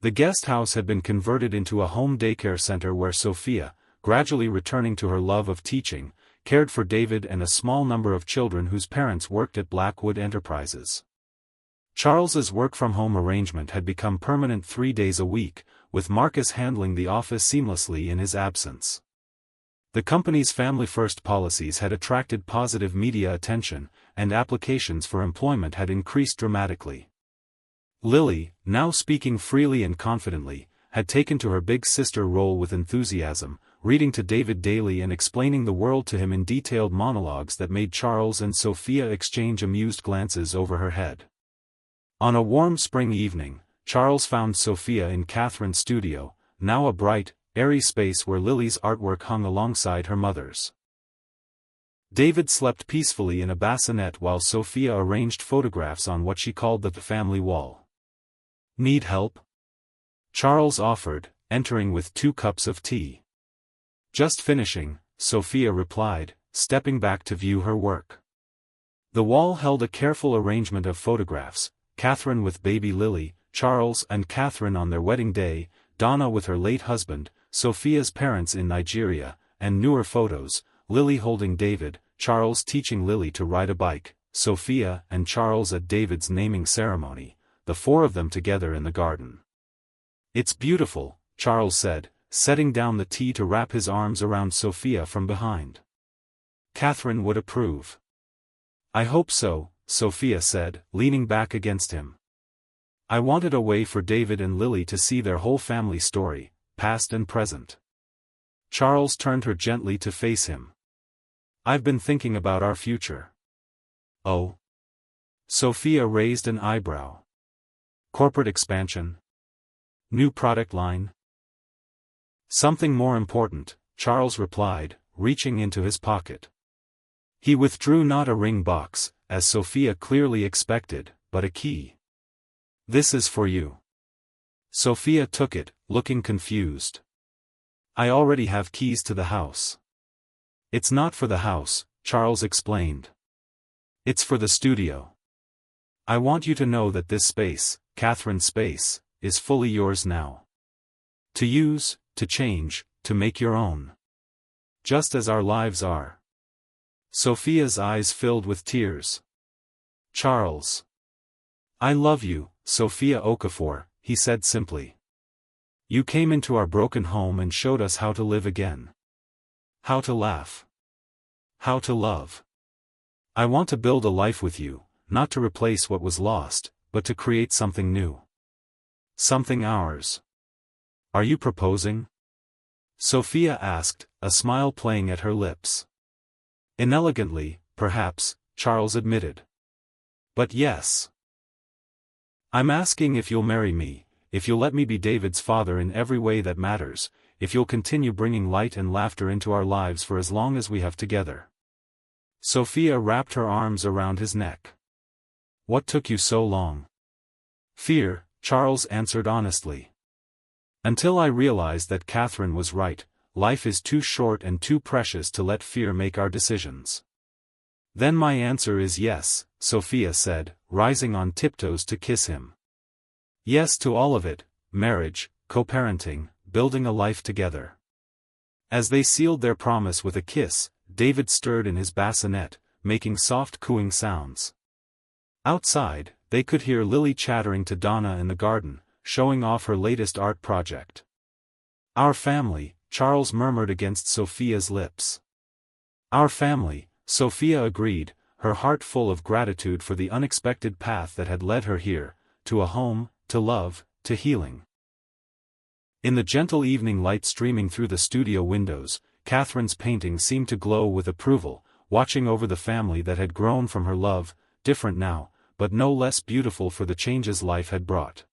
The guest house had been converted into a home daycare center where Sophia, gradually returning to her love of teaching, cared for David and a small number of children whose parents worked at Blackwood Enterprises. Charles's work-from-home arrangement had become permanent 3 days a week, with Marcus handling the office seamlessly in his absence. The company's family-first policies had attracted positive media attention, and applications for employment had increased dramatically. Lily, now speaking freely and confidently, had taken to her big sister role with enthusiasm, reading to David daily and explaining the world to him in detailed monologues that made Charles and Sophia exchange amused glances over her head. On a warm spring evening, Charles found Sophia in Catherine's studio, now a bright, airy space where Lily's artwork hung alongside her mother's. David slept peacefully in a bassinet while Sophia arranged photographs on what she called the family wall. "Need help?" Charles offered, entering with 2 cups of tea. "Just finishing," Sophia replied, stepping back to view her work. The wall held a careful arrangement of photographs: Catherine with baby Lily, Charles and Catherine on their wedding day, Donna with her late husband, Sophia's parents in Nigeria, and newer photos, Lily holding David, Charles teaching Lily to ride a bike, Sophia and Charles at David's naming ceremony, the 4 of them together in the garden. "It's beautiful," Charles said, setting down the tea to wrap his arms around Sophia from behind. "Catherine would approve." "I hope so," Sophia said, leaning back against him. "I wanted a way for David and Lily to see their whole family story, past and present." Charles turned her gently to face him. "I've been thinking about our future." "Oh?" Sophia raised an eyebrow. "Corporate expansion? New product line?" "Something more important," Charles replied, reaching into his pocket. He withdrew not a ring box, as Sophia clearly expected, but a key. "This is for you." Sophia took it, looking confused. "I already have keys to the house." "It's not for the house," Charles explained. "It's for the studio. I want you to know that this space, Catherine's space, is fully yours now. To use, to change, to make your own. Just as our lives are." Sophia's eyes filled with tears. "Charles. I love you, Sophia Okafor," he said simply. "You came into our broken home and showed us how to live again. How to laugh. How to love. I want to build a life with you, not to replace what was lost, but to create something new. Something ours." "Are you proposing?" Sophia asked, a smile playing at her lips. "Inelegantly, perhaps," Charles admitted. "But yes. I'm asking if you'll marry me, if you'll let me be David's father in every way that matters, if you'll continue bringing light and laughter into our lives for as long as we have together." Sophia wrapped her arms around his neck. "What took you so long?" "Fear," Charles answered honestly. "Until I realized that Catherine was right, life is too short and too precious to let fear make our decisions." "Then my answer is yes," Sophia said, rising on tiptoes to kiss him. "Yes to all of it, marriage, co-parenting, building a life together." As they sealed their promise with a kiss, David stirred in his bassinet, making soft cooing sounds. Outside, they could hear Lily chattering to Donna in the garden, showing off her latest art project. "Our family," Charles murmured against Sophia's lips. "Our family," Sophia agreed, her heart full of gratitude for the unexpected path that had led her here, to a home, to love, to healing. In the gentle evening light streaming through the studio windows, Catherine's painting seemed to glow with approval, watching over the family that had grown from her love, different now, but no less beautiful for the changes life had brought.